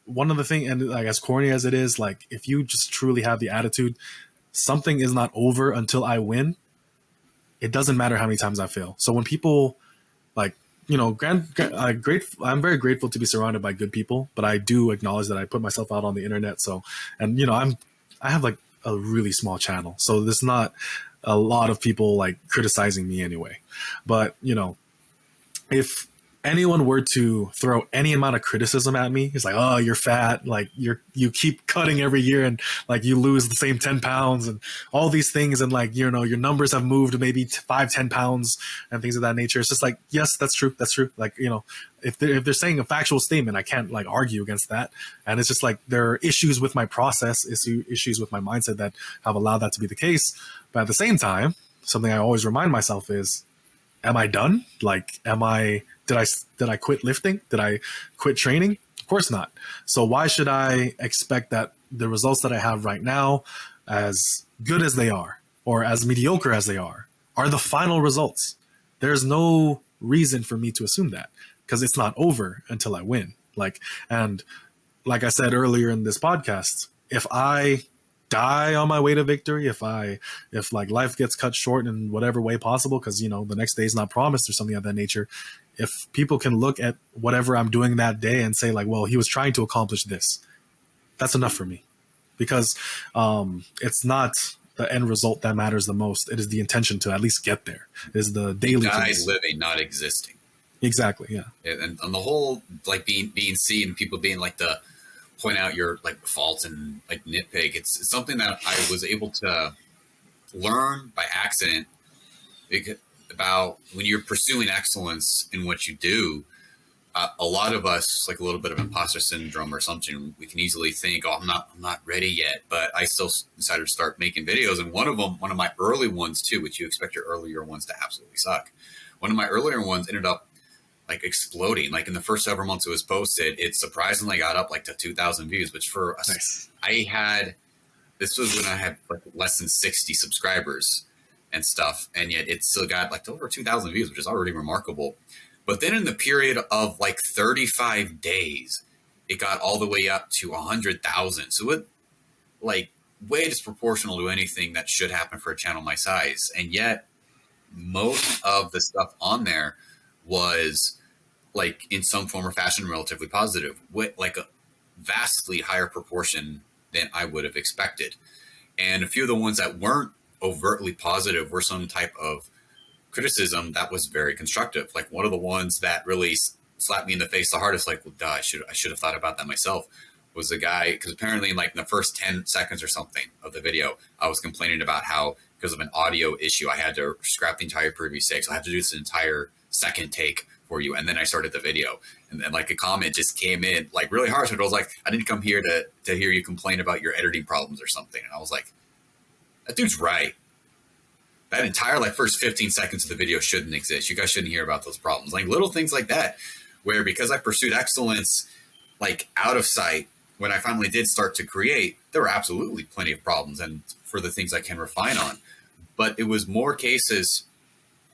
one of the things, and like as corny as it is, like if you just truly have the attitude, something is not over until I win, it doesn't matter how many times I fail. So when people like, I'm very grateful to be surrounded by good people, but I do acknowledge that I put myself out on the internet. So, and I have like a really small channel, so there's not a lot of people like criticizing me anyway. But if anyone were to throw any amount of criticism at me, it's like, oh, you're fat, like you keep cutting every year and like you lose the same 10 pounds and all these things, and like your numbers have moved maybe 5-10 pounds and things of that nature. It's just like, yes, that's true. Like, if they're saying a factual statement, I can't like argue against that. And it's just like there are issues with my process, issues with my mindset that have allowed that to be the case. But at the same time, something I always remind myself is, am I done? Like, did I quit lifting? Did I quit training? Of course not. So why should I expect that the results that I have right now, as good as they are, or as mediocre as they are the final results? There's no reason for me to assume that, because it's not over until I win. And like I said earlier in this podcast, if I die on my way to victory, if like life gets cut short in whatever way possible, because the next day is not promised or something of that nature, if people can look at whatever I'm doing that day and say like, well, he was trying to accomplish this, that's enough for me. because it's not the end result that matters the most. It is the intention to at least get there. It is the daily things. Living, not existing. Exactly. Yeah. And on the whole, like being seen and people being like the point out your like faults and like nitpick. It's something that I was able to learn by accident about when you're pursuing excellence in what you do. A lot of us, like a little bit of imposter syndrome or something, we can easily think, "Oh, I'm not ready yet." But I still decided to start making videos, and one of my early ones too, which you expect your earlier ones to absolutely suck. One of my earlier ones ended up like exploding. Like in the first several months it was posted, it surprisingly got up like to 2,000 views, which for us, Nice. This was when I had like less than 60 subscribers and stuff, and yet it still got like over 2,000 views, which is already remarkable. But then in the period of like 35 days, it got all the way up to 100,000. So it like way disproportional to anything that should happen for a channel my size. And yet most of the stuff on there was like in some form or fashion relatively positive, with like a vastly higher proportion than I would have expected. And a few of the ones that weren't overtly positive were some type of criticism that was very constructive. Like one of the ones that really slapped me in the face the hardest, like, well, duh, I should have thought about that myself, was a guy, because apparently in like in the first 10 seconds or something of the video, I was complaining about how because of an audio issue, I had to scrap the entire previous take. So I have to do this entire second take for you. And then I started the video. And then like a comment just came in like really harsh. And I was like, I didn't come here to hear you complain about your editing problems or something. And I was like, that dude's right. That entire like first 15 seconds of the video shouldn't exist. You guys shouldn't hear about those problems. Like little things like that, where because I pursued excellence like out of sight, when I finally did start to create, there were absolutely plenty of problems and for the things I can refine on. But it was more cases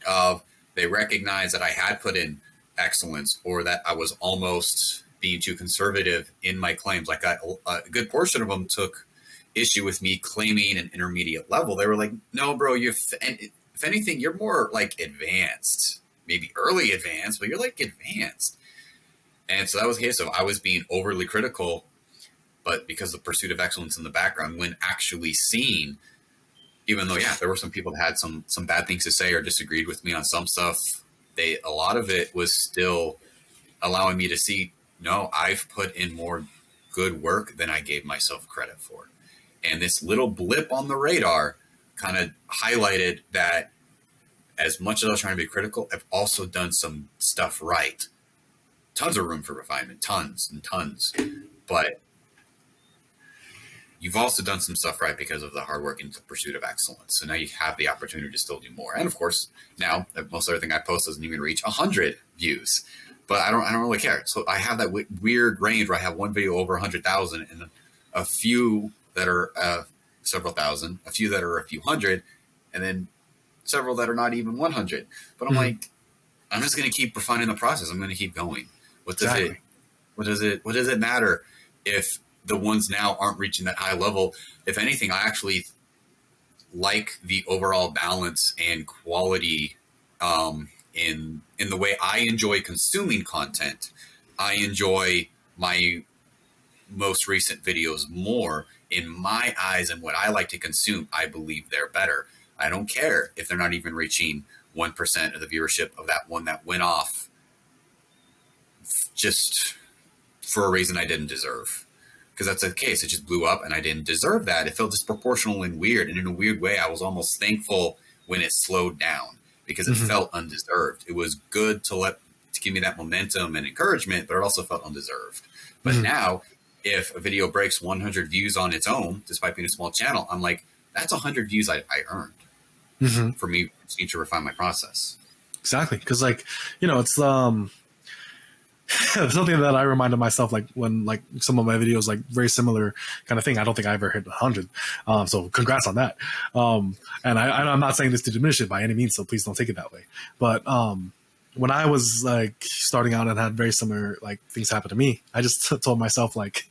of they recognized that I had put in excellence or that I was almost being too conservative in my claims. Like a good portion of them took issue with me claiming an intermediate level. They were like, no, bro, if anything, you're more like advanced, maybe early advanced, but you're like advanced. And so that was the case of I was being overly critical, but because of the pursuit of excellence in the background, when actually seen, even though, yeah, there were some people that had some bad things to say or disagreed with me on some stuff, a lot of it was still allowing me to see, no, I've put in more good work than I gave myself credit for. And this little blip on the radar kind of highlighted that as much as I was trying to be critical, I've also done some stuff right. Tons of room for refinement, tons and tons. But you've also done some stuff right because of the hard work and the pursuit of excellence. So now you have the opportunity to still do more. And of course, now most everything I post doesn't even reach 100 views. But I don't really care. So I have that weird range where I have one video over 100,000 and a few that are several thousand, a few that are a few hundred, and then several that are not even 100. But I'm like, I'm just going to keep refining the process. I'm going to keep going. What does it matter if the ones now aren't reaching that high level? If anything, I actually like the overall balance and quality in the way I enjoy consuming content. I enjoy my most recent videos more. In my eyes and what I like to consume, I believe they're better. I don't care if they're not even reaching 1% of the viewership of that one that went off just for a reason I didn't deserve. Because that's the case. It just blew up and I didn't deserve that. It felt disproportional and weird. And in a weird way, I was almost thankful when it slowed down because it felt undeserved. It was good to give me that momentum and encouragement, but it also felt undeserved. But now, if a video breaks 100 views on its own, despite being a small channel, I'm like, that's 100 views I earned for me to refine my process. Exactly. Because like, it's something that I reminded myself, like when like some of my videos, like very similar kind of thing. I don't think I ever hit 100. So congrats on that. And I'm not saying this to diminish it by any means, so please don't take it that way. But when I was like starting out and had very similar like things happen to me, I just told myself like,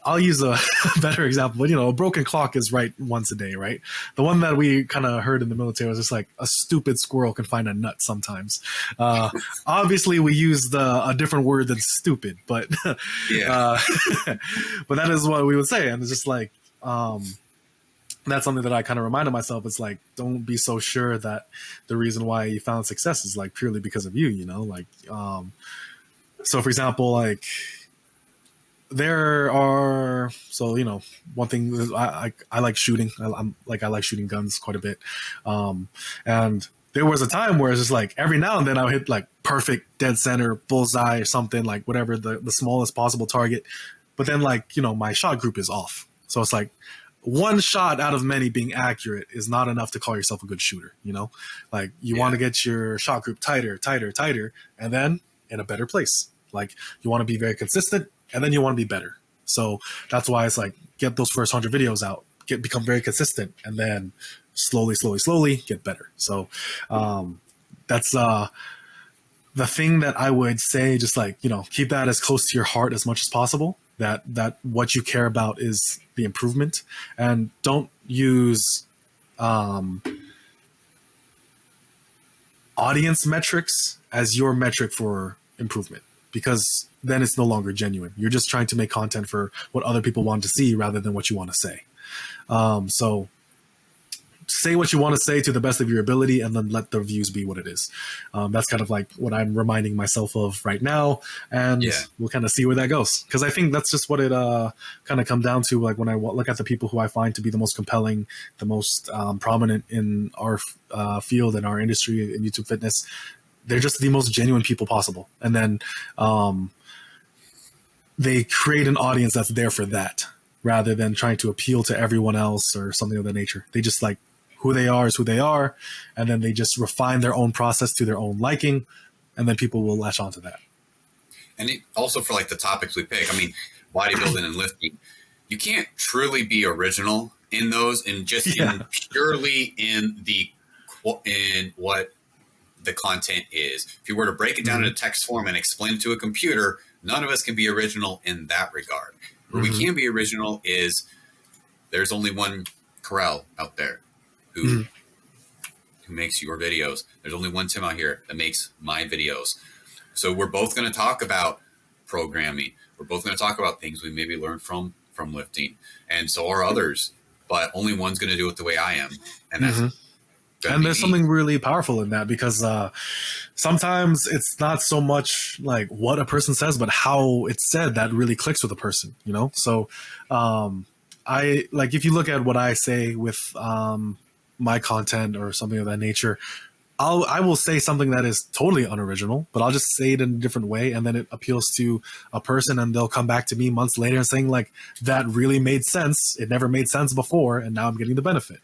I'll use a better example, but a broken clock is right once a day, right? The one that we kind of heard in the military was just like a stupid squirrel can find a nut sometimes. Obviously, we used a different word than stupid, but Yeah. but that is what we would say, and it's just like that's something that I kind of reminded myself. It's like, don't be so sure that the reason why you found success is like purely because of you, like so for example, like there are one thing is I like shooting. I like shooting guns quite a bit, and there was a time where it's just like every now and then I would hit like perfect dead center bullseye or something, like whatever the smallest possible target, but then like my shot group is off, so it's like one shot out of many being accurate is not enough to call yourself a good shooter. Like you want to get your shot group tighter, and then in a better place. Like you want to be very consistent, and then you want to be better. So that's why it's like, get those first 100 videos out, become very consistent, and then slowly get better. So that's the thing that I would say, just like, keep that as close to your heart as much as possible, that what you care about is the improvement, and don't use audience metrics as your metric for improvement, because then it's no longer genuine. You're just trying to make content for what other people want to see rather than what you want to say. So say what you want to say to the best of your ability, and then let the views be what it is. That's kind of like what I'm reminding myself of right now, and we'll kind of see where that goes. Because I think that's just what it kind of come down to. Like when I look at the people who I find to be the most compelling, the most prominent in our field and our industry in YouTube fitness, they're just the most genuine people possible. And then they create an audience that's there for that, rather than trying to appeal to everyone else or something of that nature. They just like, who they are is who they are, and then they just refine their own process to their own liking, and then people will latch onto that. And also for like the topics we pick, I mean, bodybuilding and lifting, you can't truly be original in those, and just purely in what the content is. If you were to break it down into text form and explain it to a computer, none of us can be original in that regard. Where we can be original is there's only one Karel out there who makes your videos. There's only one Tim out here that makes my videos. So we're both going to talk about programming. We're both going to talk about things we maybe learned from lifting, and so are others. But only one's going to do it the way I am, and that's. And there's something really powerful in that, because sometimes it's not so much like what a person says, but how it's said that really clicks with a person. So I like, if you look at what I say with my content or something of that nature, I will say something that is totally unoriginal, but I'll just say it in a different way, and then it appeals to a person, and they'll come back to me months later and saying like, that really made sense. It never made sense before, and now I'm getting the benefit.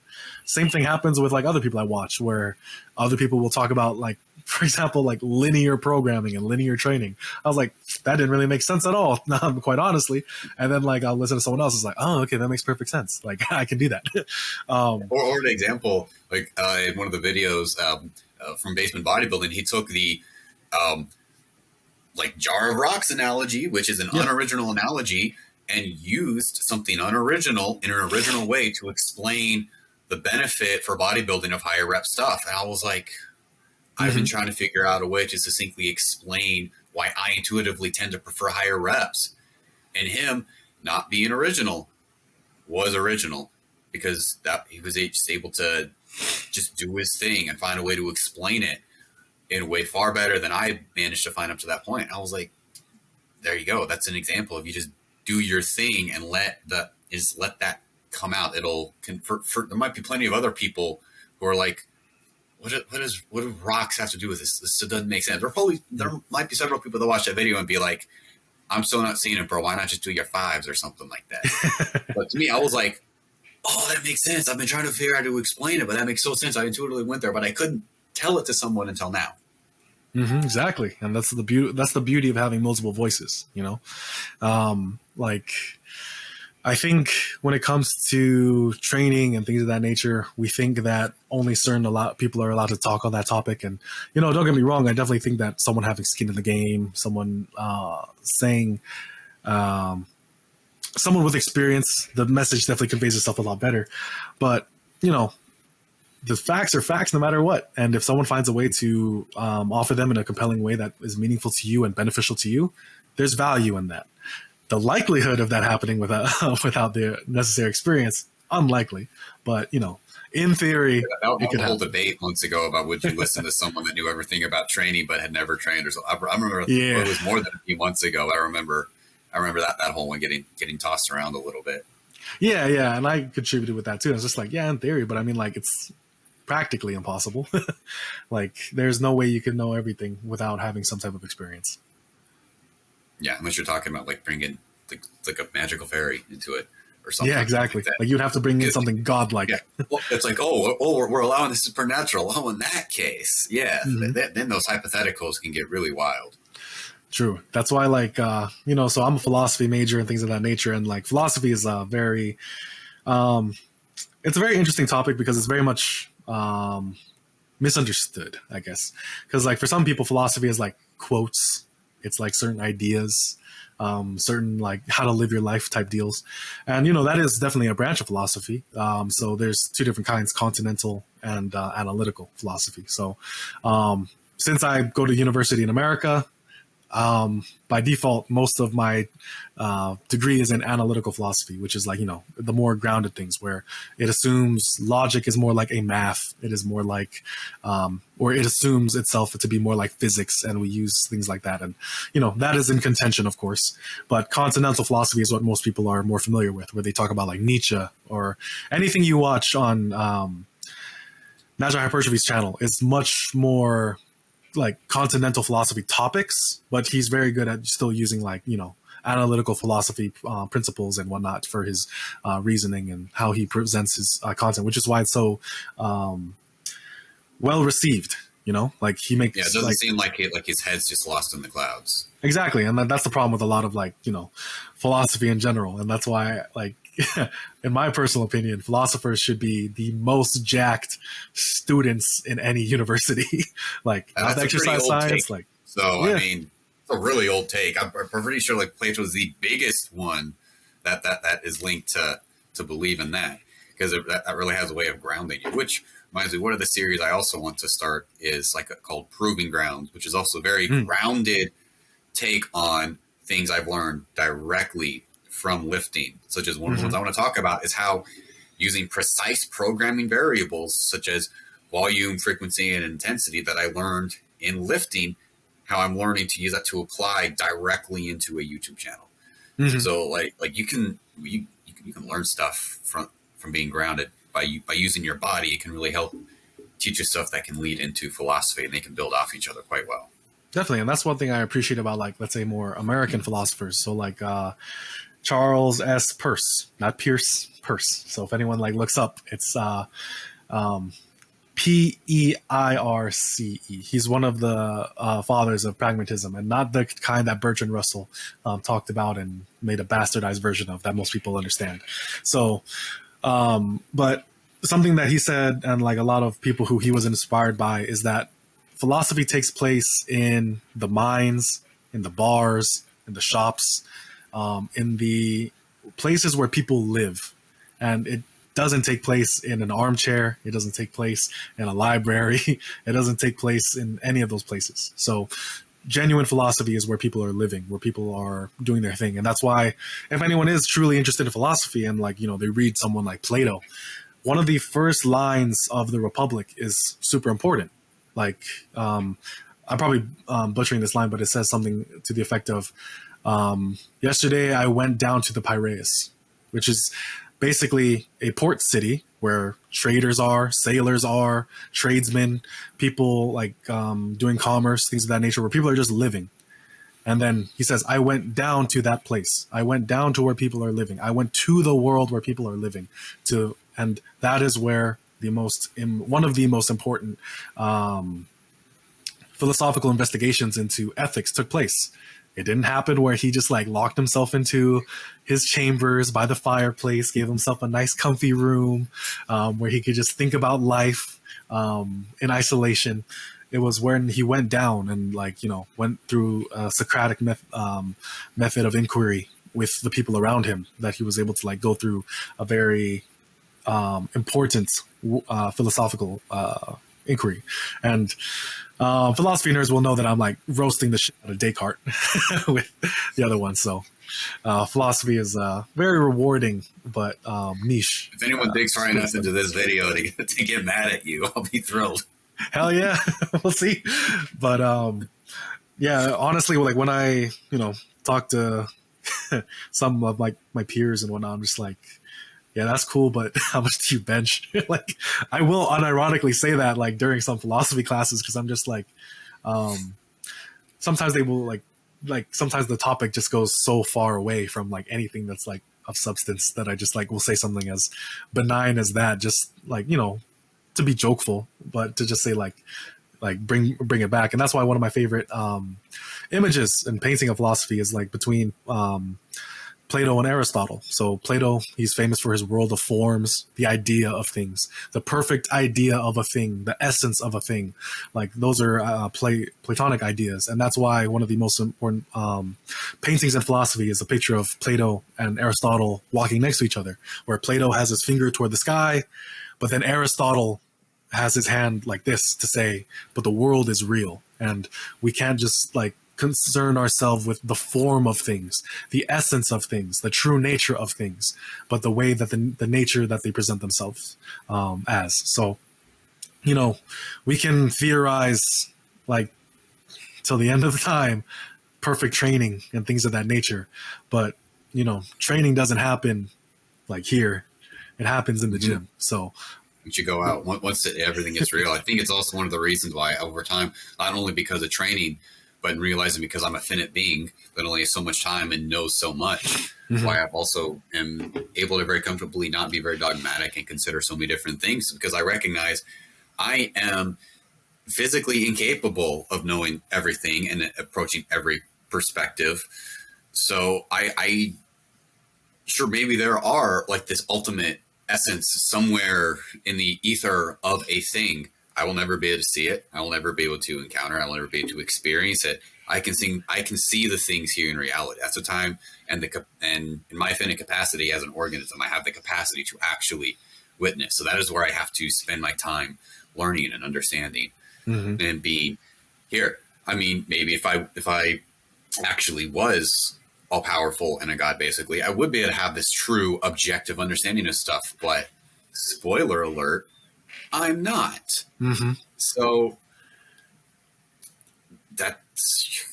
Same thing happens with like other people I watch, where other people will talk about, like, for example, like linear programming and linear training. I was like, that didn't really make sense at all, quite honestly. And then like I'll listen to someone else, it's like, oh, okay, that makes perfect sense. Like I can do that. Or an example, like in one of the videos from Basement Bodybuilding, he took the like jar of rocks analogy, which is an unoriginal analogy, and used something unoriginal in an original way to explain the benefit for bodybuilding of higher rep stuff. And I was like, I've been trying to figure out a way to succinctly explain why I intuitively tend to prefer higher reps. And him not being original was original, because that he was just able to just do his thing and find a way to explain it in a way far better than I managed to find up to that point. I was like, there you go. That's an example of you just do your thing and let that come out. It'll convert. There might be plenty of other people who are like, what do rocks have to do with this? This doesn't make sense. There might be several people that watch that video and be like, I'm still not seeing it, bro. Why not just do your fives or something like that? But to me, I was like, oh, that makes sense. I've been trying to figure out how to explain it, but that makes so sense. I intuitively went there, but I couldn't tell it to someone until now. Exactly. And that's the beauty of having multiple voices, like, I think when it comes to training and things of that nature, we think that only people are allowed to talk on that topic. And, don't get me wrong, I definitely think that someone having skin in the game, someone saying someone with experience, the message definitely conveys itself a lot better. But, you know, the facts are facts no matter what. And if someone finds a way to offer them in a compelling way that is meaningful to you and beneficial to you, there's value in that. The likelihood of that happening without without the necessary experience, unlikely. But, you know, in theory, it could whole debate months ago about would you listen to someone that knew everything about training but had never trained or something. I remember it was more than a few months ago. I remember that whole one getting tossed around a little bit. Yeah, and I contributed with that too. It's just like, yeah, in theory, but I mean, like, it's practically impossible. Like, there's no way you can know everything without having some type of experience. Yeah, unless you're talking about like bringing like a magical fairy into it or something. Yeah, exactly. Like you'd have to bring in something godlike. Yeah. Well, it's like, we're allowing this supernatural. Oh, in that case, yeah, then those hypotheticals can get really wild. True. That's why, like, you know, so I'm a philosophy major and things of that nature, and like philosophy is a very, it's a very interesting topic because it's very much misunderstood, I guess. Because like for some people, philosophy is like quotes. It's like certain ideas, certain like how to live your life type deals. And, you know, that is definitely a branch of philosophy. So there's two different kinds, continental and analytical philosophy. So since I go to university in America, by default, most of my degree is in analytical philosophy, which is like, you know, the more grounded things where it assumes logic is more like a math. It is more like, or it assumes itself to be more like physics, and we use things like that. And, you know, that is in contention, of course. But continental philosophy is what most people are more familiar with, where they talk about like Nietzsche or anything you watch on National Hypertrophy's channel is much more like continental philosophy topics, but he's very good at still using like, you know, analytical philosophy principles and whatnot for his reasoning and how he presents his content, which is why it's so well received. You know, like he makes. Yeah, it doesn't seem like his head's just lost in the clouds. Exactly, and that's the problem with a lot of like, you know, philosophy in general, and that's why like in my personal opinion, philosophers should be the most jacked students in any university. Like exercise science, take. like so. Yeah. I mean, it's a really old take. I'm pretty sure like Plato is the biggest one that is linked to believe in that, because that really has a way of grounding you. Which reminds me, one of the series I also want to start is like called Proving Grounds, which is also very grounded take on things I've learned directly from lifting, such as one of the ones I want to talk about is how using precise programming variables such as volume, frequency, and intensity that I learned in lifting, how I'm learning to use that to apply directly into a YouTube channel. So like you can learn stuff from being grounded by using your body. It can really help teach you stuff that can lead into philosophy, and they can build off each other quite well. Definitely, and that's one thing I appreciate about like, let's say, more American philosophers. So like Charles S. Peirce, not Pierce, Peirce. So if anyone like looks up, it's Peirce. He's one of the fathers of pragmatism, and not the kind that Bertrand Russell talked about and made a bastardized version of that most people understand. So, but something that he said, and like a lot of people who he was inspired by, is that philosophy takes place in the mines, in the bars, in the shops, in the places where people live. And it doesn't take place in an armchair. It doesn't take place in a library. It doesn't take place in any of those places. So genuine philosophy is where people are living, where people are doing their thing. And that's why if anyone is truly interested in philosophy and like, you know, they read someone like Plato, one of the first lines of the Republic is super important. Like, I'm probably butchering this line, but it says something to the effect of, yesterday I went down to the Piraeus, which is basically a port city where traders are, sailors are, tradesmen, people like doing commerce, things of that nature, where people are just living. And then he says, I went down to that place. I went down to where people are living. I went to the world where people are living. And that is where one of the most important philosophical investigations into ethics took place. It didn't happen where he just like locked himself into his chambers by the fireplace, gave himself a nice comfy room where he could just think about life in isolation. It was when he went down and like, you know, went through a Socratic method of inquiry, with the people around him, that he was able to like go through a very important philosophical inquiry. And philosophy nerds will know that I'm like roasting the shit out of Descartes with the other one. So philosophy is very rewarding, but niche. If anyone digs far enough into this video to get mad at you, I'll be thrilled. Hell yeah. We'll see. But yeah, honestly, like when I, talk to some of like my peers and whatnot, I'm just like, yeah, that's cool, but how much do you bench? Like, I will unironically say that like during some philosophy classes, because I'm just like, sometimes they will like sometimes the topic just goes so far away from like anything that's like of substance that I just like will say something as benign as that, just like, to be jokeful, but to just say like bring it back. And that's why one of my favorite images and painting of philosophy is like between Plato and Aristotle. So Plato, he's famous for his world of forms, the idea of things, the perfect idea of a thing, the essence of a thing. Like those are Platonic ideas. And that's why one of the most important paintings in philosophy is a picture of Plato and Aristotle walking next to each other, where Plato has his finger toward the sky, but then Aristotle has his hand like this to say, but the world is real. And we can't just like concern ourselves with the form of things, the essence of things, the true nature of things, but the way that the nature that they present themselves as. So, we can theorize like till the end of the time, perfect training and things of that nature. But, training doesn't happen like here. It happens in the gym. So once you go out, once everything gets real, I think it's also one of the reasons why over time, not only because of training, but in realizing because I'm a finite being that only has so much time and knows so much, why I've also am able to very comfortably not be very dogmatic and consider so many different things, because I recognize I am physically incapable of knowing everything and approaching every perspective. So I sure, maybe there are like this ultimate essence somewhere in the ether of a thing. I will never be able to see it. I will never be able to encounter. I will never be able to experience it. I can see the things here in reality. That's the time, and in my finite capacity as an organism, I have the capacity to actually witness. So that is where I have to spend my time learning and understanding and being here. I mean, maybe if I actually was all powerful and a god, basically, I would be able to have this true objective understanding of stuff. But spoiler alert, I'm not. So I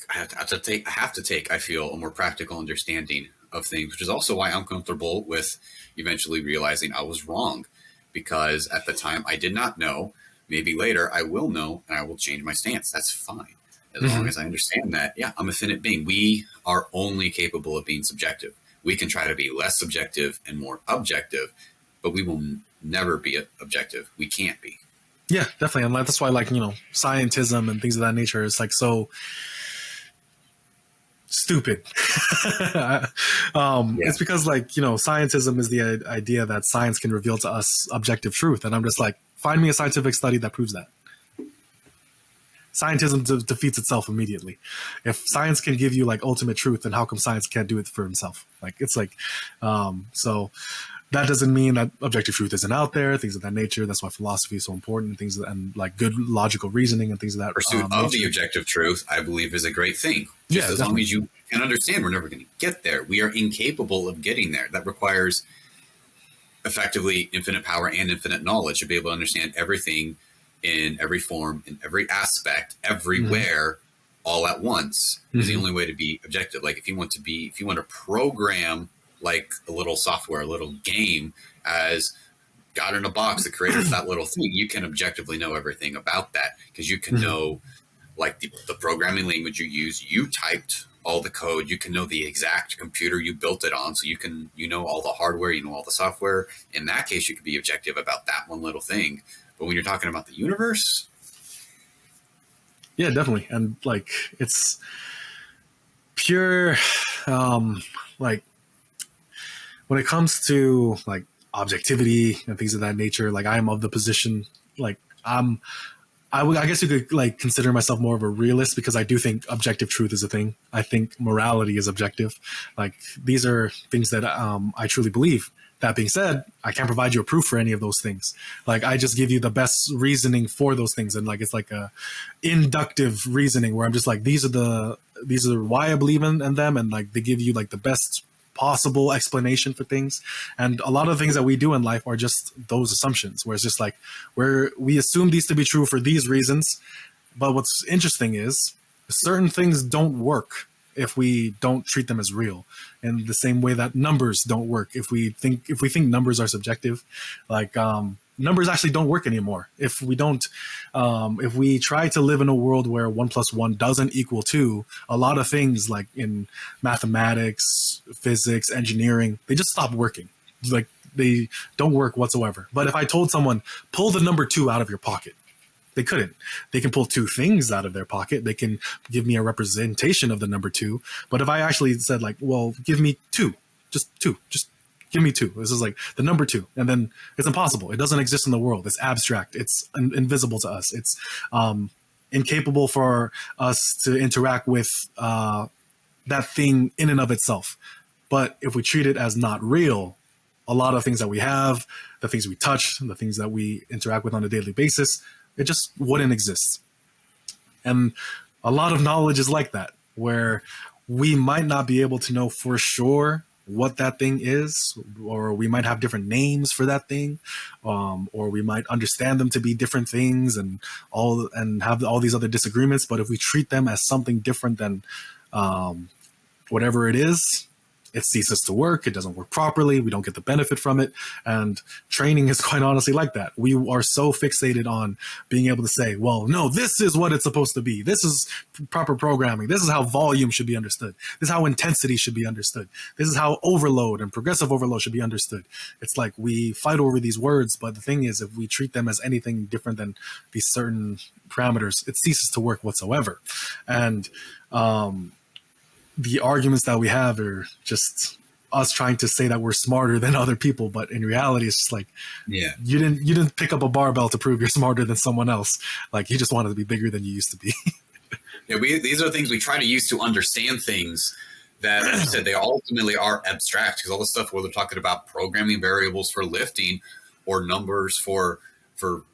have to take, I feel, a more practical understanding of things, which is also why I'm comfortable with eventually realizing I was wrong, because at the time I did not know. Maybe later I will know and I will change my stance. That's fine. As long as I understand that, yeah, I'm a finite being. We are only capable of being subjective. We can try to be less subjective and more objective, but we will never be objective. We can't be. Yeah, definitely. And that's why, like, scientism and things of that nature is like so stupid. It's because, like, scientism is the idea that science can reveal to us objective truth. And I'm just like, find me a scientific study that proves that. Scientism defeats itself immediately. If science can give you like ultimate truth, then how come science can't do it for himself? Like, it's like, so that doesn't mean that objective truth isn't out there, things of that nature. That's why philosophy is so important, and like good logical reasoning and things of that pursuit of the objective truth, I believe, is a great thing. Just as long as you can understand, we're never going to get there. We are incapable of getting there. That requires effectively infinite power and infinite knowledge to be able to understand everything in every form, in every aspect, everywhere, all at once is the only way to be objective. Like if you want to program like a little software, a little game as God in a box, the creator of that little thing, you can objectively know everything about that, because you can know like the programming language you use, you typed all the code, you can know the exact computer you built it on. So you know all the hardware, you know all the software. In that case, you can be objective about that one little thing. But when you're talking about the universe, yeah, definitely. And like, it's pure, like when it comes to like objectivity and things of that nature, like I'm of the position, like I'm I guess you could like consider myself more of a realist because I do think objective truth is a thing. I think morality is objective. Like these are things that I truly believe. That being said, I can't provide you a proof for any of those things. Like I just give you the best reasoning for those things, and like it's like a inductive reasoning where I'm just like these are why I believe in them, and like they give you like the best possible explanation for things. And a lot of things that we do in life are just those assumptions, where it's just like where we assume these to be true for these reasons. But what's interesting is certain things don't work if we don't treat them as real, in the same way that numbers don't work if we think numbers are subjective. Like numbers actually don't work anymore if we don't if we try to live in a world where 1 + 1 doesn't equal 2. A lot of things like in mathematics, physics, engineering, they just stop working. Like they don't work whatsoever. But if I told someone pull the number 2 out of your pocket, they couldn't. They can pull 2 things out of their pocket. They can give me a representation of the number 2. But if I actually said like, well, give me 2, just give me 2. This is like the number 2. And then it's impossible. It doesn't exist in the world. It's abstract. It's invisible to us. It's incapable for us to interact with that thing in and of itself. But if we treat it as not real, a lot of things that we have, the things we touch, the things that we interact with on a daily basis, it just wouldn't exist. And a lot of knowledge is like that, where we might not be able to know for sure what that thing is, or we might have different names for that thing, or we might understand them to be different things and have all these other disagreements. But if we treat them as something different than whatever it is, it ceases to work. It doesn't work properly. We don't get the benefit from it. And training is quite honestly like that. We are so fixated on being able to say, well, no, this is what it's supposed to be. This is proper programming. This is how volume should be understood. This is how intensity should be understood. This is how overload and progressive overload should be understood. It's like we fight over these words, but the thing is, if we treat them as anything different than these certain parameters, it ceases to work whatsoever. And the arguments that we have are just us trying to say that we're smarter than other people, but in reality, it's just like, Yeah, you didn't pick up a barbell to prove you're smarter than someone else. Like you just wanted to be bigger than you used to be. yeah. These are things we try to use to understand things that, as you said, they ultimately are abstract, because all the stuff where they're talking about programming variables for lifting or numbers for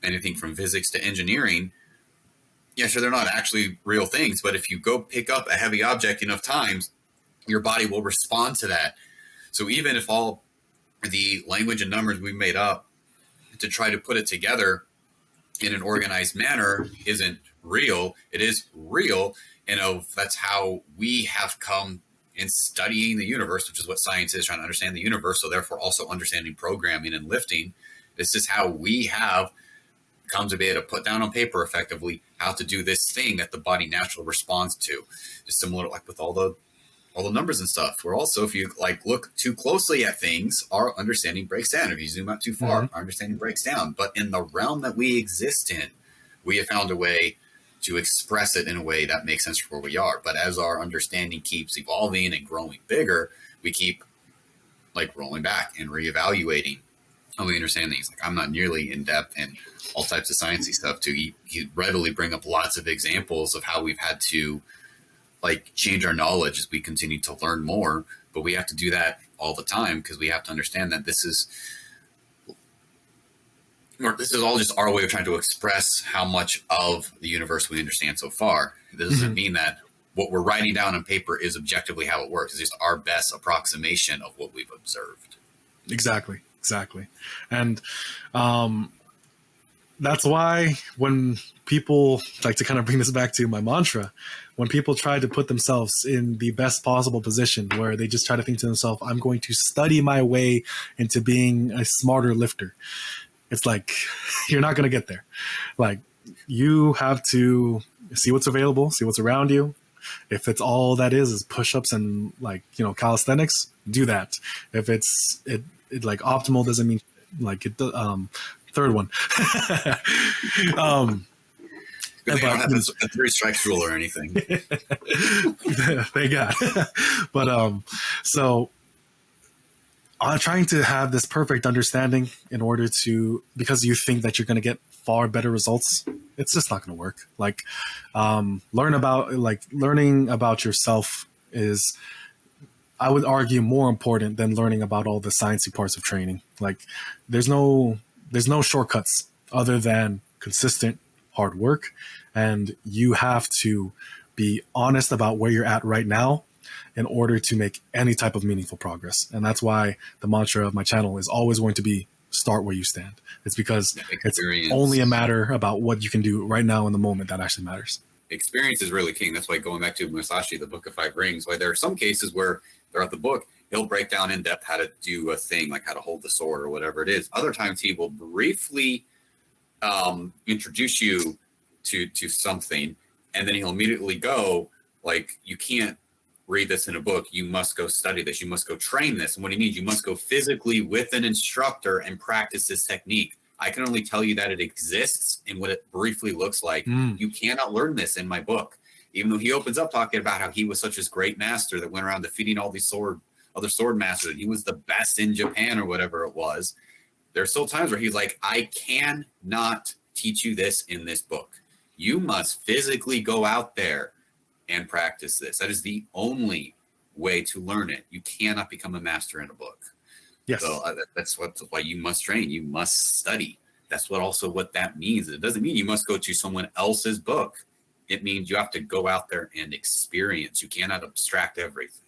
anything from physics to engineering. Yeah, sure, they're not actually real things, but if you go pick up a heavy object enough times, your body will respond to that. So even if all the language and numbers we made up to try to put it together in an organized manner isn't real, it is real. And that's how we have come in studying the universe, which is what science is, trying to understand the universe. So therefore also understanding programming and lifting. This is how we have come to be able to put down on paper effectively how to do this thing that the body naturally responds to. Just similar like with all the numbers and stuff. We're also, if you like look too closely at things, our understanding breaks down. If you zoom out too far, our understanding breaks down. But in the realm that we exist in, we have found a way to express it in a way that makes sense for where we are. But as our understanding keeps evolving and growing bigger, we keep like rolling back and reevaluating how we understand things. Like I'm not nearly in depth in all types of sciencey stuff too. You readily bring up lots of examples of how we've had to like change our knowledge as we continue to learn more, but we have to do that all the time because we have to understand that this is all just our way of trying to express how much of the universe we understand so far. This doesn't mean that what we're writing down on paper is objectively how it works. It's just our best approximation of what we've observed. Exactly. And that's why when people, like to kind of bring this back to my mantra, when people try to put themselves in the best possible position where they just try to think to themselves, I'm going to study my way into being a smarter lifter. It's like, you're not going to get there. Like you have to see what's available, see what's around you. If it's all that is push-ups and like, calisthenics, do that. If it's like optimal doesn't mean like it, third one. They don't have a 3 strikes rule or anything. Thank God. But so I'm trying to have this perfect understanding in order to, because you think that you're going to get far better results It's just not going to work. Like, learning about yourself is, I would argue, more important than learning about all the sciencey parts of training. Like, there's no shortcuts other than consistent hard work, and you have to be honest about where you're at right now in order to make any type of meaningful progress. And that's why the mantra of my channel is always going to be start where you stand. It's because it's only a matter about what you can do right now in the moment that actually matters. Experience is really king. That's why, going back to Musashi, the Book of Five Rings, why there are some cases where throughout the book, he'll break down in depth how to do a thing, like how to hold the sword or whatever it is. Other times he will briefly introduce you to something, and then he'll immediately go, like, you can't read this in a book. You must go study this. You must go train this. And what he means, you must go physically with an instructor and practice this technique. I can only tell you that it exists and what it briefly looks like. You cannot learn this in my book. Even though he opens up talking about how he was such a great master that went around defeating all these other sword masters, and he was the best in Japan or whatever it was. There's still times where he's like, I cannot teach you this in this book. You must physically go out there and practice this. That is the only way to learn it. You cannot become a master in a book. Yes. So that's why you must train. You must study. That's what that means. It doesn't mean you must go to someone else's book. It means you have to go out there and experience. You cannot abstract everything.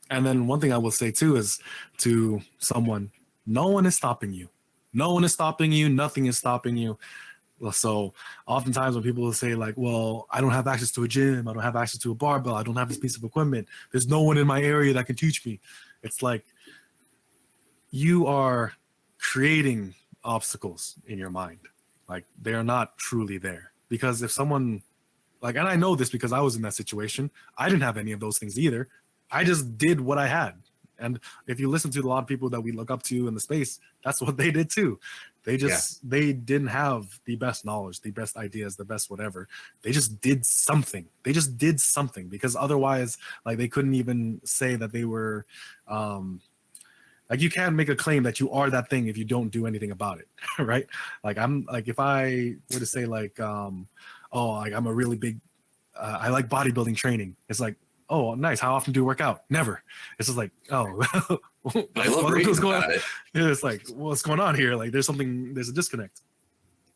And then one thing I will say too is to someone, no one is stopping you. No one is stopping you. Nothing is stopping you. So oftentimes when people will say like, well, I don't have access to a gym, I don't have access to a barbell, I don't have this piece of equipment, there's no one in my area that can teach me. It's like, you are creating obstacles in your mind. Like, they're not truly there. Because if someone, like, and I know this because I was in that situation, I didn't have any of those things either. I just did what I had. And if you listen to a lot of people that we look up to in the space, that's what they did too. They they didn't have the best knowledge, the best ideas, the best whatever. They just did something. They just did something, because otherwise, like, they couldn't even say that they were, like, you can't make a claim that you are that thing if you don't do anything about it, right? Like, if I were to say like, I'm a really big, I like bodybuilding training. It's like, oh, nice. How often do you work out? Never. It's just like, oh, what's going on? It's like, what's going on here? Like, there's a disconnect.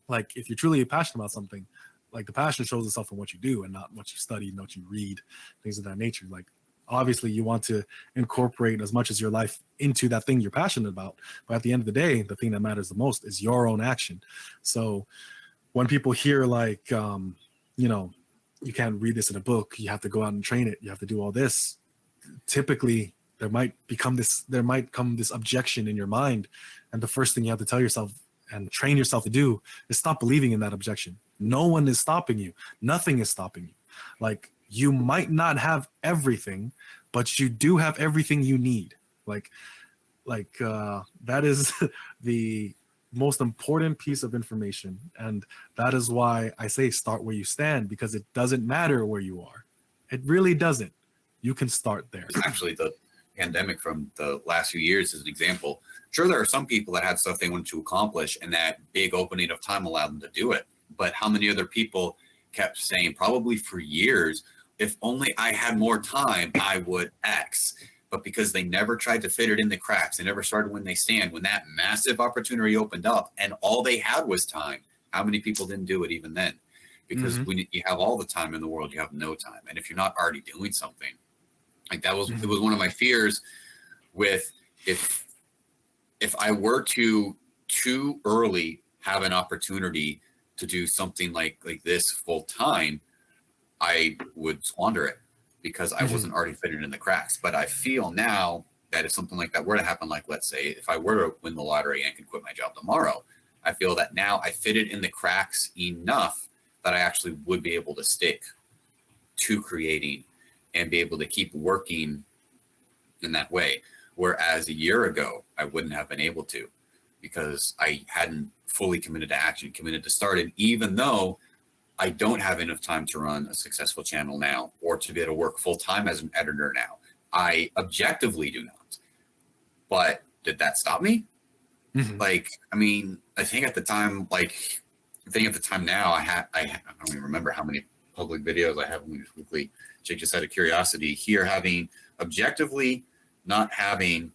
Like, if you're truly passionate about something, like, the passion shows itself in what you do and not what you study, not what you read, things of that nature. Like, obviously you want to incorporate as much as your life into that thing you're passionate about. But at the end of the day, the thing that matters the most is your own action. So when people hear like, you can't read this in a book, you have to go out and train it, you have to do all this, typically there might come this objection in your mind. And the first thing you have to tell yourself and train yourself to do is stop believing in that objection. No one is stopping you. Nothing is stopping you. Like, you might not have everything, but you do have everything you need. Like that is the most important piece of information. And that is why I say start where you stand, because it doesn't matter where you are. It really doesn't. You can start there. Actually, the pandemic from the last few years is an example. Sure, there are some people that had stuff they wanted to accomplish, and that big opening of time allowed them to do it. But how many other people kept saying, probably for years, if only I had more time, I would X. But because they never tried to fit it in the cracks, they never started when they stand, when that massive opportunity opened up and all they had was time, how many people didn't do it even then? Because when you have all the time in the world, you have no time. And if you're not already doing something, like it was one of my fears with, if I were to too early have an opportunity to do something like this full time, I would squander it because I wasn't already fitted in the cracks. But I feel now that if something like that were to happen, like, let's say if I were to win the lottery and could quit my job tomorrow, I feel that now I fitted in the cracks enough that I actually would be able to stick to creating and be able to keep working in that way. Whereas a year ago, I wouldn't have been able to, because I hadn't fully committed to action, committed to starting, even though I don't have enough time to run a successful channel now or to be able to work full time as an editor now. I objectively do not. But did that stop me? Like, I mean, I think at the time, like, The thing at the time now, I don't even remember how many public videos I have. Let me just quickly check, just out of curiosity. Here, having objectively not having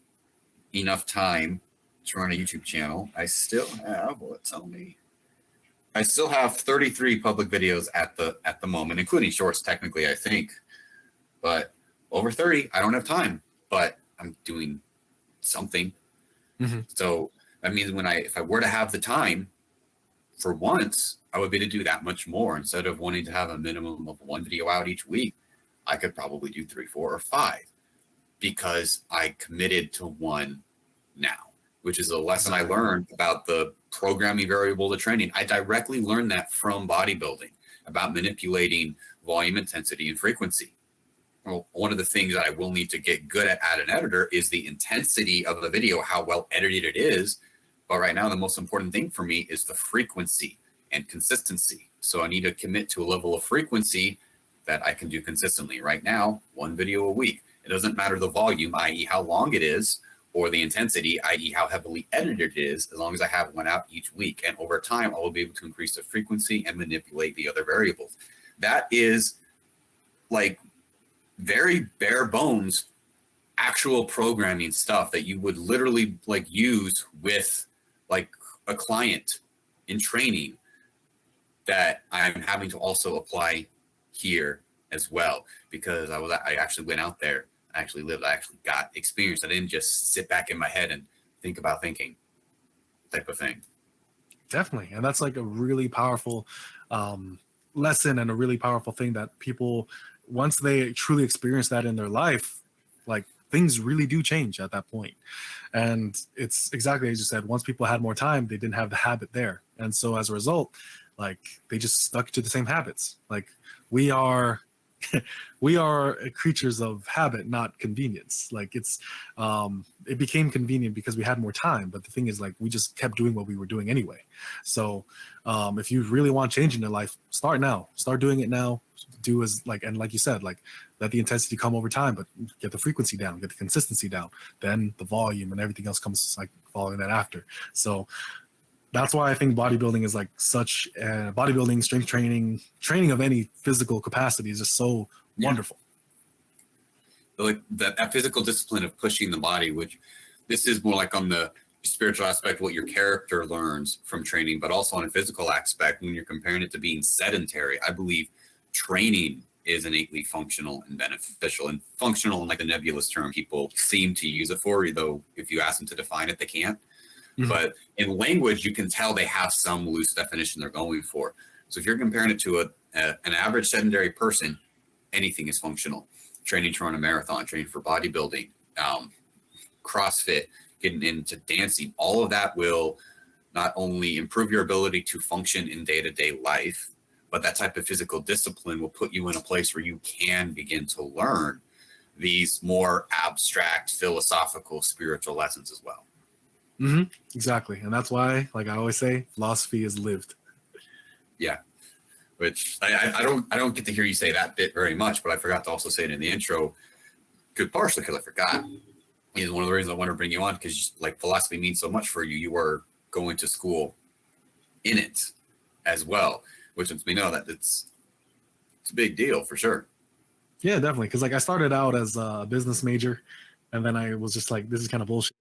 enough time to run a YouTube channel, I still have, tell me? I still have 33 public videos at the moment, including shorts, technically, I think. But over 30, I don't have time, but I'm doing something. Mm-hmm. So that means if I were to have the time for once, I would be to do that much more. Instead of wanting to have a minimum of one video out each week, I could probably do 3, 4, or 5 because I committed to one now, which is a lesson I learned about the programming variable to training. I directly learned that from bodybuilding about manipulating volume, intensity, and frequency. Well, one of the things that I will need to get good at an editor is the intensity of the video, how well edited it is. But right now, the most important thing for me is the frequency and consistency. So I need to commit to a level of frequency that I can do consistently. Right now, one video a week. It doesn't matter the volume, i.e. how long it is, or the intensity, i.e. how heavily edited it is, as long as I have one out each week. And over time, I will be able to increase the frequency and manipulate the other variables. That is like very bare bones, actual programming stuff that you would literally like use with like a client in training that I'm having to also apply here as well, because I actually went out there, I actually lived, I actually got experience. I didn't just sit back in my head and think about thinking type of thing. Definitely. And that's like a really powerful lesson and a really powerful thing that people, once they truly experience that in their life, like things really do change at that point. And it's exactly as you said, once people had more time, they didn't have the habit there. And so as a result, like they just stuck to the same habits. Like we are creatures of habit, not convenience. Like it's it became convenient because we had more time, but the thing is, like, we just kept doing what we were doing anyway. So if you really want change in your life, start now. Start doing it now. Do as like, and like you said, like let the intensity come over time, but get the frequency down, get the consistency down, then the volume and everything else comes like following that after. So that's why I think bodybuilding is like such bodybuilding, strength training of any physical capacity is just so wonderful. Like that physical discipline of pushing the body, which this is more like on the spiritual aspect, what your character learns from training, but also on a physical aspect, when you're comparing it to being sedentary, I believe training is innately functional and beneficial. And functional in like the nebulous term people seem to use it for, though if you ask them to define it, they can't. Mm-hmm. But in language, you can tell they have some loose definition they're going for. So if you're comparing it to an average sedentary person, anything is functional. Training to run a marathon, training for bodybuilding, CrossFit, getting into dancing, all of that will not only improve your ability to function in day-to-day life, but that type of physical discipline will put you in a place where you can begin to learn these more abstract, philosophical, spiritual lessons as well. Mm-hmm. Exactly. And that's why, like I always say, philosophy is lived. Yeah. Which I don't get to hear you say that bit very much, but I forgot to also say it in the intro, partially because I forgot. Is one of the reasons I want to bring you on, because like philosophy means so much for you. You are going to school in it as well, which lets me know that it's a big deal for sure. Yeah, definitely. Because like I started out as a business major, and then I was just like, this is kind of bullshit.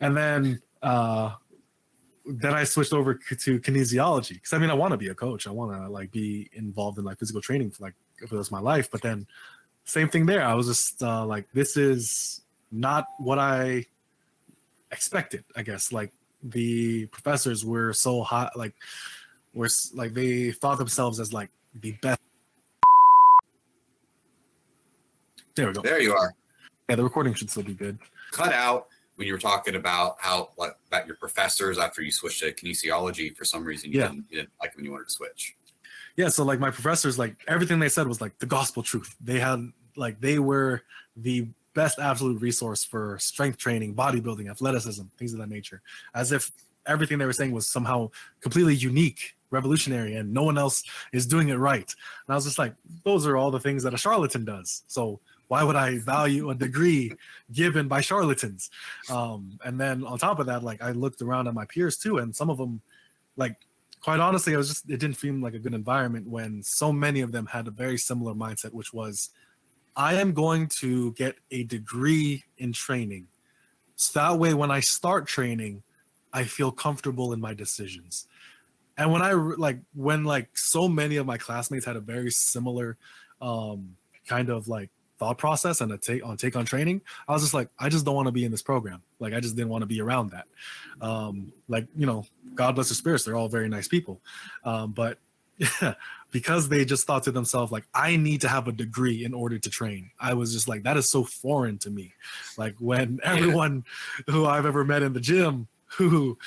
And then I switched over to kinesiology, because I mean I want to be a coach. I want to like be involved in like physical training for the rest of my life. But then same thing there. I was just like, this is not what I expected. I guess like the professors were so hot, like they thought themselves as like the best. There we go. There you are. Yeah, the recording should still be good. Cut out when you were talking about how like about your professors after you switched to kinesiology. For some reason, you didn't like it when you wanted to switch. Yeah, so like my professors, like everything they said was like the gospel truth. They were the best absolute resource for strength training, bodybuilding, athleticism, things of that nature. As if everything they were saying was somehow completely unique, revolutionary, and no one else is doing it right. And I was just like, those are all the things that a charlatan does. So Why would I value a degree given by charlatans? And then on top of that, like I looked around at my peers too, and some of them, like quite honestly, it didn't seem like a good environment when so many of them had a very similar mindset, which was, I am going to get a degree in training. So that way, when I start training, I feel comfortable in my decisions. And when so many of my classmates had a very similar kind of like thought process and a take on training, I was just like, I just don't want to be in this program. Like, I just didn't want to be around that. God bless their spirits, they're all very nice people. But because they just thought to themselves, like, I need to have a degree in order to train. I was just like, that is so foreign to me. Like, when everyone who I've ever met in the gym who,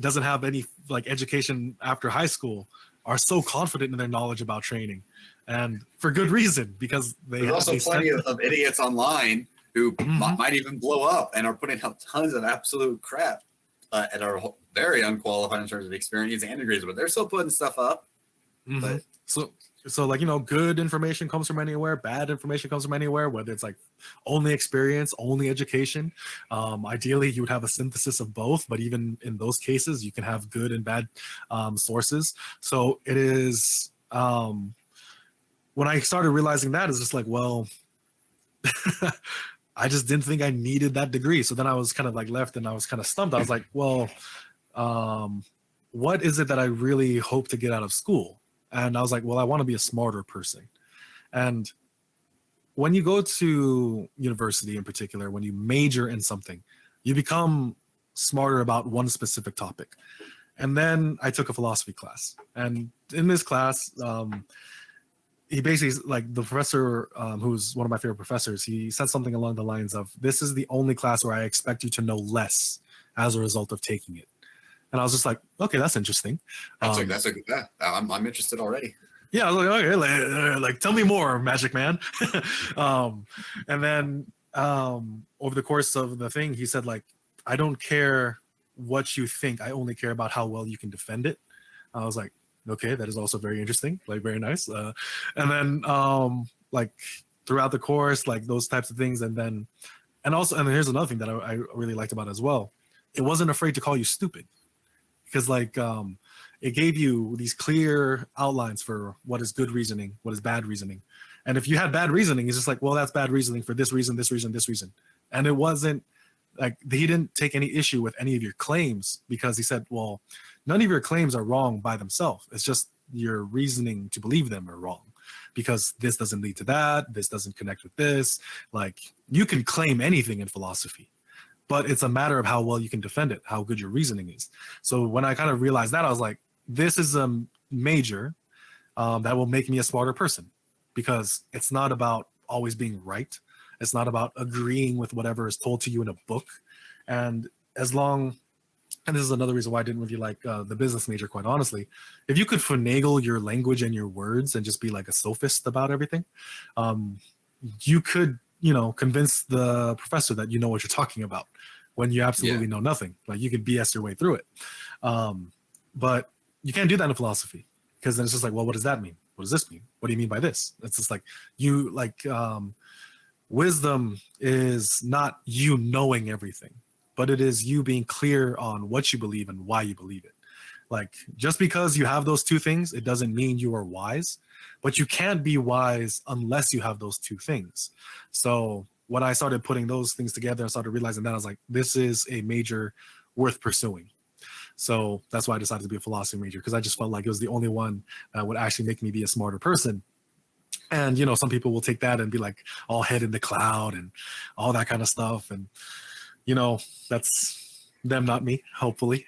doesn't have any like education after high school are so confident in their knowledge about training, and for good reason, because there's also plenty of idiots online who might even blow up and are putting out tons of absolute crap and are very unqualified in terms of experience and degrees, but they're still putting stuff up. But so like, good information comes from anywhere, bad information comes from anywhere, whether it's like only experience, only education. Ideally, you would have a synthesis of both, but even in those cases, you can have good and bad sources. So it is, when I started realizing that, it's just like, well, I just didn't think I needed that degree. So then I was kind of like left and I was kind of stumped. I was like, well, what is it that I really hope to get out of school? And I was like, well, I want to be a smarter person. And when you go to university in particular, when you major in something, you become smarter about one specific topic. And then I took a philosophy class. And in this class, he basically, like the professor, who's one of my favorite professors, he said something along the lines of, this is the only class where I expect you to know less as a result of taking it. And I was just like, okay, that's interesting. I'm interested already. Yeah, I was like, okay, like tell me more, Magic Man. And then over the course of the thing, he said, like, I don't care what you think. I only care about how well you can defend it. I was like, okay, that is also very interesting, like very nice. And then like throughout the course, like those types of things. And then here's another thing that I really liked about it as well. It wasn't afraid to call you stupid. Because like it gave you these clear outlines for what is good reasoning, what is bad reasoning. And if you had bad reasoning, it's just like, well, that's bad reasoning for this reason, this reason, this reason. And it wasn't like, he didn't take any issue with any of your claims, because he said, well, none of your claims are wrong by themselves. It's just your reasoning to believe them are wrong, because this doesn't lead to that. This doesn't connect with this. Like, you can claim anything in philosophy, but it's a matter of how well you can defend it, how good your reasoning is. So when I kind of realized that, I was like, this is a major that will make me a smarter person, because it's not about always being right. It's not about agreeing with whatever is told to you in a book. And this is another reason why I didn't really like the business major, quite honestly. If you could finagle your language and your words and just be like a sophist about everything, you could, convince the professor that you know what you're talking about when you absolutely know nothing. Like, you could BS your way through it. But you can't do that in philosophy, because then it's just like, well, what does that mean? What does this mean? What do you mean by this? It's just like, wisdom is not you knowing everything, but it is you being clear on what you believe and why you believe it. Like, just because you have those two things, it doesn't mean you are wise, but you can't be wise unless you have those two things. So when I started putting those things together and started realizing that, I was like, this is a major worth pursuing. So that's why I decided to be a philosophy major, because I just felt like it was the only one that would actually make me be a smarter person. And, some people will take that and be like all head in the cloud and all that kind of stuff. And, that's them, not me, hopefully.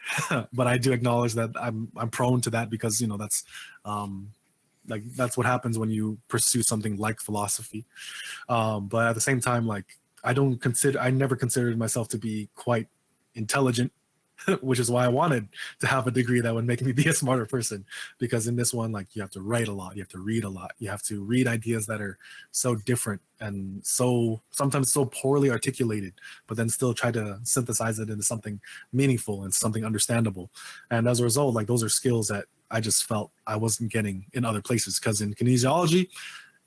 But I do acknowledge that I'm prone to that, because, that's that's what happens when you pursue something like philosophy. But at the same time, like, I never considered myself to be quite intelligent, which is why I wanted to have a degree that would make me be a smarter person. Because in this one, like, you have to write a lot, you have to read a lot, you have to read ideas that are so different and sometimes so poorly articulated, but then still try to synthesize it into something meaningful and something understandable. And as a result, like, those are skills that I just felt I wasn't getting in other places. Because in kinesiology,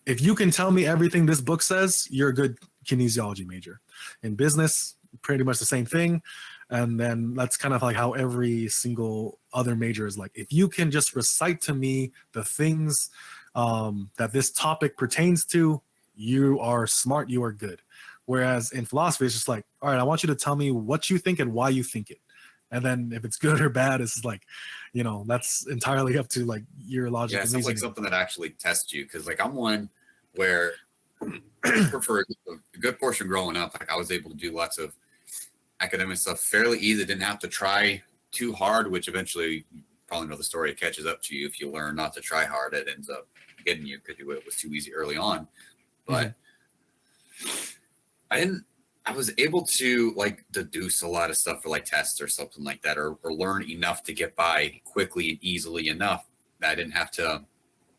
if you can tell me everything this book says, you're a good kinesiology major. In business, pretty much the same thing. And then that's kind of like how every single other major is like. If you can just recite to me the things that this topic pertains to, you are smart, you are good. Whereas in philosophy, it's just like, all right, I want you to tell me what you think and why you think it. And then if it's good or bad, it's like, you know, that's entirely up to like your logic. Yeah, it sounds like something that actually tests you, because like I'm one where for a good portion growing up, like I was able to do lots of academic stuff fairly easy. Didn't have to try too hard, which eventually, you probably know the story, it catches up to you. If you learn not to try hard, it ends up getting you because it was too easy early on. But I was able to like deduce a lot of stuff for like tests or something like that, or learn enough to get by quickly and easily enough that I didn't have to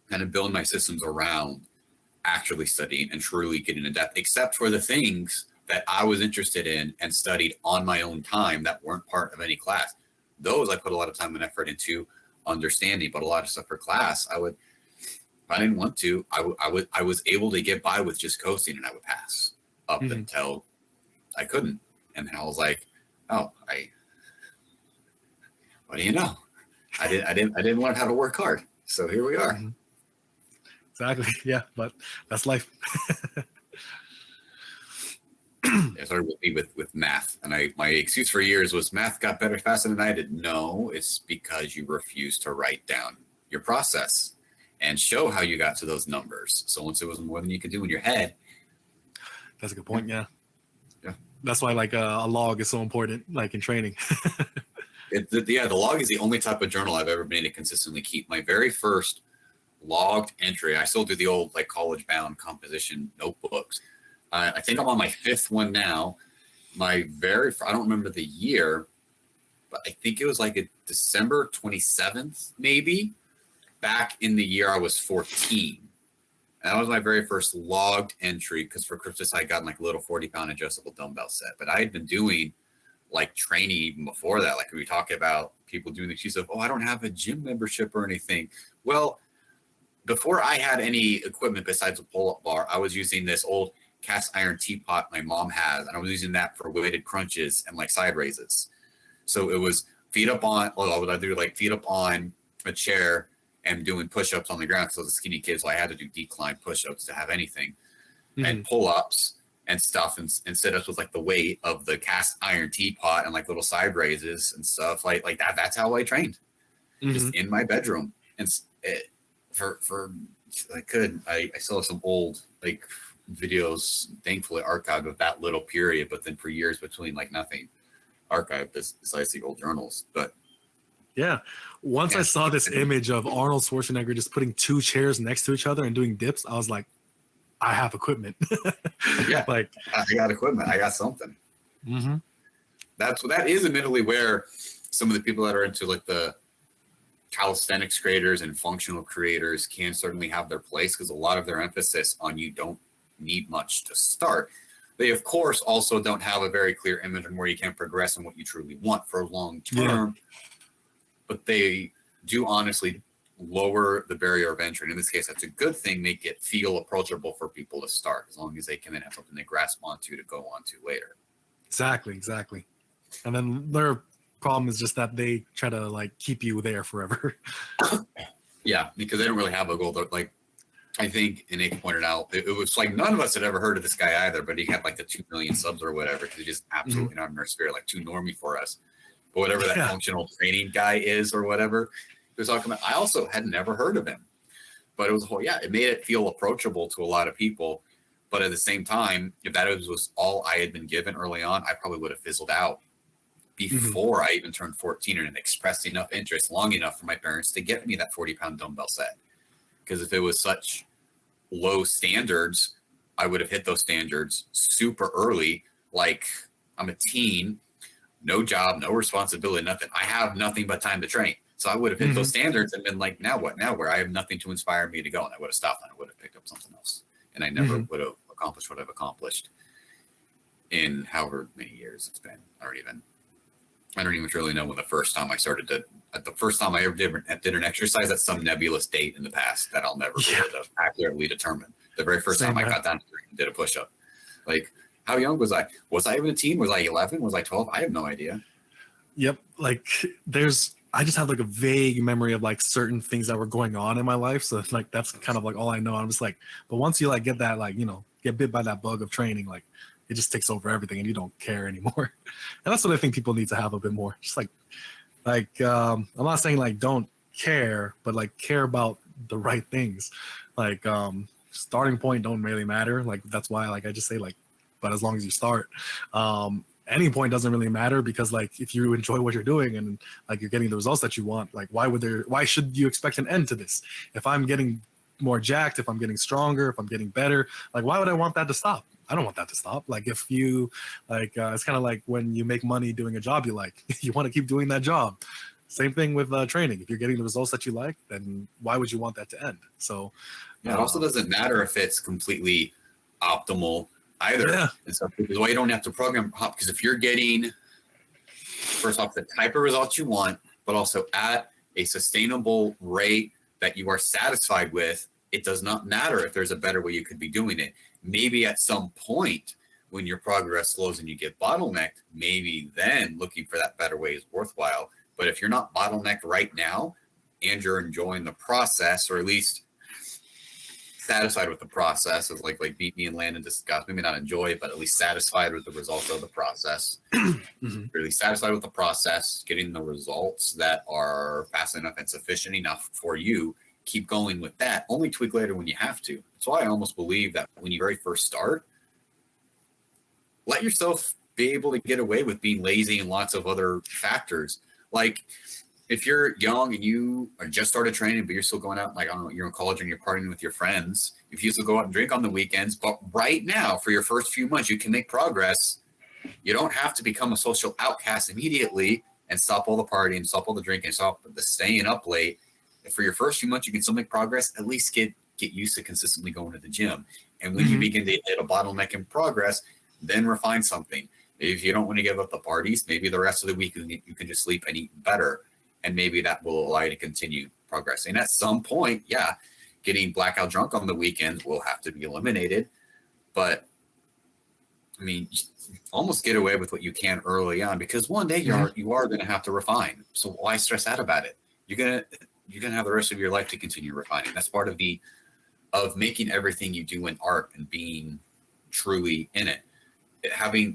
kind of build my systems around actually studying and truly getting in depth, except for the things that I was interested in and studied on my own time that weren't part of any class. Those I put a lot of time and effort into understanding, but a lot of stuff for class, if I didn't want to, I was able to get by with just coasting and I would pass up until I couldn't. And then I was like, oh, what do you know? I didn't learn how to work hard. So here we are. Exactly. Yeah, but that's life. It started with me with math, and my excuse for years was math got better faster than I did. No, it's because you refused to write down your process and show how you got to those numbers. So once it was more than you could do in your head. That's a good point. Yeah. Yeah. That's why like a log is so important, like in training. The log is the only type of journal I've ever been able to consistently keep. My very first logged entry, I still do the old like college bound composition notebooks. I think I'm on my 5th one now. I don't remember the year, but I think it was like a December 27th, maybe, back in the year I was 14. And that was my very first logged entry, because for Christmas I got like a little 40-pound adjustable dumbbell set. But I had been doing like training even before that. Like we talk about people doing the excuse of, oh, I don't have a gym membership or anything. Well, before I had any equipment besides a pull-up bar, I was using this old cast iron teapot my mom has, and I was using that for weighted crunches and like side raises. So it was feet up on a chair and doing push-ups on the ground, because I was a skinny kid, so I had to do decline push-ups to have anything, and pull-ups and stuff, and sit-ups with like the weight of the cast iron teapot and like little side raises and stuff like that. That's how I trained, just in my bedroom. And I still have some old like videos, thankfully archived of that little period, but then for years between, like nothing archived besides the old journals. But yeah, once I saw this image of Arnold Schwarzenegger just putting 2 chairs next to each other and doing dips, I was like, I have equipment. Yeah, like I got equipment, I got something. That is admittedly where some of the people that are into like the calisthenics creators and functional creators can certainly have their place, because a lot of their emphasis on you don't need much to start. They of course also don't have a very clear image on where you can progress and what you truly want for long term, but they do honestly lower the barrier of entry. And in this case, that's a good thing. Make it feel approachable for people to start, as long as they can then have something they grasp onto to go on to later. Exactly. And then their problem is just that they try to like keep you there forever. Yeah, because they don't really have a goal. They're like, I think, and Nick pointed out, it was like none of us had ever heard of this guy either, but he had like the 2 million subs or whatever, because he's just absolutely not in our spirit, like too normie for us. But whatever that functional training guy is or whatever he was talking about, I also had never heard of him. But it was it made it feel approachable to a lot of people. But at the same time, if that was all I had been given early on, I probably would have fizzled out before I even turned 14 and expressed enough interest long enough for my parents to get me that 40-pound dumbbell set. Because if it was such low standards, I would have hit those standards super early. Like, I'm a teen, no job, no responsibility, nothing. I have nothing but time to train. So I would have hit those standards and been like, now what? Now where I have nothing to inspire me to go. And I would have stopped and I would have picked up something else. And I never would have accomplished what I've accomplished in however many years it's been. I don't even really know when the first time I ever did an exercise at some nebulous date in the past that I'll never be able to accurately determine. The very first Same, time I man. got down and did a push-up. Like, how young was I? Was I even a teen? Was I 11? Was I 12? I have no idea. Yep. Like I just have like a vague memory of like certain things that were going on in my life. So it's like, that's kind of like all I know. I'm just like, but once you like get that, like, get bit by that bug of training, like it just takes over everything and you don't care anymore. And that's what I think people need to have a bit more. Just I'm not saying like don't care, but like care about the right things. Like starting point don't really matter. Like that's why like I just say like, but as long as you start. Any point doesn't really matter, because like if you enjoy what you're doing and like you're getting the results that you want, like why should you expect an end to this? If I'm getting more jacked, if I'm getting stronger, if I'm getting better, like why would I want that to stop? I don't want that to stop. Like if you like it's kind of like when you make money doing a job you like, you want to keep doing that job. Same thing with training. If you're getting the results that you like, then why would you want that to end? So Yeah, it also doesn't matter if it's completely optimal either. yeah. And so that's why you don't have to program hop, because if you're getting, first off, the type of results you want, but also at a sustainable rate that you are satisfied with, it does not matter if there's a better way you could be doing it. Maybe at some point when your progress slows and you get bottlenecked, maybe then looking for that better way is worthwhile. But if you're not bottlenecked right now and you're enjoying the process, or at least satisfied with the process, as like me and Landon discussed, maybe not enjoy it, but at least satisfied with the results of the process. Mm-hmm. Really satisfied with the process, getting the results that are fast enough and sufficient enough for you. Keep going with that. Only tweak later when you have to. That's why I almost believe that when you very first start, let yourself be able to get away with being lazy and lots of other factors. Like if you're young and you are just started training, but you're still going out, like, I don't know, you're in college and you're partying with your friends, if you still go out and drink on the weekends, but right now for your first few months, you can make progress. You don't have to become a social outcast immediately and stop all the partying, stop all the drinking, stop the staying up late. If for your first few months, you can still make progress, at least get used to consistently going to the gym. And when you begin to hit a bottleneck in progress, then refine something. If you don't want to give up the parties, maybe the rest of the week you can just sleep and eat better. And maybe that will allow you to continue progressing. At some point, yeah, getting blackout drunk on the weekends will have to be eliminated. But, I mean, almost get away with what you can early on, because one day you are going to have to refine. So why stress out about it? You're gonna have the rest of your life to continue refining. That's part of making everything you do in art and being truly in it.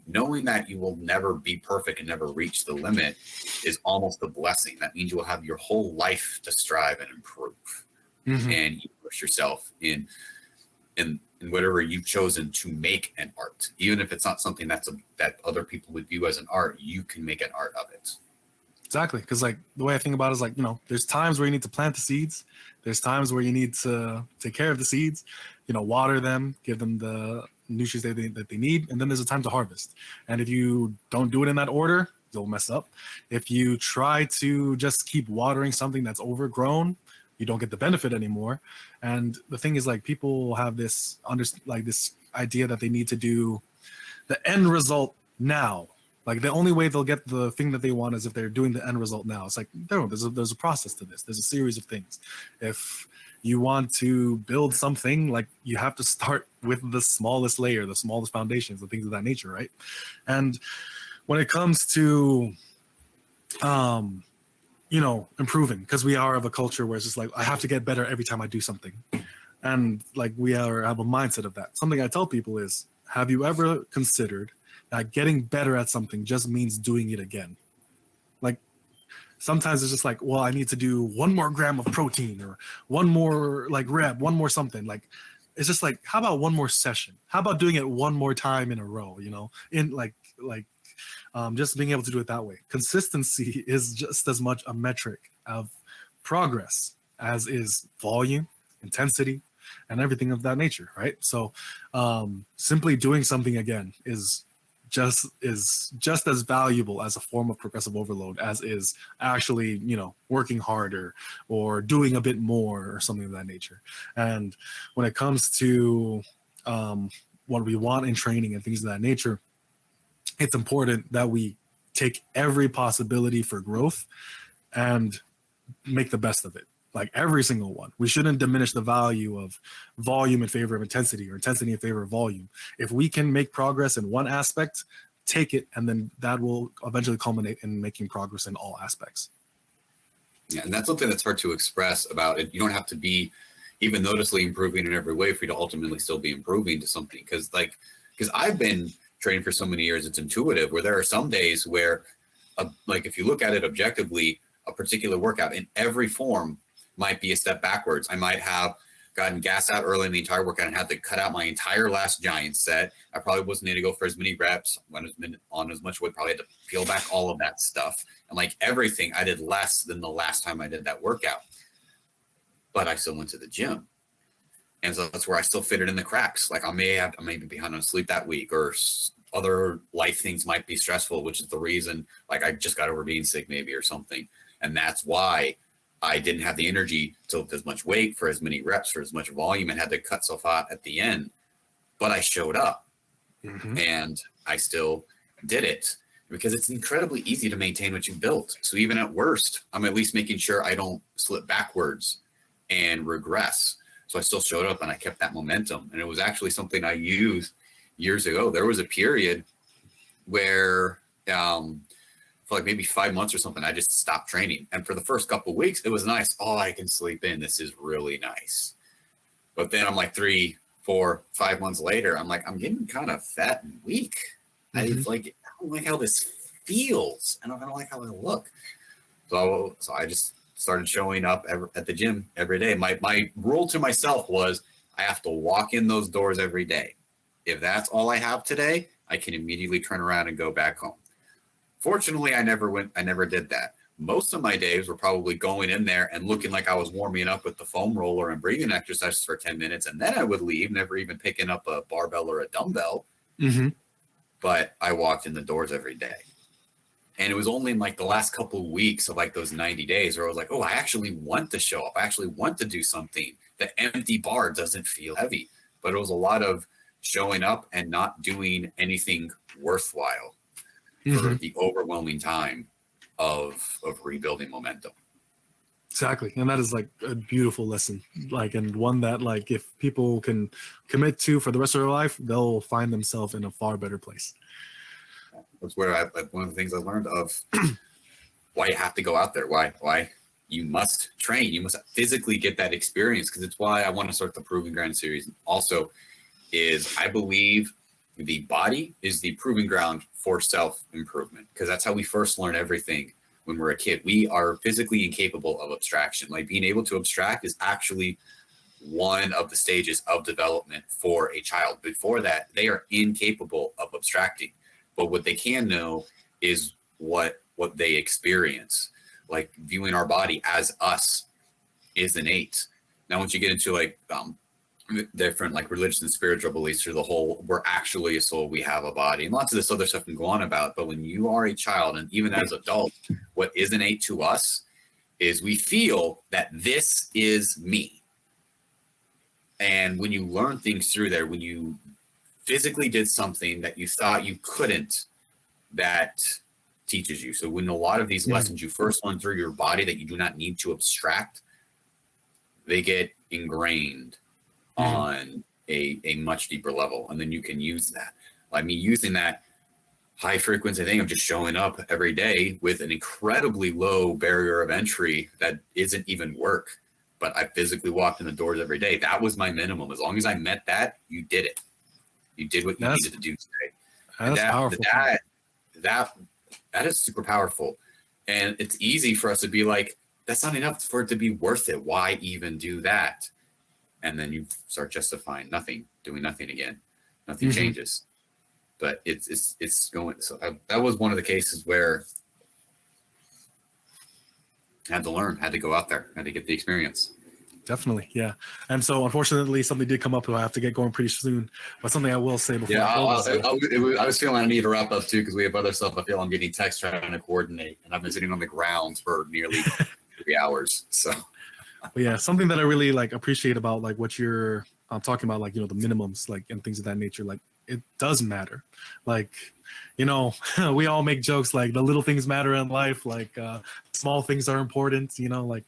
Knowing that you will never be perfect and never reach the limit is almost a blessing. That means you will have your whole life to strive and improve, and you push yourself in whatever you've chosen to make an art. Even if it's not something that other people would view as an art, you can make an art of it. Exactly, because like the way I think about it is like, there's times where you need to plant the seeds. There's times where you need to take care of the seeds, water them, give them the nutrients that they need, and then there's a time to harvest. And if you don't do it in that order, you'll mess up. If you try to just keep watering something that's overgrown, you don't get the benefit anymore. And the thing is, like, people have this this idea that they need to do the end result now. Like the only way they'll get the thing that they want is if they're doing the end result now. It's like, no, there's a process to this. There's a series of things. If you want to build something, like, you have to start with the smallest layer, the smallest foundations, and things of that nature, right? And when it comes to, improving, because we are of a culture where it's just like, I have to get better every time I do something. And like have a mindset of that. Something I tell people is, have you ever considered that getting better at something just means doing it again? Like, sometimes it's just like, well, I need to do 1 more gram of protein, or 1 more like rep, 1 more something. Like, it's just like, how about 1 more session? How about doing it 1 more time in a row? In just being able to do it that way. Consistency is just as much a metric of progress as is volume, intensity, and everything of that nature, right? So simply doing something again is just as valuable as a form of progressive overload as is actually, working harder or doing a bit more or something of that nature. And when it comes to what we want in training and things of that nature, it's important that we take every possibility for growth and make the best of it. like every single one. We shouldn't diminish the value of volume in favor of intensity or intensity in favor of volume. If we can make progress in one aspect, take it, and then that will eventually culminate in making progress in all aspects. Yeah, and that's something that's hard to express about it. You don't have to be even noticeably improving in every way for you to ultimately still be improving to something. Because I've been training for so many years, it's intuitive, where there are some days where, like if you look at it objectively, a particular workout in every form might be a step backwards. I might have gotten gassed out early in the entire workout and had to cut out my entire last giant set. I probably wasn't able to go for as many reps, on as much weight, probably had to peel back all of that stuff. And like everything, I did less than the last time I did that workout. But I still went to the gym. And so that's where I still fit it in the cracks. Like I may be behind on sleep that week, or other life things might be stressful, which is the reason, like I just got over being sick maybe or something. And that's why I didn't have the energy to lift as much weight for as many reps, for as much volume, and had to cut so far at the end. But I showed up and I still did it, because it's incredibly easy to maintain what you built. So even at worst, I'm at least making sure I don't slip backwards and regress. So I still showed up and I kept that momentum. And it was actually something I used years ago. There was a period where for like maybe 5 months or something, I just stopped training. And for the first couple of weeks, it was nice. Oh, I can sleep in. This is really nice. But then I'm like 3, 4, 5 months later, I'm like, I'm getting kind of fat and weak. I don't like how this feels. I don't like how I look. So I just started showing up at the gym every day. My rule to myself was I have to walk in those doors every day. If that's all I have today, I can immediately turn around and go back home. Fortunately, I never did that. Most of my days were probably going in there and looking like I was warming up with the foam roller and breathing exercises for 10 minutes. And then I would leave, never even picking up a barbell or a dumbbell. But I walked in the doors every day. And it was only in like the last couple of weeks of like those 90 days where I was like, oh, I actually want to show up. I actually want to do something. The empty bar doesn't feel heavy. But it was a lot of showing up and not doing anything worthwhile for the overwhelming time of rebuilding momentum. Exactly. And that is like a beautiful lesson, like, and one that like if people can commit to for the rest of their life, they'll find themselves in a far better place. That's where one of the things I learned of why you have to go out there, why you must train, you must physically get that experience, because it's why I want to start the Proving Ground series. Also is I believe the body is the proving ground for self-improvement, because that's how we first learn everything when we're a kid. We are physically incapable of abstraction. Like being able to abstract is actually one of the stages of development for a child. Before that, they are incapable of abstracting. But what they can know is what they experience. Like viewing our body as us is innate. Now, once you get into like different like religious and spiritual beliefs, or the whole we're actually a soul, we have a body, and lots of this other stuff can go on about. But when you are a child, and even as adults, what is innate to us is we feel that this is me. And when you learn things through there, when you physically did something that you thought you couldn't, that teaches you. So when a lot of these lessons you first learn through your body that you do not need to abstract, they get ingrained on a much deeper level. And then you can use that. I mean, using that high frequency thing of just showing up every day with an incredibly low barrier of entry that isn't even work, but I physically walked in the doors every day. That was my minimum. As long as I met that, you did it. You did what you needed to do today. That's powerful. That is super powerful. And it's easy for us to be like, that's not enough for it to be worth it. Why even do that? And then you start justifying doing nothing again. Nothing changes. But it's going. So that was one of the cases where I had to learn, had to go out there, had to get the experience. Definitely, yeah. And so, unfortunately, something did come up, so I have to get going pretty soon. But something I will say before. Yeah, I was feeling I need to wrap up too, because we have other stuff. I feel I'm getting texts trying to coordinate, and I've been sitting on the ground for nearly 3 hours. So, but yeah, something that I really like appreciate about like what you're talking about, like the minimums, like and things of that nature. Like it does matter. Like, you know, we all make jokes like the little things matter in life, like small things are important, you know, like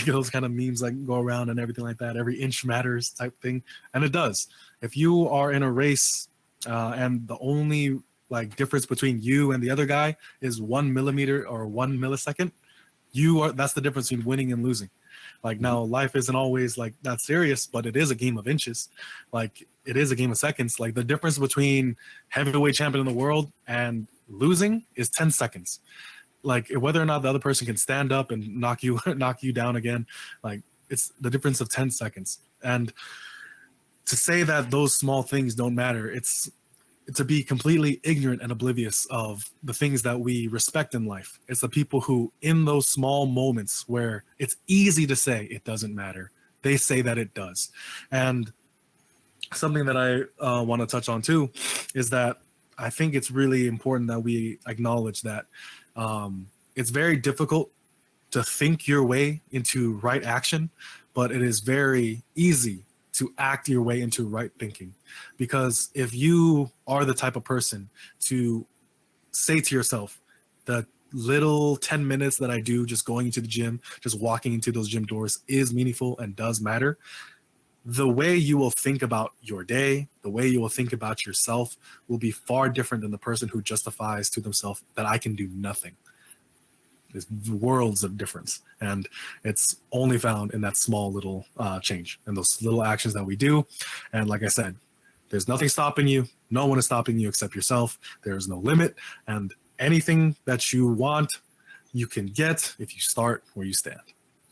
those kind of memes like go around and everything like that. Every inch matters type thing, and it does. If you are in a race and the only like difference between you and the other guy is 1 millimeter or 1 millisecond, that's the difference between winning and losing. Like, now life isn't always like that serious, but it is a game of inches. Like, it is a game of seconds. Like, the difference between heavyweight champion in the world and losing is 10 seconds. Like, whether or not the other person can stand up and knock you down again, like, it's the difference of 10 seconds. And to say that those small things don't matter, it's to be completely ignorant and oblivious of the things that we respect in life. It's the people who, in those small moments where it's easy to say it doesn't matter, they say that it does. And something that I want to touch on too is that I think it's really important that we acknowledge that it's very difficult to think your way into right action, but it is very easy to act your way into right thinking. Because if you are the type of person to say to yourself, the little 10 minutes that I do just going into the gym, just walking into those gym doors is meaningful and does matter, the way you will think about your day, the way you will think about yourself will be far different than the person who justifies to themselves that I can do nothing. There's worlds of difference, and it's only found in that small little change and those little actions that we do. And like I said, there's nothing stopping you. No one is stopping you except yourself. There is no limit, and anything that you want, you can get if you start where you stand.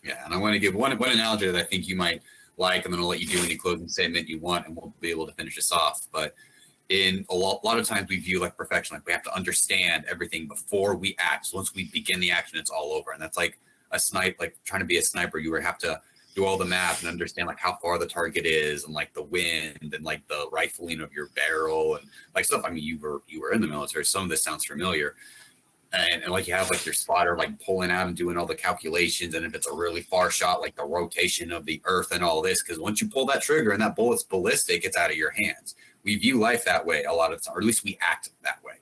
Yeah, and I want to give one analogy that I think you might like, and then I'll let you do any closing statement you want, and we'll be able to finish this off. But in a lot of times we view like perfection, like we have to understand everything before we act. So once we begin the action, it's all over. And that's like a snipe, like trying to be a sniper, you have to do all the math and understand like how far the target is and like the wind and like the rifling of your barrel and like stuff. I mean, you were in the military. Some of this sounds familiar. And like you have like your spotter like pulling out and doing all the calculations, and if it's a really far shot, like the rotation of the earth and all this, because once you pull that trigger and that bullet's ballistic, it's out of your hands. We view life that way a lot of times, or at least we act that way.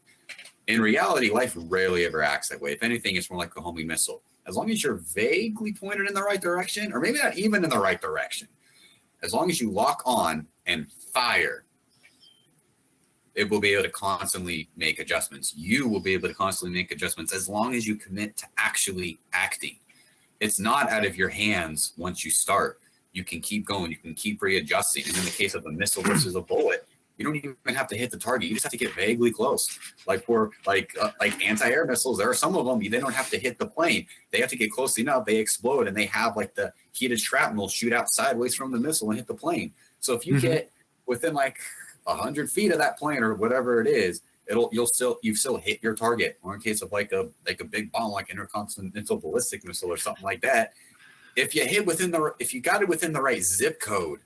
In reality, life rarely ever acts that way. If anything, it's more like a homing missile. As long as you're vaguely pointed in the right direction, or maybe not even in the right direction, as long as you lock on and fire, it will be able to constantly make adjustments. You will be able to constantly make adjustments as long as you commit to actually acting. It's not out of your hands once you start. You can keep going. You can keep readjusting. And in the case of a missile versus a bullet, you don't even have to hit the target. You just have to get vaguely close. Like for like anti-air missiles, there are some of them, they don't have to hit the plane. They have to get close enough, they explode, and they have like the heated shrapnel shoot out sideways from the missile and hit the plane. So if you get within like 100 feet of that plane or whatever it is, you've still hit your target. Or in case of like a big bomb, like intercontinental ballistic missile or something like that, if you got it within the right zip code,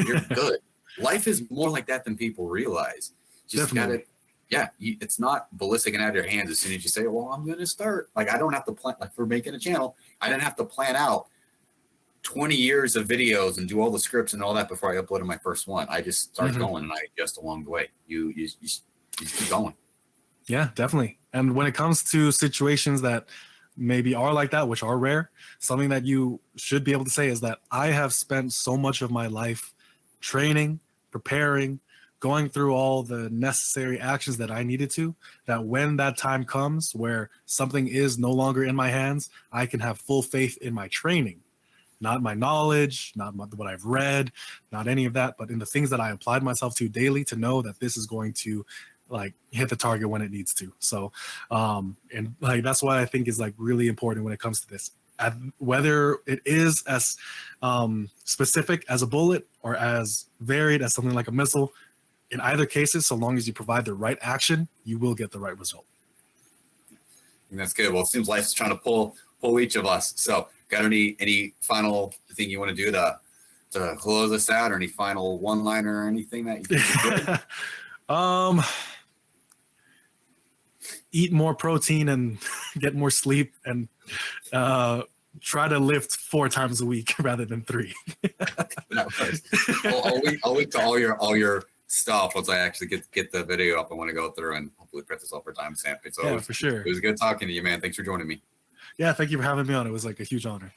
you're good. Life is more like that than people realize. Just got it. Yeah, it's not ballistic and out of your hands as soon as you say, well, I'm going to start. Like, I don't have to plan, like for making a channel, I didn't have to plan out 20 years of videos and do all the scripts and all that before I uploaded my first one. I just start going and I adjust along the way. You just keep going. Yeah, definitely. And when it comes to situations that maybe are like that, which are rare, something that you should be able to say is that I have spent so much of my life training, preparing, going through all the necessary actions that I needed to, that when that time comes where something is no longer in my hands, I can have full faith in my training, not my knowledge, not what I've read, not any of that, but in the things that I applied myself to daily to know that this is going to like hit the target when it needs to. So, and like, that's what I think is like really important when it comes to this. Whether it is as specific as a bullet or as varied as something like a missile, in either cases, so long as you provide the right action, you will get the right result. And that's good. Well, it seems life's trying to pull each of us. So got any final thing you want to do to close us out, or any final one-liner or anything that you think is good? Eat more protein and get more sleep, and try to lift 4 times a week rather than 3. I'll link to all your stuff once I actually get the video up. I want to go through and hopefully print this up for timestamp it. So Yeah, for sure. it was good talking to you, man. Thanks for joining me. Yeah, thank you for having me on. It was like a huge honor.